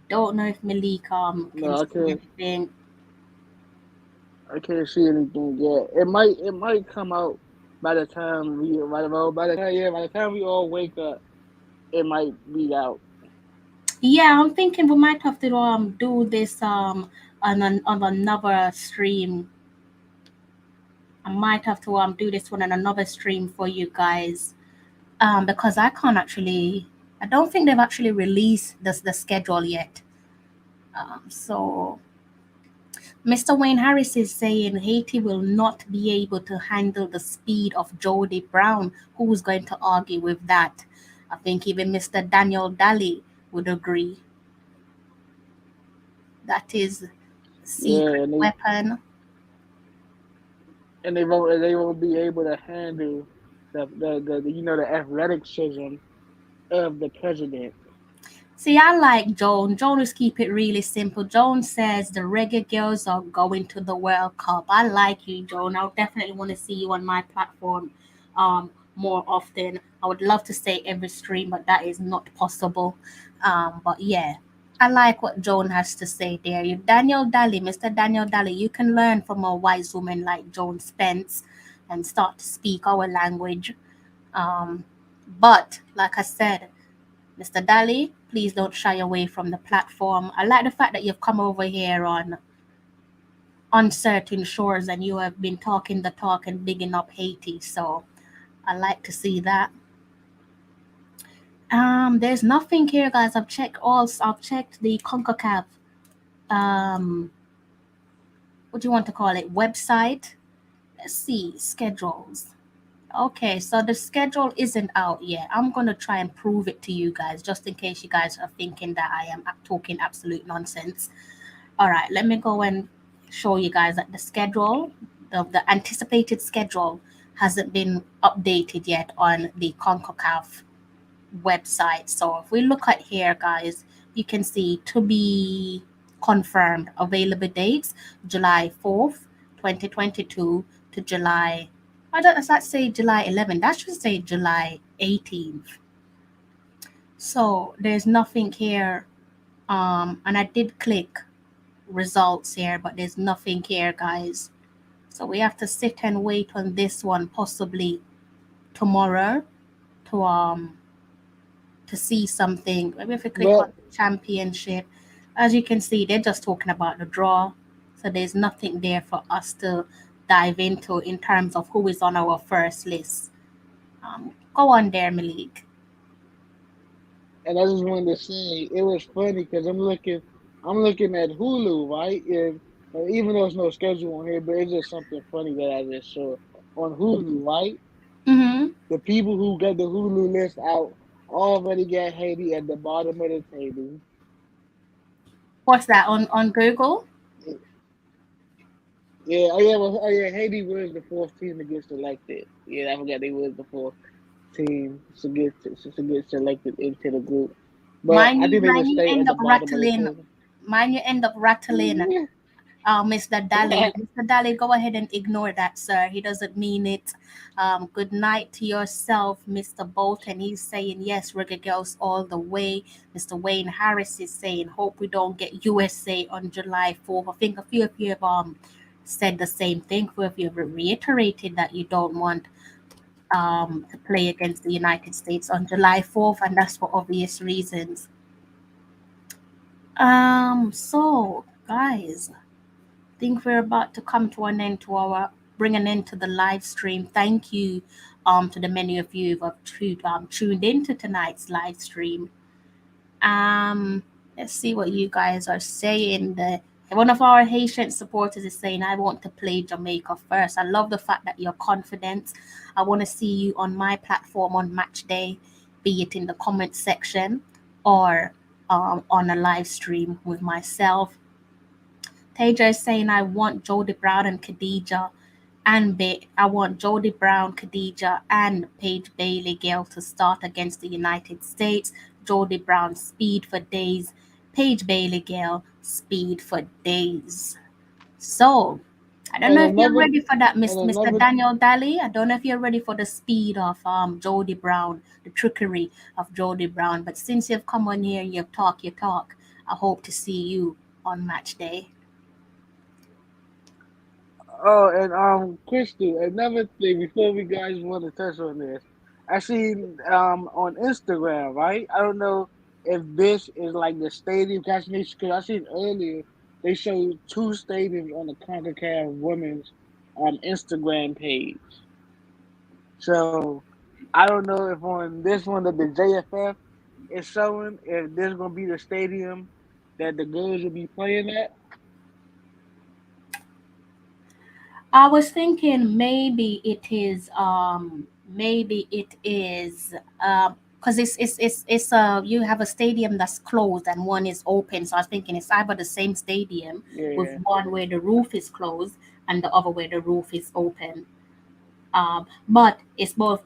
Don't know if Malik can see anything. I can't see anything yet. It might come out by the time we all wake up. It might be out. Yeah, I'm thinking we might have to do this on another stream. I might have to do this one on another stream for you guys. Because I don't think they've actually released the schedule yet. So Mr. Wayne Harris is saying Haiti will not be able to handle the speed of Jody Brown. Who's going to argue with that? I think even Mr. Daniel Daly would agree. That is Yeah, secret weapon. and they won't be able to handle the athleticism of the president. See, I like Joan. Joan is keep it really simple. Joan says the reggae girls are going to the World Cup. I like you, Joan. I would definitely want to see you on my platform more often. I would love to say every stream, but that is not possible. But yeah, I like what Joan has to say there. You, Daniel Daly, Mr. Daniel Daly, you can learn from a wise woman like Joan Spence and start to speak our language. Um, but like I said, Mr. Daly, please don't shy away from the platform. I like the fact that you've come over here on uncertain shores and you have been talking the talk and bigging up Haiti. So I like to see that. There's nothing here, guys. I've checked the Concacaf what do you want to call it? Website. Let's see, schedules. Okay, so the schedule isn't out yet. I'm gonna try and prove it to you guys, just in case you guys are thinking that I am talking absolute nonsense. All right, let me go and show you guys that the schedule, the anticipated schedule, hasn't been updated yet on the Concacaf website. So if we look at here, guys, you can see to be confirmed available dates: July 4th, 2022 to July. Why does that say July 11th? That should say July 18th. So there's nothing here. And I did click results here, but there's nothing here, guys. So we have to sit and wait on this one, possibly tomorrow, to see something. Maybe if we click on But championship, as you can see, they're just talking about the draw. So there's nothing there for us to dive into in terms of who is on our first list. Go on there, Malik. and I just wanted to say it was funny because I'm looking at Hulu, right? And even though there's no schedule on here, but it's just something funny that I just saw on Hulu, right? Mm-hmm. The people who got the Hulu list out already got Haiti at the bottom of the table. What's that on Google? Yeah, oh yeah, Haiti was the fourth team to get selected. Yeah, I forgot they was the fourth team to get selected into the group. But I think they would Mine you stay at end the up bottom of the rattling. table. Mine you end up rattling. Mr. Daly. Mr. Daly, go ahead and ignore that, sir. He doesn't mean it. Good night to yourself, Mr. Bolton. He's saying yes, Reggae Girls all the way. Mr. Wayne Harris is saying, hope we don't get USA on July 4th. I think a few of you have said the same thing. A few of you have reiterated that you don't want to play against the United States on July 4th, and that's for obvious reasons. So guys, think we're about to come to an end to our bring an end to the live stream. Thank you to the many of you who have tuned into tonight's live stream. Let's see what you guys are saying. One of our Haitian supporters is saying, I want to play Jamaica first. I love the fact that you're confident. I want to see you on my platform on match day, be it in the comment section or on a live stream with myself. Taja is saying, I want Jody Brown and Khadija I want Jody Brown, Khadija, and Paige Bailey Gale to start against the United States. Jody Brown, speed for days. Paige Bailey Gale, speed for days. So, I don't And know if you're another ready for that, and Mr. another Daniel Daly. I don't know if you're ready for the speed of Jody Brown, the trickery of Jody Brown. But since you've come on here and you've talked your talk, I hope to see you on match day. Oh, and Crystal, another thing before we guys want to touch on this, I seen on Instagram, right? I don't know if this is like the stadium because I seen earlier they showed two stadiums on the Concacaf Women's Instagram page. So I don't know if on this one that the JFF is showing if there's gonna be the stadium that the girls will be playing at. I was thinking maybe it is because it's you have a stadium that's closed and one is open. So I was thinking it's either the same stadium with Yeah, one where the roof is closed and the other where the roof is open. But it's both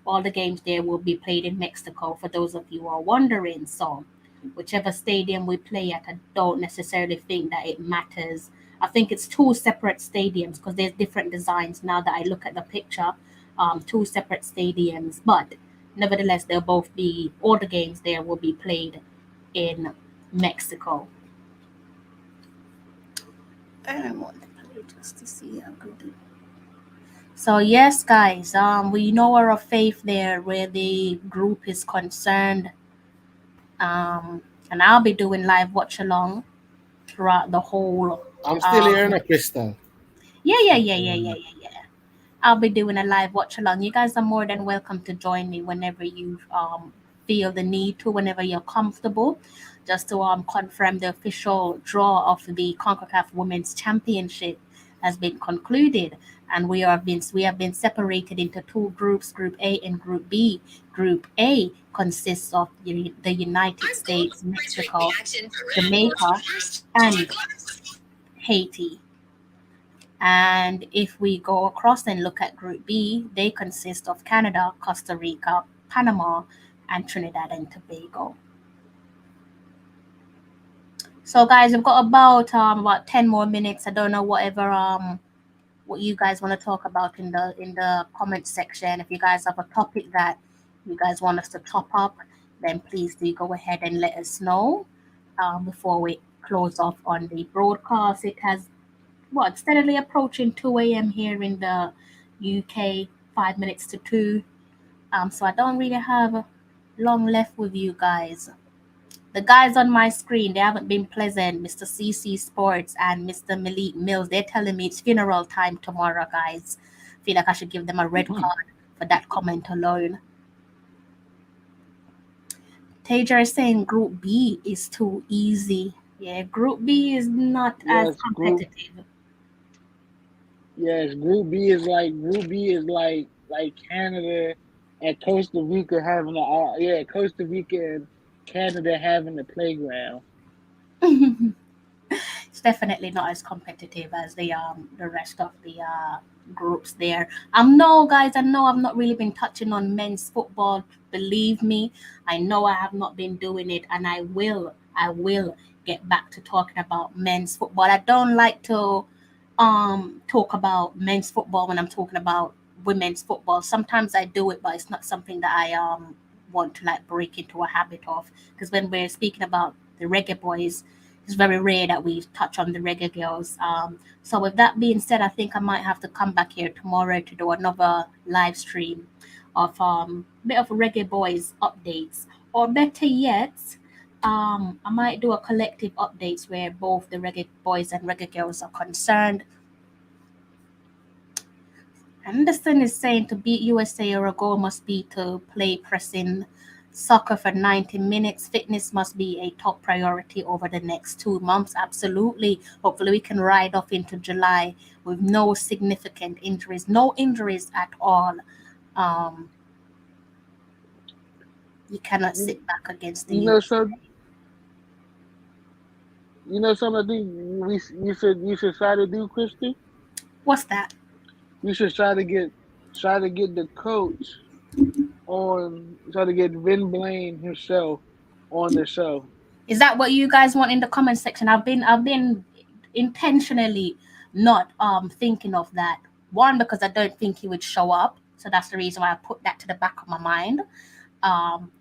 all the games there will be played in Mexico for those of you who are wondering. So whichever stadium we play at, I don't necessarily think that it matters. I think it's two separate stadiums because there's different designs now that I look at the picture. Two separate stadiums, but nevertheless, they'll both be all the games there will be played in Mexico. I want to play just to see how good it. So yes, guys, we know our faith there where the group is concerned. And I'll be doing live watch along throughout the whole. I'm still here in Um, a crystal. yeah. I'll be doing a live watch along. You guys are more than welcome to join me whenever you feel the need to, whenever you're comfortable, just to confirm the official draw of the Concacaf Women's Championship has been concluded, and we have been separated into two groups, Group A and Group B. Group A consists of the United States, Mexico, Jamaica, and Haiti. And if we go across and look at Group B, they consist of Canada, Costa Rica, Panama, and Trinidad and Tobago. So, guys, we've got about 10 more minutes. I don't know what you guys want to talk about in the comment section. If you guys have a topic that you guys want us to top up, then please do go ahead and let us know before we close off on the broadcast. It has steadily approaching 2 a.m. here in the UK, 5 minutes to 2. So I don't really have long left with you guys. The guys on my screen, they haven't been pleasant. Mr. CC Sports and Mr. Malik Mills, they're telling me it's funeral time tomorrow, guys. Feel like I should give them a red card for that comment alone. Tajer is saying Group B is too easy. Yeah, Group B is not as yes, competitive. Group B is like Canada and Costa Rica having Costa Rica and Canada having the playground. It's definitely not as competitive as the rest of the groups there. No, guys, I know I've not really been touching on men's football. Believe me, I know I have not been doing it, and I will get back to talking about men's football. I don't like to talk about men's football when I'm talking about women's football. Sometimes I do it, but it's not something that I want to like break into a habit of, because when we're speaking about the reggae boys, it's very rare that we touch on the reggae girls. So with that being said, I think I might have to come back here tomorrow to do another live stream of bit of reggae boys updates, or better yet, I might do a collective updates where both the reggae boys and reggae girls are concerned. Anderson is saying to beat USA, our goal must be to play pressing soccer for 90 minutes. Fitness must be a top priority over the next 2 months. Absolutely. Hopefully we can ride off into July with no significant injuries, no injuries at all. You cannot sit back against the You know some. You know something I think you should try to do, Christy. What's that? You should try to get the coach on try to get Vin Blaine himself on the show. Is that what you guys want in the comment section? I've been intentionally not thinking of that. One, because I don't think he would show up. So that's the reason why I put that to the back of my mind.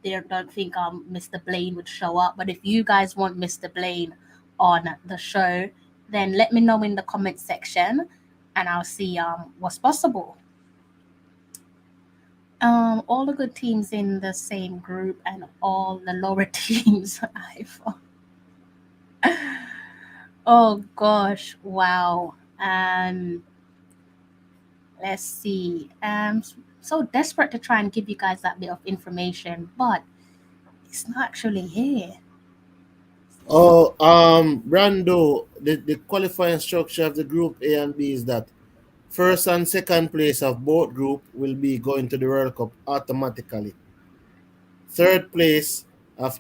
They don't think Mr. Blaine would show up. But if you guys want Mr. Blaine on the show, then let me know in the comment section and I'll see what's possible. All the good teams in the same group and all the lower teams. Oh gosh, wow. Let's see. So desperate to try and give you guys that bit of information, but it's not actually here. Brando, the qualifying structure of the group A and B is that First and second place of both group will be going to the World Cup automatically. Third place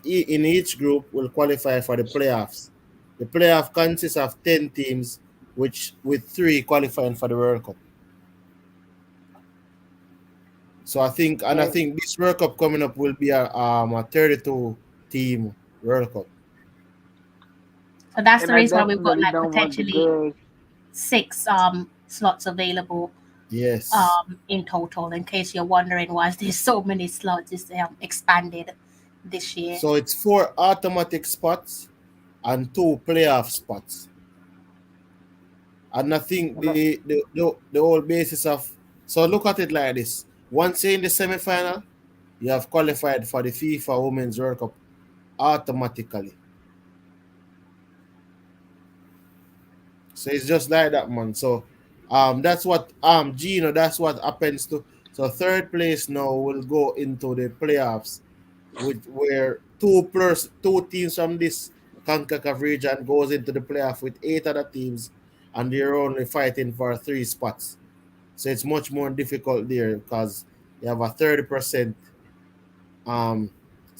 in each group will qualify for the playoffs. The playoff consists of 10 teams, which with 3 qualifying for the World Cup. So I think this World Cup coming up will be a 32 team World Cup. So that's And the I reason why we've got definitely like don't want the potentially girls. 6 slots available Yes. in total. In case you're wondering why there's so many slots, is expanded this year. So it's 4 automatic spots and 2 playoff spots. And I think the whole basis of, so look at it like this. Once you're in the semi-final, you have qualified for the FIFA Women's World Cup automatically. So it's just like that, man. So that's what Gino, that's what happens to. So third place now will go into the playoffs, where two teams from this Concacaf region goes into the playoff with 8 other teams, and they're only fighting for 3 spots. So it's much more difficult there because you have a 30%. So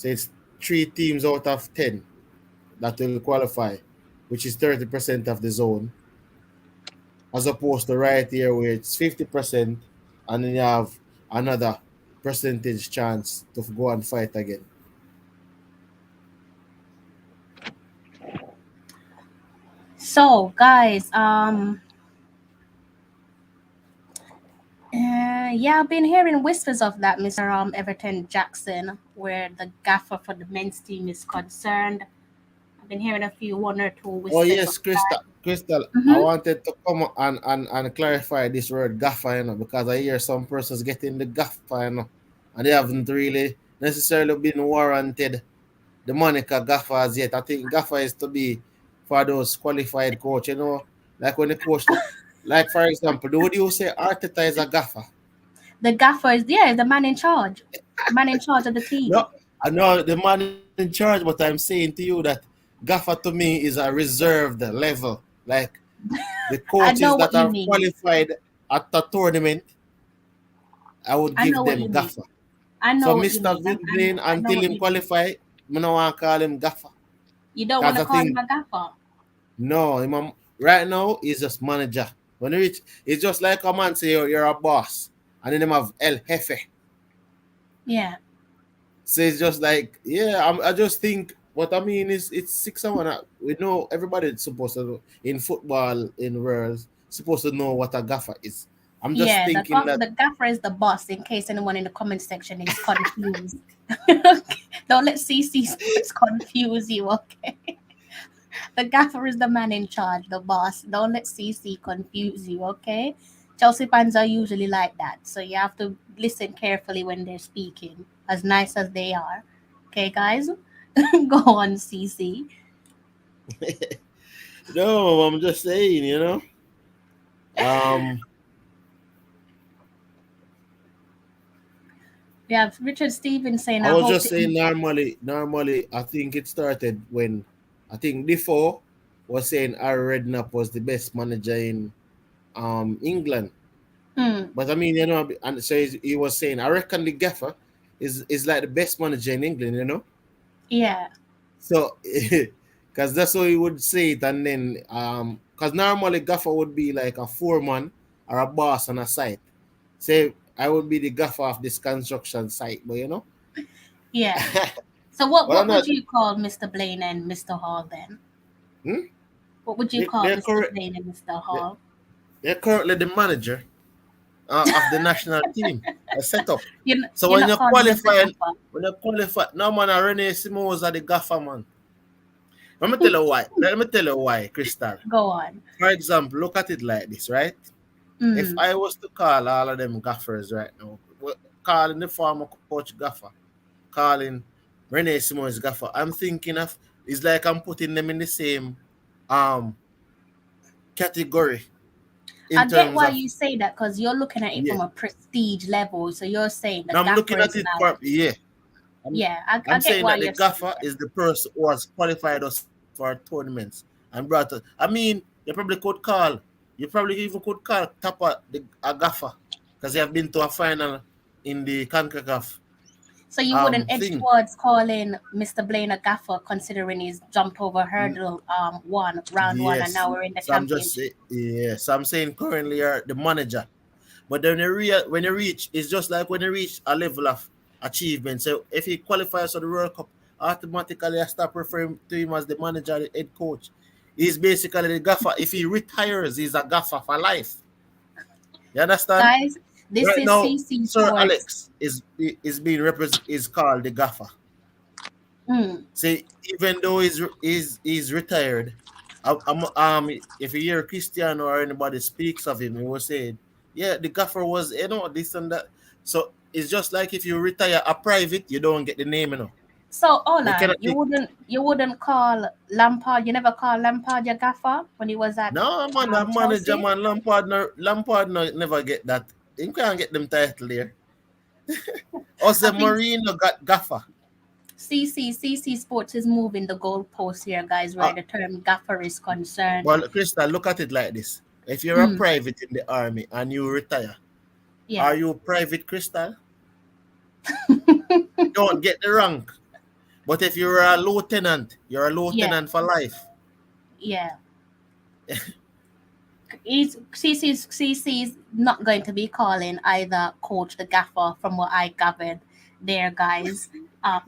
it's 3 teams out of 10 that will qualify, which is 30% of the zone, as opposed to right here where it's 50%, and then you have another percentage chance to go and fight again. So guys, yeah, I've been hearing whispers of that, Mr. Everton Jackson, where the gaffer for the men's team is concerned. I've been hearing a few, 1 or 2 whispers. Oh yes, of Crystal. that. I wanted to come and clarify this word gaffer, because I hear some persons getting the gaffer, and they haven't really necessarily been warranted the moniker gaffer as yet. I think gaffer is to be for those qualified coach, like when the coach, like for example, would you say Arteta is a gaffer? The gaffer is the man in charge. Man in charge of the team. No, I know the man in charge, but I'm saying to you that gaffer to me is a reserved level. Like the coaches that are qualified at the tournament, I would give them gaffer. So Mr. Vilblain, until him qualify, I don't want to call him gaffer. You don't want to call him a gaffer? No, right now he's just manager. When you reach, it's just like a man say you're a boss, and then them have El Jefe. Yeah. So it's just like, I just think what I mean is it's 6-1. We know everybody's supposed to know, in football, in world, supposed to know what a gaffer is. I'm just thinking that the gaffer is the boss, in case anyone in the comment section is confused. Don't let CC confuse you, okay? The gaffer is the man in charge, the boss. Don't let CC confuse you, okay? Chelsea fans are usually like that, so you have to listen carefully when they're speaking, as nice as they are. Okay, guys? Go on, CC. No, I'm just saying, We have Richard Stevens saying, I was just saying normally, I think it started when, I think Defoe was saying Harry Redknapp was the best manager in England. But I mean, and so he was saying, I reckon the gaffer is like the best manager in England, Yeah. So, because that's how he would say it, and then, because normally gaffer would be like a foreman or a boss on a site. Say, I would be the gaffer of this construction site, but Yeah. So what would you call Mr. Blaine and Mr. Hall then? What would you call Mr. Blaine and Mr. Hall? They're currently the manager of the national team. A setup. So when you qualify, no man, Rene Simons are the gaffer, man. Let me tell you why, Crystal. Go on. For example, look at it like this, right? If I was to call all of them gaffers right now, calling the former coach gaffer, calling Rene Simons gaffer, I'm thinking of, it's like I'm putting them in the same category. I get why you say that, because you're looking at it from a prestige level. So you're saying that I'm looking at it from I'm saying that the gaffer is the person who has qualified us for tournaments and brought us. I mean, they probably could call You probably even could call Tapa a gaffer because they have been to a final in the Concacaf So you wouldn't edge thing. towards calling Mr. Blaine a gaffer, considering he's jumped over hurdle round one, and Yes. now we're in the So I'm just championship. yes. I'm saying currently you're the manager. But then when you reach, it's just like when you reach a level of achievement. So if he qualifies for the World Cup, automatically I stop referring to him as the manager, the head coach. He's basically the gaffer. If he retires, he's a gaffer for life. You understand? Guys, this Right is now, CC Sir Sports. Alex is being is called the gaffer. Mm. See, even though he's retired, if you hear Cristiano or anybody speaks of him, he will say, yeah, the gaffer was, this and that. So it's just like if you retire a private, you don't get the name, So hold They on, cannot take, you wouldn't call Lampard. You never call Lampard your gaffer when he was at no, man, that manager, Chelsea. man, Lampard never get that. He can't get them title there. I Also, think Mourinho got gaffer. CC Sports is moving the goalpost here, guys, Uh, where the term gaffer is concerned. well, Crystal, look at it like this. If you're a Mm, private in the army and you retire, yeah, are you private, Crystal? Don't get the rank. But if you're a yeah, lieutenant for life. yeah. CC's not going to be calling either coach the gaffer, from what I gathered there, guys.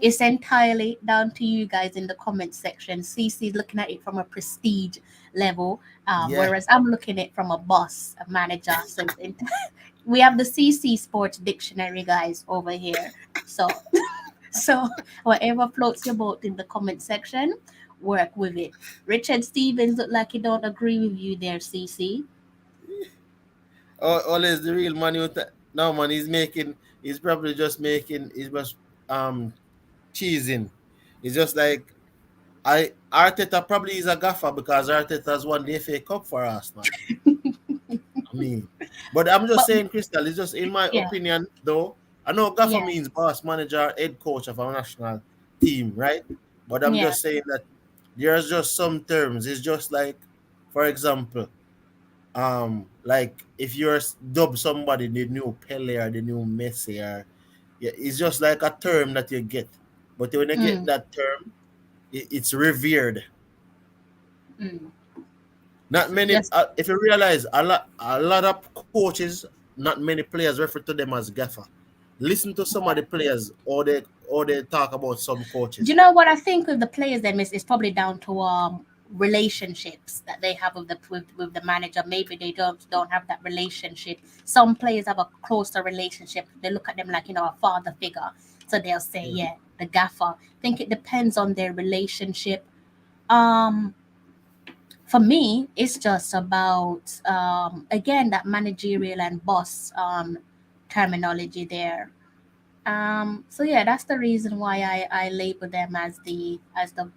It's entirely down to you guys in the comment section. CC's looking at it from a prestige level, Yeah. whereas I'm looking at it from a boss, a manager. So we have the CC Sports Dictionary, guys, over here. So so whatever floats your boat in the comment section, work with it. Richard Stevens look like he don't agree with you there, CC. Always the real man. No, man, he's probably just he's just cheesing. It's just like Arteta probably is a gaffer because Arteta's won the FA Cup for Arsenal. I mean, but I'm just But saying, Crystal, it's just in my yeah, opinion, though. I know gaffer yeah, means boss, manager, head coach of our national team, right? But I'm yeah. just saying that there's just some terms. It's just like, for example, like if you're dub somebody the new Pele or the new Messi, or yeah, it's just like a term that you get. But when you get Mm, that term, it's revered. mm. Not many. Yes. If you realize, a lot of coaches, not many players refer to them as gaffer. Listen to some of the players, or they talk about some Do you coaches. know what I think with the players then is probably down to relationships that they have with the manager. Maybe they don't have that relationship. Some players have a closer relationship. They look at them like, a father figure. So they'll say, Mhm. yeah, the gaffer. I think it depends on their relationship. Um for me, it's just about again that managerial and boss terminology there. So yeah, that's the reason why I label them as the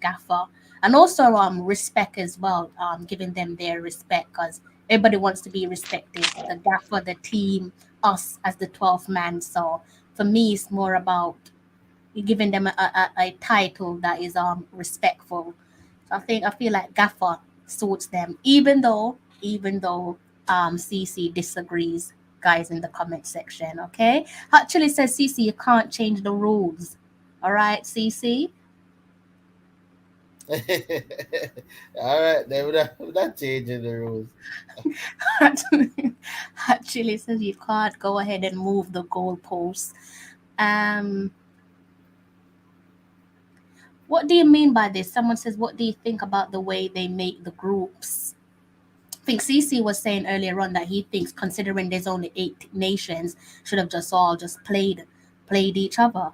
gaffer, and also respect as well, giving them their respect, because everybody wants to be respected. The gaffer, the team, us as the 12th man. So for me, it's more about giving them a title that is respectful. So I feel like gaffer suits them, even though CC disagrees, guys, in the comment section. Okay, actually says CC you can't change the rules. All right, CC. All right, then we're not changing the rules. Actually says you can't go ahead and move the goalposts. Um, what do you mean by this? Someone says, what do you think about the way they make the groups? I think CC was saying earlier on that he thinks, considering there's only 8 nations, should have just all just played each other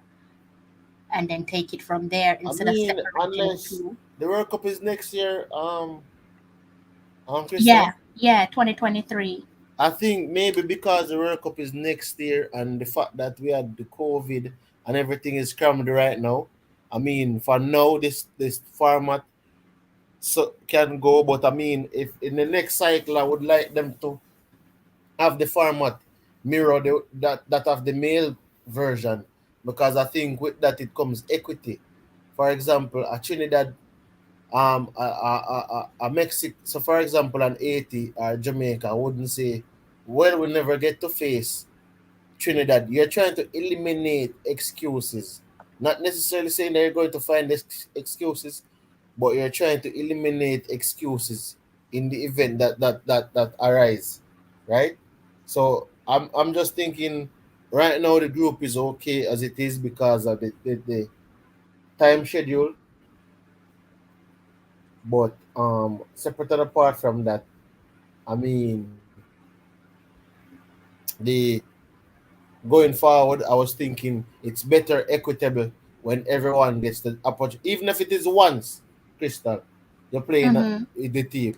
and then take it from there I instead of mean, separating the unless two. the World Cup is next year, Yeah, Crystal. yeah, 2023. I think maybe because the World Cup is next year and the fact that we had the COVID and everything is crammed right now. I mean, for now, this format can go, but I mean, if in the next cycle, I would like them to have the format mirror that of the male version, because I think with that it comes equity. For example, a Trinidad a Mexico. So, for example, an Haiti or Jamaica wouldn't say, "Well, we never get to face Trinidad." You're trying to eliminate excuses, not necessarily saying that you're going to find excuses, but you're trying to eliminate excuses in the event that arise, right? So I'm just thinking right now the group is okay as it is because of the time schedule, but separate and apart from that, I mean the going forward, I was thinking it's better equitable when everyone gets the opportunity, even if it is once, Crystal, you're playing Mm-hmm. with the team.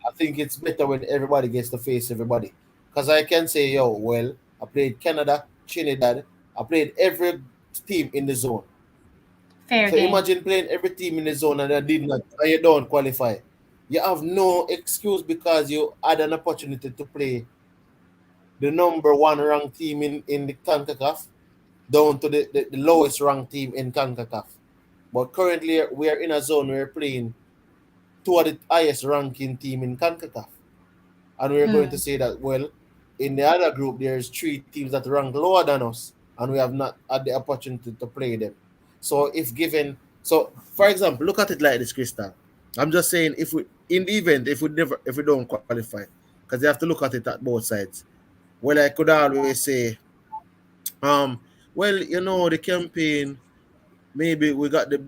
I think it's better when everybody gets to face everybody. Because I can say, yo, well, I played Canada, Trinidad, I played every team in the zone. Fair So game. imagine playing every team in the zone and I did not, and you don't qualify. You have no excuse because you had an opportunity to play the number one ranked team in the Concacaf down to the lowest ranked team in CONCACAF. But currently, we are in a zone where we're playing two of the highest ranking team in CONCACAF. And we're going to Mm. say that, well, in the other group, there's three teams that rank lower than us, and we have not had the opportunity to play them. So if given, so for example, look at it like this, Krista. I'm just saying, if we in the event, if we don't qualify, because you have to look at it at both sides. Well, I could always say, um, well, the campaign, maybe we got the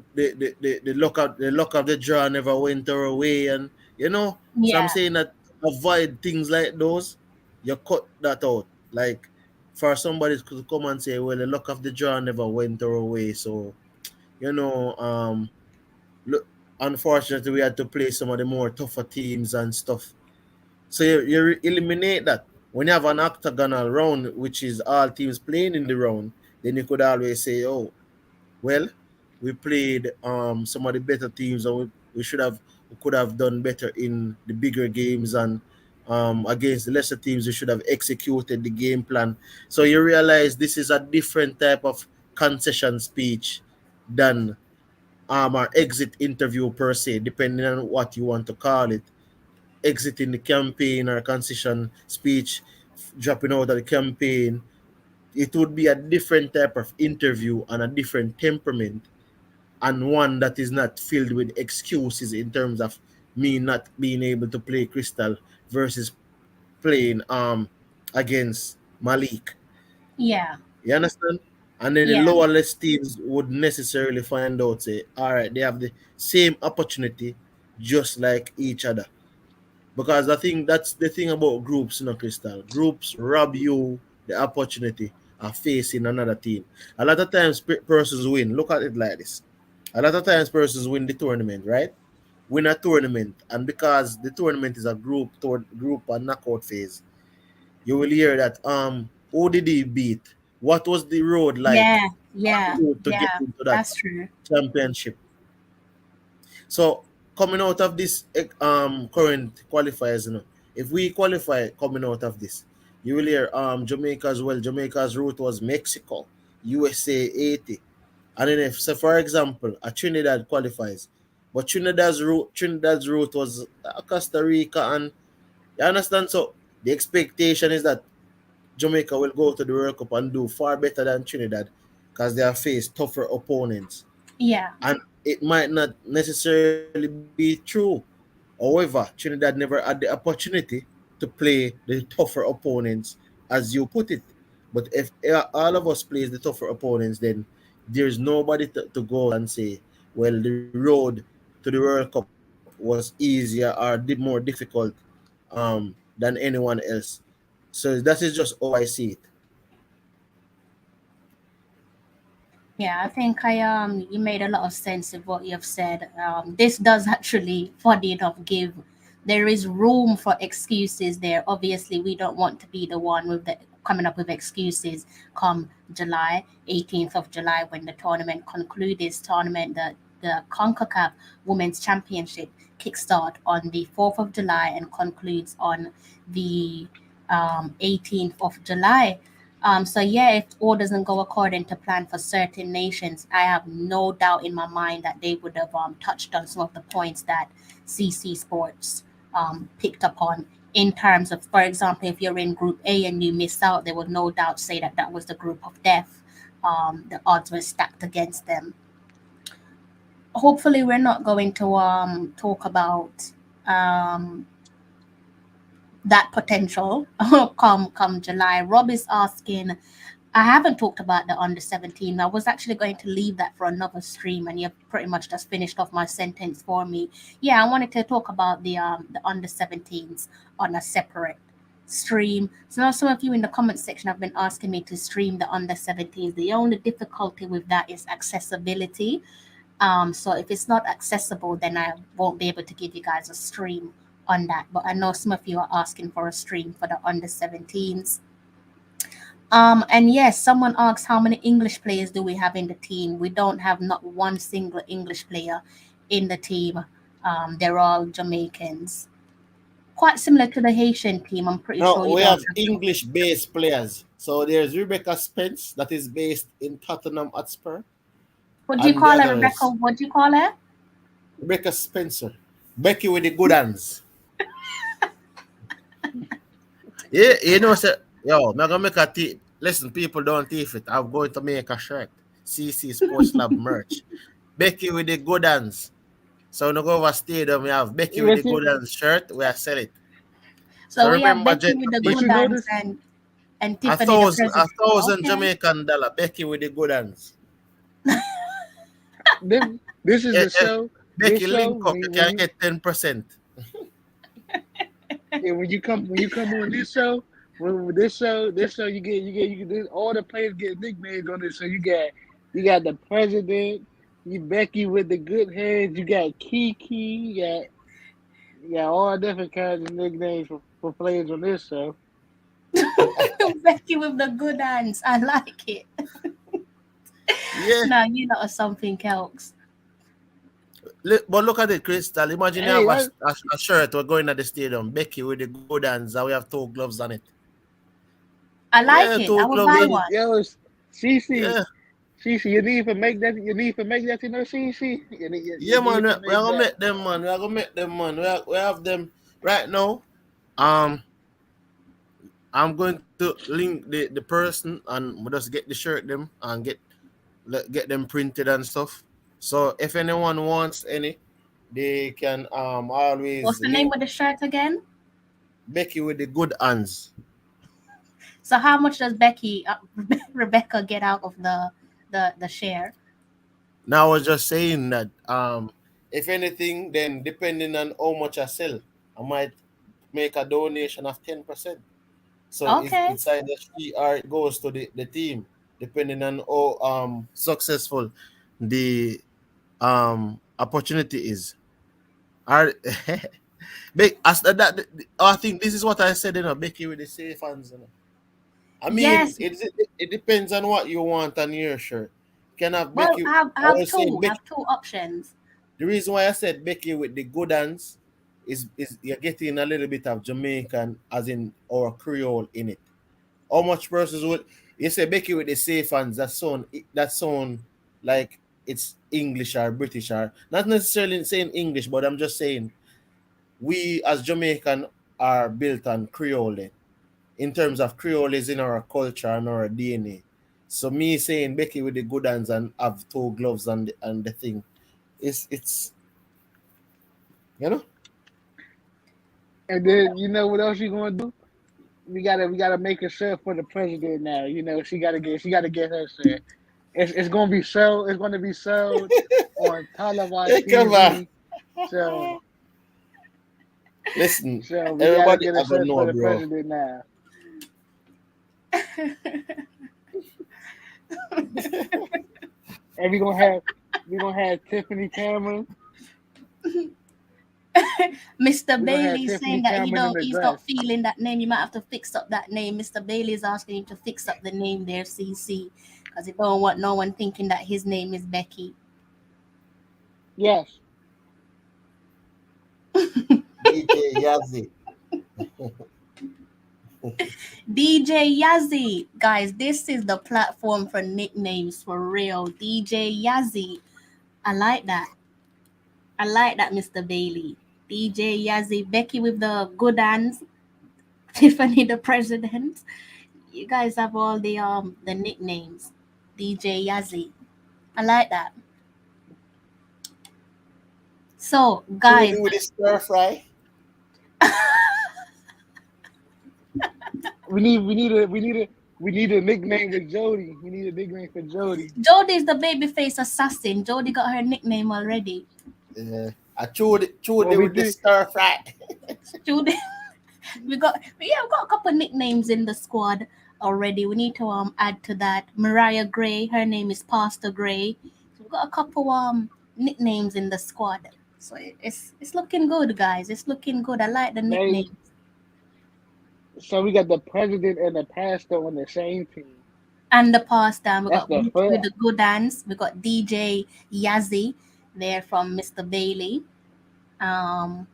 luck of the draw never went our way, and so I'm Yeah. saying that avoid things like those. You cut that out. Like for somebody to come and say, well, the luck of the draw never went our way, so you know um look, unfortunately we had to play some of the more tougher teams and stuff. So you eliminate that. When you have an octagonal round, which is all teams playing in the round, then you could always say, oh, well, we played some of the better teams, and we could have done better in the bigger games, and against the lesser teams we should have executed the game plan. So you realize this is a different type of concession speech than our exit interview per se, depending on what you want to call it. Exiting the campaign or concession speech, dropping out of the campaign, it would be a different type of interview and a different temperament, and one that is not filled with excuses in terms of me not being able to play Crystal versus playing against Malik. Yeah. You understand? And then the Yeah. lower list teams would necessarily find out, say, all right, they have the same opportunity just like each other. Because I think that's the thing about groups, Crystal. Groups rob you the opportunity of facing another team. A lot of times persons win. Look at it like this. A lot of times persons win the tournament, right? Win a tournament, and because the tournament is a group and knockout phase, you will hear that who did he beat? What was the road like Yeah. Yeah. to get Yeah. into that That's true. championship? So coming out of this current qualifiers, if we qualify coming out of this, you will hear Jamaica as well. Jamaica's route was Mexico, USA, Haiti. And then if, so for example, a Trinidad qualifies, but Trinidad's route was Costa Rica, and you understand. So the expectation is that Jamaica will go to the World Cup and do far better than Trinidad because they have faced tougher opponents, Yeah. and it might not necessarily be true. However, Trinidad never had the opportunity to play the tougher opponents, as you put it. But if all of us plays the tougher opponents, then there's nobody to go and say, well, the road to the World Cup was easier or more difficult than anyone else. So that is just how I see it. Yeah, I think you made a lot of sense of what you've said. This does actually, funny enough, give there is room for excuses there. Obviously, we don't want to be the one with the coming up with excuses come July 18th of July when the tournament concludes. This tournament, the Concacaf Women's Championship kickstart on the 4th of July and concludes on the 18th of July. So yeah, if all doesn't go according to plan for certain nations, I have no doubt in my mind that they would have touched on some of the points that CC Sports picked up on in terms of, for example, if you're in Group A and you miss out, they would no doubt say that that was the group of death. The odds were stacked against them. Hopefully, we're not going to talk about um, that potential come July. Rob is asking, I haven't talked about the under 17. I was actually going to leave that for another stream, and you've pretty much just finished off my sentence for me. Yeah, I wanted to talk about the under 17s on a separate stream. So now some of you in the comment section have been asking me to stream the under 17s. The only difficulty with that is accessibility. So if it's not accessible, then I won't be able to give you guys a stream on that. But I know some of you are asking for a stream for the under 17s. And yes, someone asked how many English players do we have in the team? We don't have not one single English player in the team. They're all Jamaicans. Quite similar to the Haitian team. I'm pretty No, sure you we don't have have English-based players. So there's Rebecca Spence that is based in Tottenham Hotspur, What do you and the call her, Rebecca? others What do you call her? Rebecca Spencer, Becky with the good hands. Yeah, you know, say, yo, I'm gonna make a tee. Listen, people don't thief it. I'm going to make a shirt. CC Sports Lab merch. Becky with the good hands. So when you go over stadium, we have Becky with the Yes, good hands shirt. We are sell it. So So we have remember, Becky with the but good you people, hands notice and a Tiffany the thousand, a president. thousand Okay. Jamaican dollar. Becky with the good hands. this this is Eh, the eh, show. This Becky show link up. You can get 10%. when you come on this show you get all the players get nicknames on this. So you got the president, you Becky with the good hands, you got Kiki, you got all different kinds of nicknames for players on this show. Becky with the good hands. I like it. Yeah. Now you know something else. But look at it, Crystal. Imagine you Hey, have a shirt. We're going at the stadium. Becky with the good hands, and we have 2 gloves on it. I like Yeah, it. two I would gloves buy on it. one. yo, Cece, Yeah. you need to make that. You need to make that. Cece. Yeah, You man. need We're to make gonna that. make them, man. We're gonna make them, man. We have them right now. Um, I'm going to link the person and we just get the shirt them and get them printed and stuff. So if anyone wants any, they can What's always the name link of the shirt again? Becky with the good hands. So how much does Becky Rebecca get out of the share? Now I was just saying that if anything, then depending on how much I sell, I might make a donation of 10%. So Okay. it's either she or it goes to the team, depending on how successful the opportunity is. Are as I think this is what I said, Becky with the safe hands. I mean, Yes. it depends on what you want on your shirt. You can have Well, Becky. I I have was saying two. I Becky. have two options. The reason why I said Becky with the good hands is you're getting a little bit of Jamaican, as in or Creole in it. How much versus what you say Becky with the safe hands? That sound like it's English or British or not necessarily saying English, but I'm just saying we as Jamaican are built on Creole in terms of Creole is in our culture and our DNA. So me saying Becky with the good hands and have 2 gloves and the thing, it's you know. And then you know what else you gonna do? We gotta make a shirt for the president now. You know she gotta get her shirt. It's gonna be sold. It's gonna be sold on Tallawah Hey, come on. TV. So Listen, so we gotta everybody get a I don't shirt for know, the bro. president now. And we gonna have Tiffany Cameron. Mr. We're gonna have Bailey saying Tiffany that Cameron in the he's dress. not feeling that name. You might have to fix up that name. Mr. Bailey is asking him to fix up the name there, CC, because he don't want no one thinking that his name is Becky. Yes. DJ Yazzie. DJ Yazzie. Guys, this is the platform for nicknames for real. DJ Yazzie. I like that. I like that, Mr. Bailey. DJ Yazzie. Becky with the good hands. Tiffany the president. You guys have all the nicknames. DJ Yazzie. I like that. So, guys, Truly with the stir fry. We need a nickname with Jody. We need a nickname for Jody. Jody is the babyface assassin. Jody got her nickname already. I chewed it Well, we with the did. stir fry. Jody, we got a couple nicknames in the squad already. We need to add to that. Mariah Gray, her name is Pastor Gray. So we got a couple nicknames in the squad. So it's looking good, guys. It's looking good. I like the They, nickname. so we got the president and the pastor on the same team. And the past time we That's got the Beach with first. the good dance. We got DJ Yazzie there from Mr. Bailey. Um,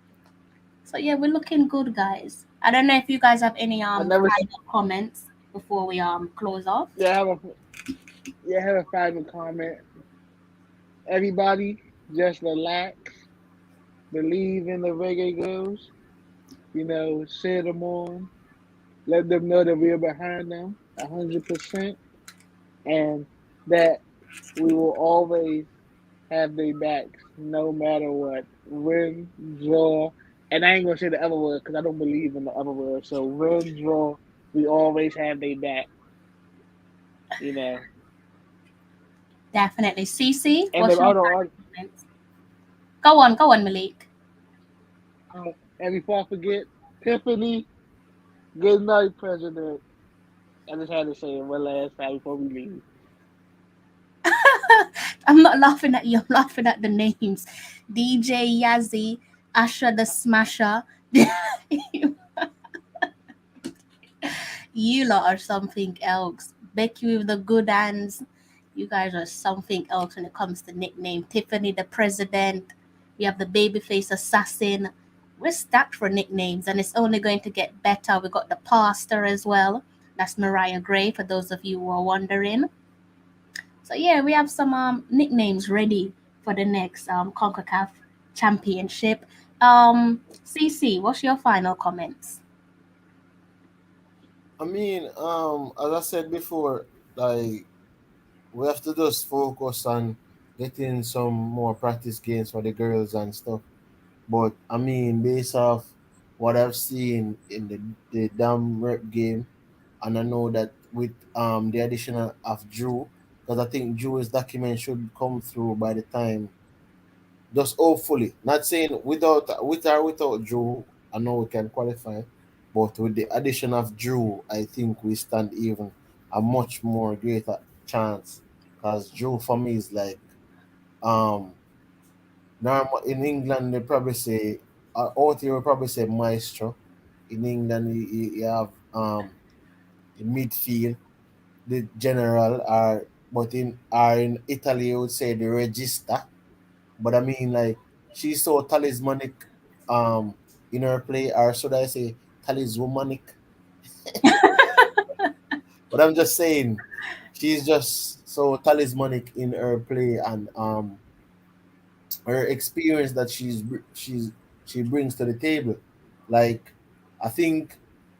so yeah, we're looking good, guys. I don't know if you guys have any I never. final comments before we close off. Yeah, have a final comment. Everybody, just relax. Believe in the reggae girls. Cheer them on. Let them know that we're behind them 100%, and that we will always have their backs no matter what. Win, draw, and I ain't gonna say the other word because I don't believe in the other word. So win, draw, we always have their back. You know. Definitely. Cece, And what's the your other, final art- comments? Go on, Malik. and before I forget, Tiffany, good night, President. I just had to say it one last time before we leave. I'm not laughing at you. I'm laughing at the names. DJ Yazzie, Asha the Smasher. You lot are something else. Becky with the good hands. You guys are something else when it comes to nickname. Tiffany the president. We have the babyface assassin. We're stacked for nicknames, and it's only going to get better. We got the pastor as well. That's Mariah Gray, for those of you who are wondering. So yeah, we have some nicknames ready for the next Concacaf championship. CC, what's your final comments? I mean, as I said before, like we have to just focus on getting some more practice games for the girls and stuff. But I mean, based off what I've seen in the damn rep game, and I know that with the addition of Drew, because I think Drew's document should come through by the time. Just hopefully, not saying with or without Drew, I know we can qualify, but with the addition of Drew, I think we stand even a much more greater chance. Because Drew for me is like um normal in England they probably say out here we probably say maestro. In England you have the midfield, the general, or but in Italy you would say the regista. But I mean, like, she's so talismanic in her play, or should I say talismanic? But I'm just saying, she's just so talismanic in her play and her experience that she brings to the table. Like, I think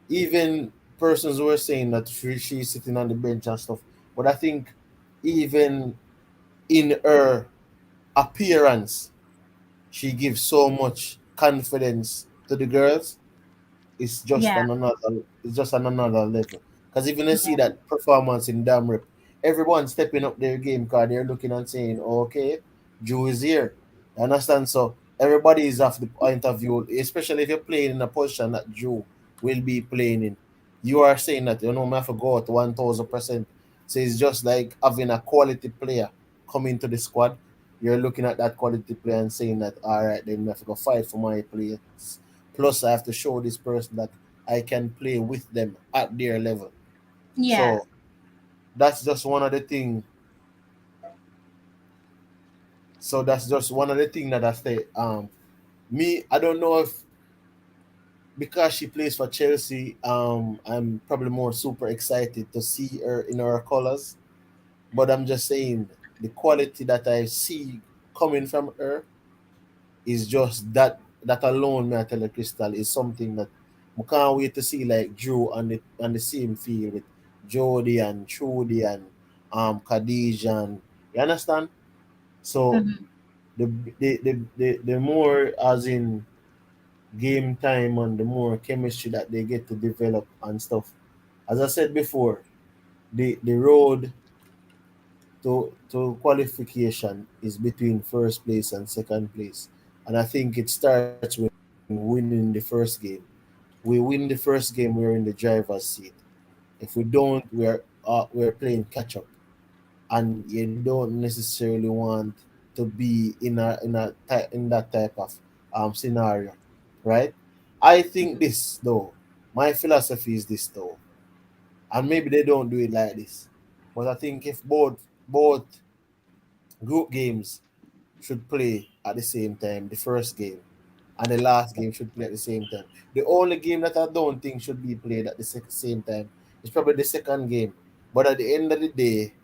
even persons were saying that she's sitting on the bench and stuff, but I think even in her appearance she gives so much confidence to the girls. Yeah, It's just on another level. Because even you see yeah, that performance in Dam Rip, everyone stepping up their game because they're looking and saying, okay, Drew is here. You understand? So everybody is off the point of view, especially if you're playing in a position that Drew will be playing in. You are saying that you know I have to go out 1000%. So it's just like having a quality player come into the squad. You're looking at that quality player and saying that all right, then I have to go fight for my players. Plus, I have to show this person that I can play with them at their level. yeah. So that's just one of the things. That I say. Me, I don't know if because she plays for Chelsea, I'm probably more super excited to see her in her colors. But I'm just saying the quality that I see coming from her is just that alone, may I tell you, Crystal, is something that we can't wait to see like Drew on the same field with Jody and Trudy and Khadija and you understand? So Mhm. the more as in game time and the more chemistry that they get to develop and stuff. As I said before, the road to qualification is between first place and second place. And I think it starts with winning the first game. We win the first game, we're in the driver's seat. If we don't, we're playing catch up, and you don't necessarily want to be in that type of scenario, right? I think this though, my philosophy is this though, and maybe they don't do it like this, but I think if both group games should play at the same time, the first game and the last game should play at the same time. The only game that I don't think should be played at the same time is probably the second game. But at the end of the day,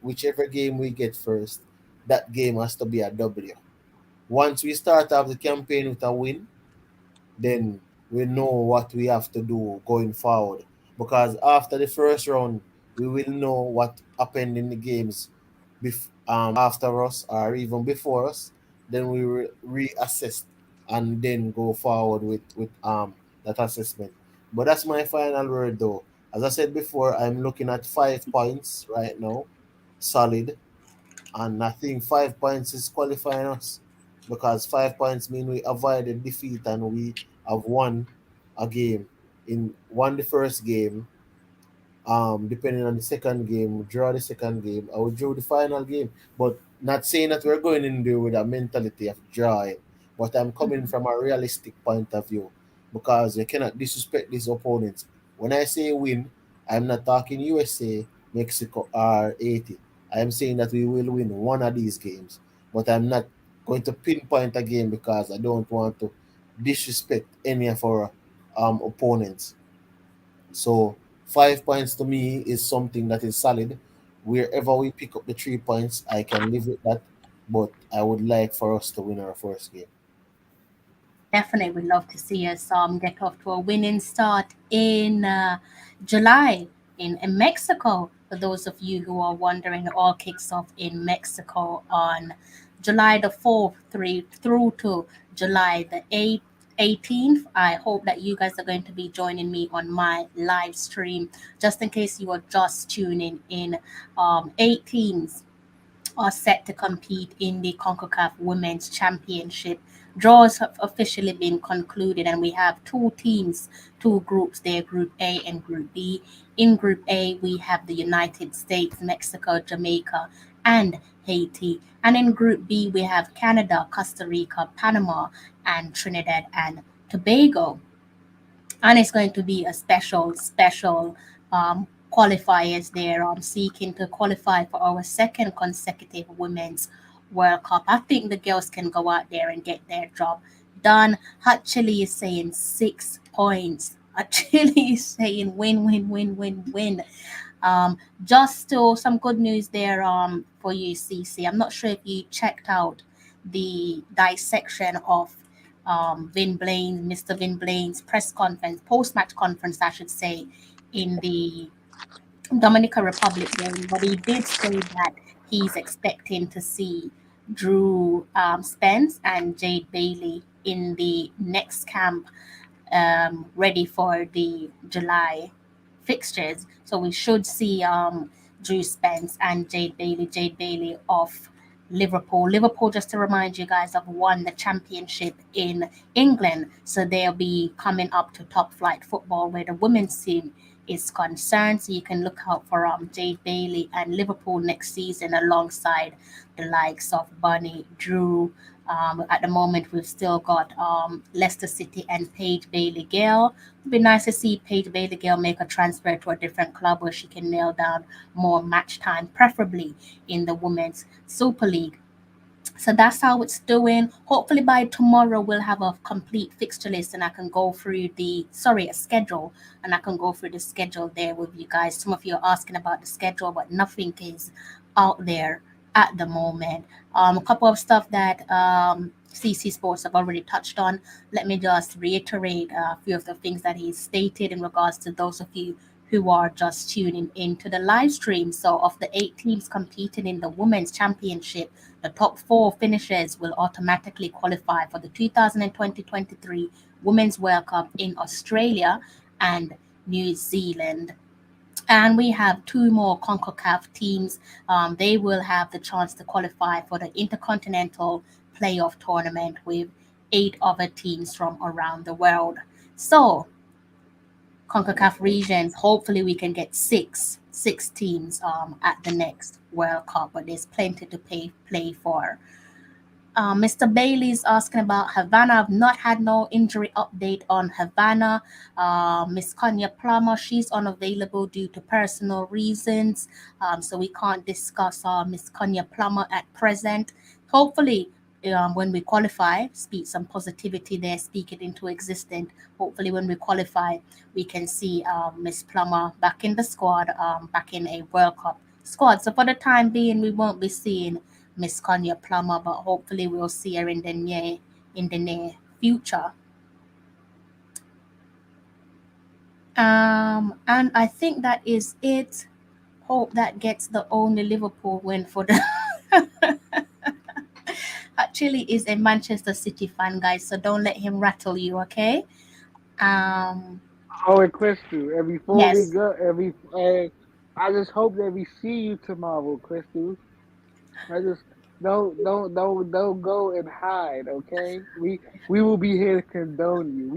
whichever game we get first, that game has to be a W. Once we start off the campaign with a win, then we know what we have to do going forward. Because after the first round, we will know what happened in the games after us or even before us. Then we reassess and then go forward with that assessment. But that's my final word though. As I said before, I'm looking at 5 points right now, solid, and I think 5 points is qualifying us because 5 points mean we avoided defeat and we have won a game. In won the first game, depending on the second game, we draw the second game, or we draw the final game. But not saying that we're going in there with a mentality of drawing, but I'm coming from a realistic point of view because you cannot disrespect these opponents. When I say win, I'm not talking USA, Mexico, or Haiti. I'm saying that we will win one of these games, but I'm not going to pinpoint a game because I don't want to disrespect any of our opponents. So 5 points to me is something that is solid. Wherever we pick up the 3 points, I can live with that. But I would like for us to win our first game. Definitely would love to see us get off to a winning start in July in Mexico. For those of you who are wondering, it all kicks off in Mexico on July the 4th through to July the 18th. I hope that you guys are going to be joining me on my live stream. Just in case you are just tuning in, 18s are set to compete in the CONCACAF Women's Championship. Draws have officially been concluded, and we have two teams, two groups there, Group A and Group B. In Group A, we have the United States, Mexico, Jamaica, and Haiti. And in Group B, we have Canada, Costa Rica, Panama, and Trinidad and Tobago. And it's going to be a special qualifiers there. Seeking to qualify for our second consecutive Women's World Cup. I think the girls can go out there and get their job done. Actually is saying 6 points. Actually is saying win, win, win, win, win. Just to some good news there for you, CC. I'm not sure if you checked out the dissection of Mr. Vin Blaine's press conference, post-match conference, I should say, in the Dominican Republic game, but he did say that he's expecting to see Drew Spence and Jade Bailey in the next camp, ready for the July fixtures. So we should see Drew Spence and Jade Bailey of Liverpool. Liverpool, just to remind you guys, have won the championship in England. So they'll be coming up to top flight football where the women's team is concerned. So you can look out for Jade Bailey and Liverpool next season alongside the likes of Bunny, Drew. At the moment, we've still got Leicester City and Paige Bailey Gale. It'd be nice to see Paige Bailey Gale make a transfer to a different club where she can nail down more match time, preferably in the Women's Super League. So that's how it's doing. Hopefully by tomorrow we'll have a complete fixture list and I can go through a schedule, and I can go through the schedule there with you guys. Some of you are asking about the schedule, but nothing is out there at the moment. A couple of stuff that CC Sports have already touched on. Let me just reiterate a few of the things that he stated in regards to those of you who are just tuning into the live stream. So, of the 8 teams competing in the Women's Championship, the top 4 finishers will automatically qualify for the 2020-23 Women's World Cup in Australia and New Zealand. And we have 2 more Concacaf teams. They will have the chance to qualify for the Intercontinental Playoff Tournament with 8 other teams from around the world. So, Concacaf regions, hopefully we can get six teams at the next World Cup, but there's plenty to play for. Mr. Bailey is asking about Havana. I've not had no injury update on Havana. Miss Konya Plummer, she's unavailable due to personal reasons, so we can't discuss Miss Konya Plummer at present. Hopefully, when we qualify, speak some positivity there, speak it into existence. Hopefully, when we qualify, we can see Miss Plummer back in the squad, back in a World Cup squad. So for the time being, we won't be seeing Miss Konya Plummer, but hopefully we'll see her in the near future. And I think that is it. Hope that gets the only Liverpool win for the. Actually, is a Manchester City fan, guys, so don't let him rattle you, okay? Oh, and Crystal, and before we Yes. go, I just hope that we see you tomorrow, Crystal. I just don't go and hide, okay? We will be here to condone you.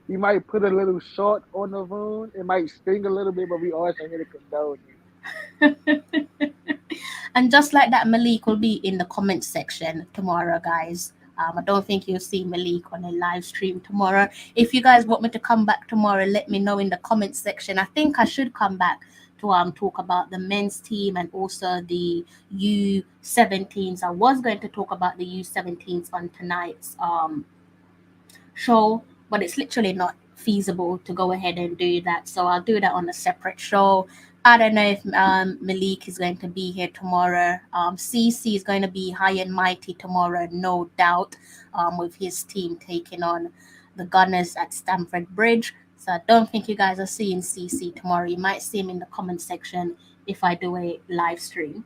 We might put a little short on the wound. It might sting a little bit, but we also here to condone you. And just like that, Malik will be in the comment section tomorrow, guys. I don't think you'll see Malik on a live stream tomorrow. If you guys want me to come back tomorrow, let me know in the comment section. I think I should come back to talk about the men's team and also the U17s. I was going to talk about the U17s on tonight's show, but it's literally not feasible to go ahead and do that. So I'll do that on a separate show. I don't know if Malik is going to be here tomorrow. CC is going to be high and mighty tomorrow, no doubt, with his team taking on the Gunners at Stamford Bridge. So I don't think you guys are seeing CC tomorrow. You might see him in the comment section if I do a live stream.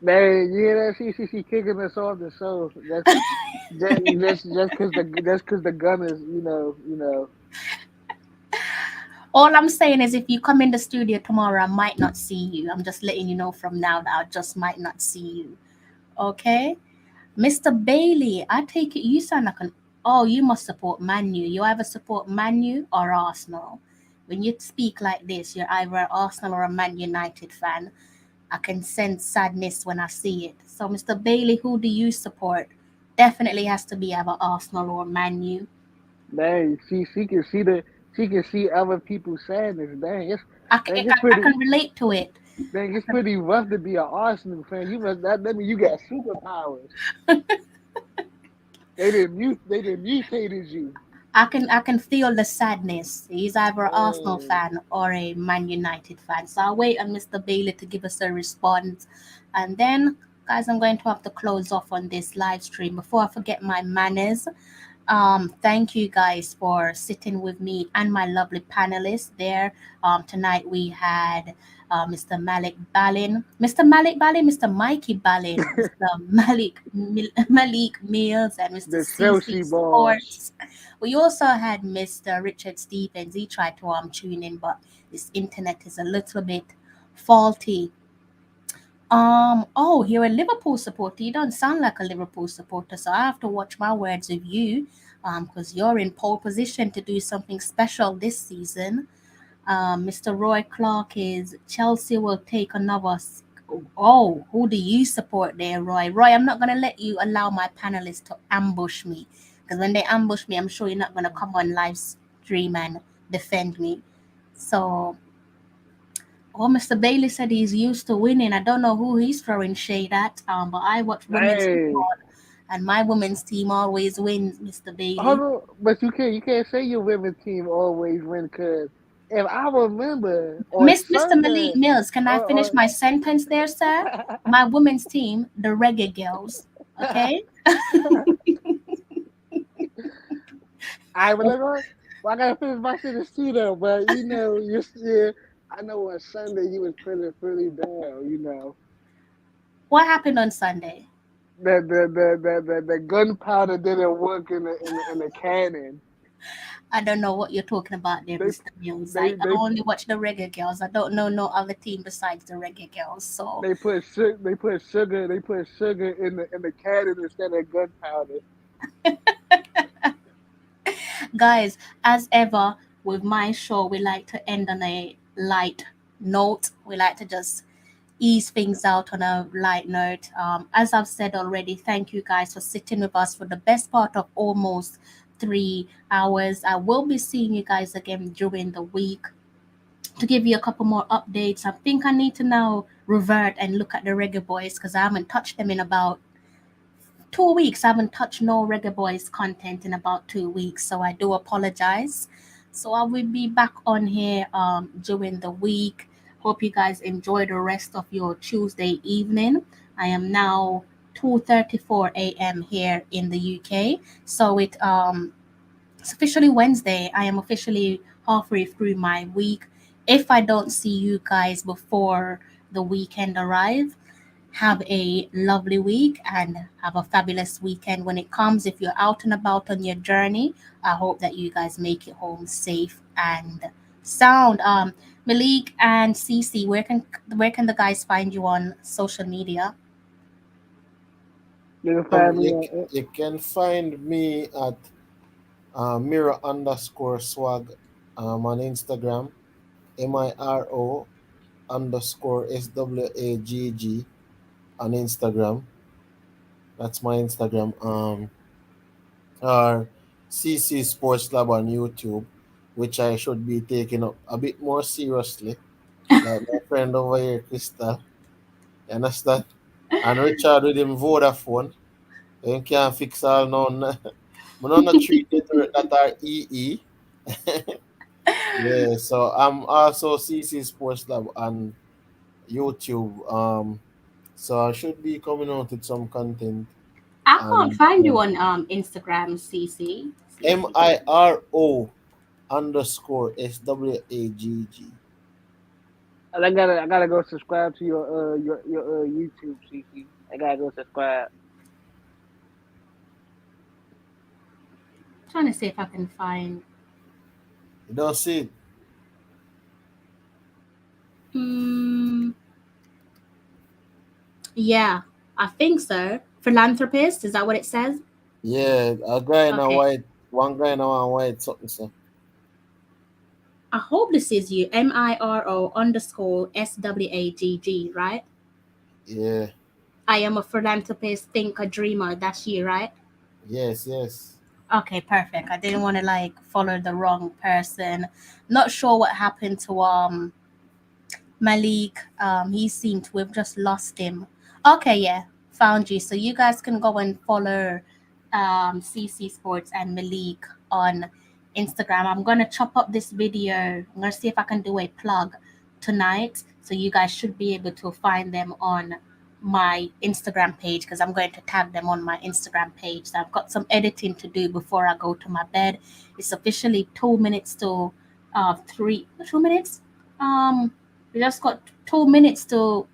Man, you hear that? She kicking us off the show. Just because the Gunners, you know. All I'm saying is if you come in the studio tomorrow, I might not see you. I'm just letting you know from now that I just might not see you. Okay? Mr. Bailey, I take it you sound like you must support Man U. You either support Man U or Arsenal. When you speak like this, you're either an Arsenal or a Man United fan. I can sense sadness when I see it. So, Mr. Bailey, who do you support? Definitely has to be either Arsenal or Man U. Dang, she can see other people's sadness. Dang, I can relate to it. Dang, it's pretty rough to be an Arsenal fan. That mean you got superpowers. They mutated you. I can feel the sadness. He's either an Arsenal fan or a Man United fan. So I'll wait on Mr. Bailey to give us a response. And then, guys, I'm going to have to close off on this live stream. Before I forget my manners, thank you guys for sitting with me and my lovely panelists there. Tonight we had Mr. Malik Ballin, Mr. Mikey Ballin, Mr. Malik Mills, and Mr. CC Sportz. We also had Mr. Richard Stevens. He tried to tune in, but his internet is a little bit faulty. You're a Liverpool supporter. You don't sound like a Liverpool supporter, so I have to watch my words with you, because you're in pole position to do something special this season. Mr. Roy Clark is Chelsea will take another. Who do you support there, Roy? Roy, I'm not going to let you allow my panelists to ambush me, because when they ambush me, I'm sure you're not going to come on live stream and defend me. So Oh, Mr. Bailey said he's used to winning. I don't know who he's throwing shade at. But I watch women's Hey, football, and my women's team always wins, Mr. hold Bailey. on, but you can't say your women's team always win because if I remember on Mr. Malik Sunday, Mills, can I finish or my sentence there, sir? My women's team, the Reggae Girls. Okay. I was like, well, I gotta finish my sentence too though, but yeah, I know on Sunday you was feeling pretty down, What happened on Sunday? The gunpowder didn't work in the cannon. I don't know what you're talking about there, They Mr. Mills. I they only watch the Reggae Girls. I don't know no other team besides the Reggae Girls. So, they put sugar in the cannon instead of gunpowder. guys, as ever with my show, we like to end on a light note. We like to just ease things out on a light note. As I've said already, thank you guys for sitting with us for the best part of almost 3 hours. I will be seeing you guys again during the week to give you a couple more updates. I think I need to now revert and look at the Reggae Boys because I haven't touched them in about 2 weeks. I haven't touched no Reggae Boys content in about 2 weeks, so I do apologize. So I will be back on here during the week. Hope you guys enjoy the rest of your Tuesday evening. I am now 2:34 a.m. here in the UK. So it's officially Wednesday. I am officially halfway through my week. If I don't see you guys before the weekend arrives, have a lovely week and have a fabulous weekend when it comes. If you're out and about on your journey, I hope that you guys make it home safe and sound. Malik and Cece, where can the guys find you on social media? You can find me You can find me at mirror_swag on Instagram, MIRO_SWAGG on Instagram. That's my Instagram. Or CC Sports Lab on YouTube, which I should be taking up a bit more seriously. Like my friend over here, Crystal. You understand? And Richard with him Vodafone. You can't fix all none. But none of treat that are EE. Yeah, so I'm also CC Sports Lab on YouTube. So I should be coming out with some content. I can't And find you on Instagram, Cece. MIRO_SWAGG. I gotta go subscribe to your YouTube, CC. I gotta go subscribe. Trying to see if I can find. You don't see it? Hmm. Yeah, I think so. Philanthropist, is that what it says? Yeah, a guy in a Okay. white, one guy in a white something, so. I hope this is you. MIRO_SWAGG, right? Yeah, I am a philanthropist, thinker, dreamer. That's you, right? yes. Okay, perfect. I didn't want to follow the wrong person. Not sure what happened to Malik. He seemed to have just lost him. Okay, yeah, found you. So you guys can go and follow CC Sports and Malik on Instagram. I'm gonna chop up this video. I'm gonna see if I can do a plug tonight. So you guys should be able to find them on my Instagram page because I'm going to tag them on my Instagram page. So I've got some editing to do before I go to my bed. It's officially 2 minutes to 2 minutes. We just got 2 minutes until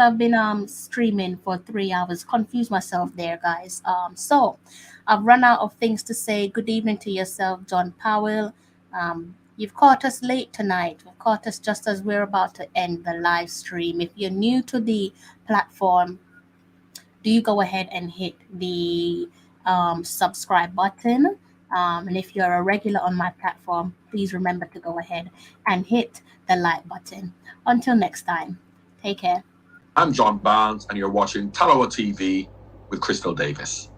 I've been streaming for 3 hours. Confuse myself there, guys. So I've run out of things to say. Good evening to yourself, John Powell. You've caught us late tonight. You've caught us just as we're about to end the live stream. If you're new to the platform, do you go ahead and hit the subscribe button. And if you're a regular on my platform, please remember to go ahead and hit the like button. Until next time, take care. I'm John Barnes, and you're watching Tallawah TV with Crystal Davis.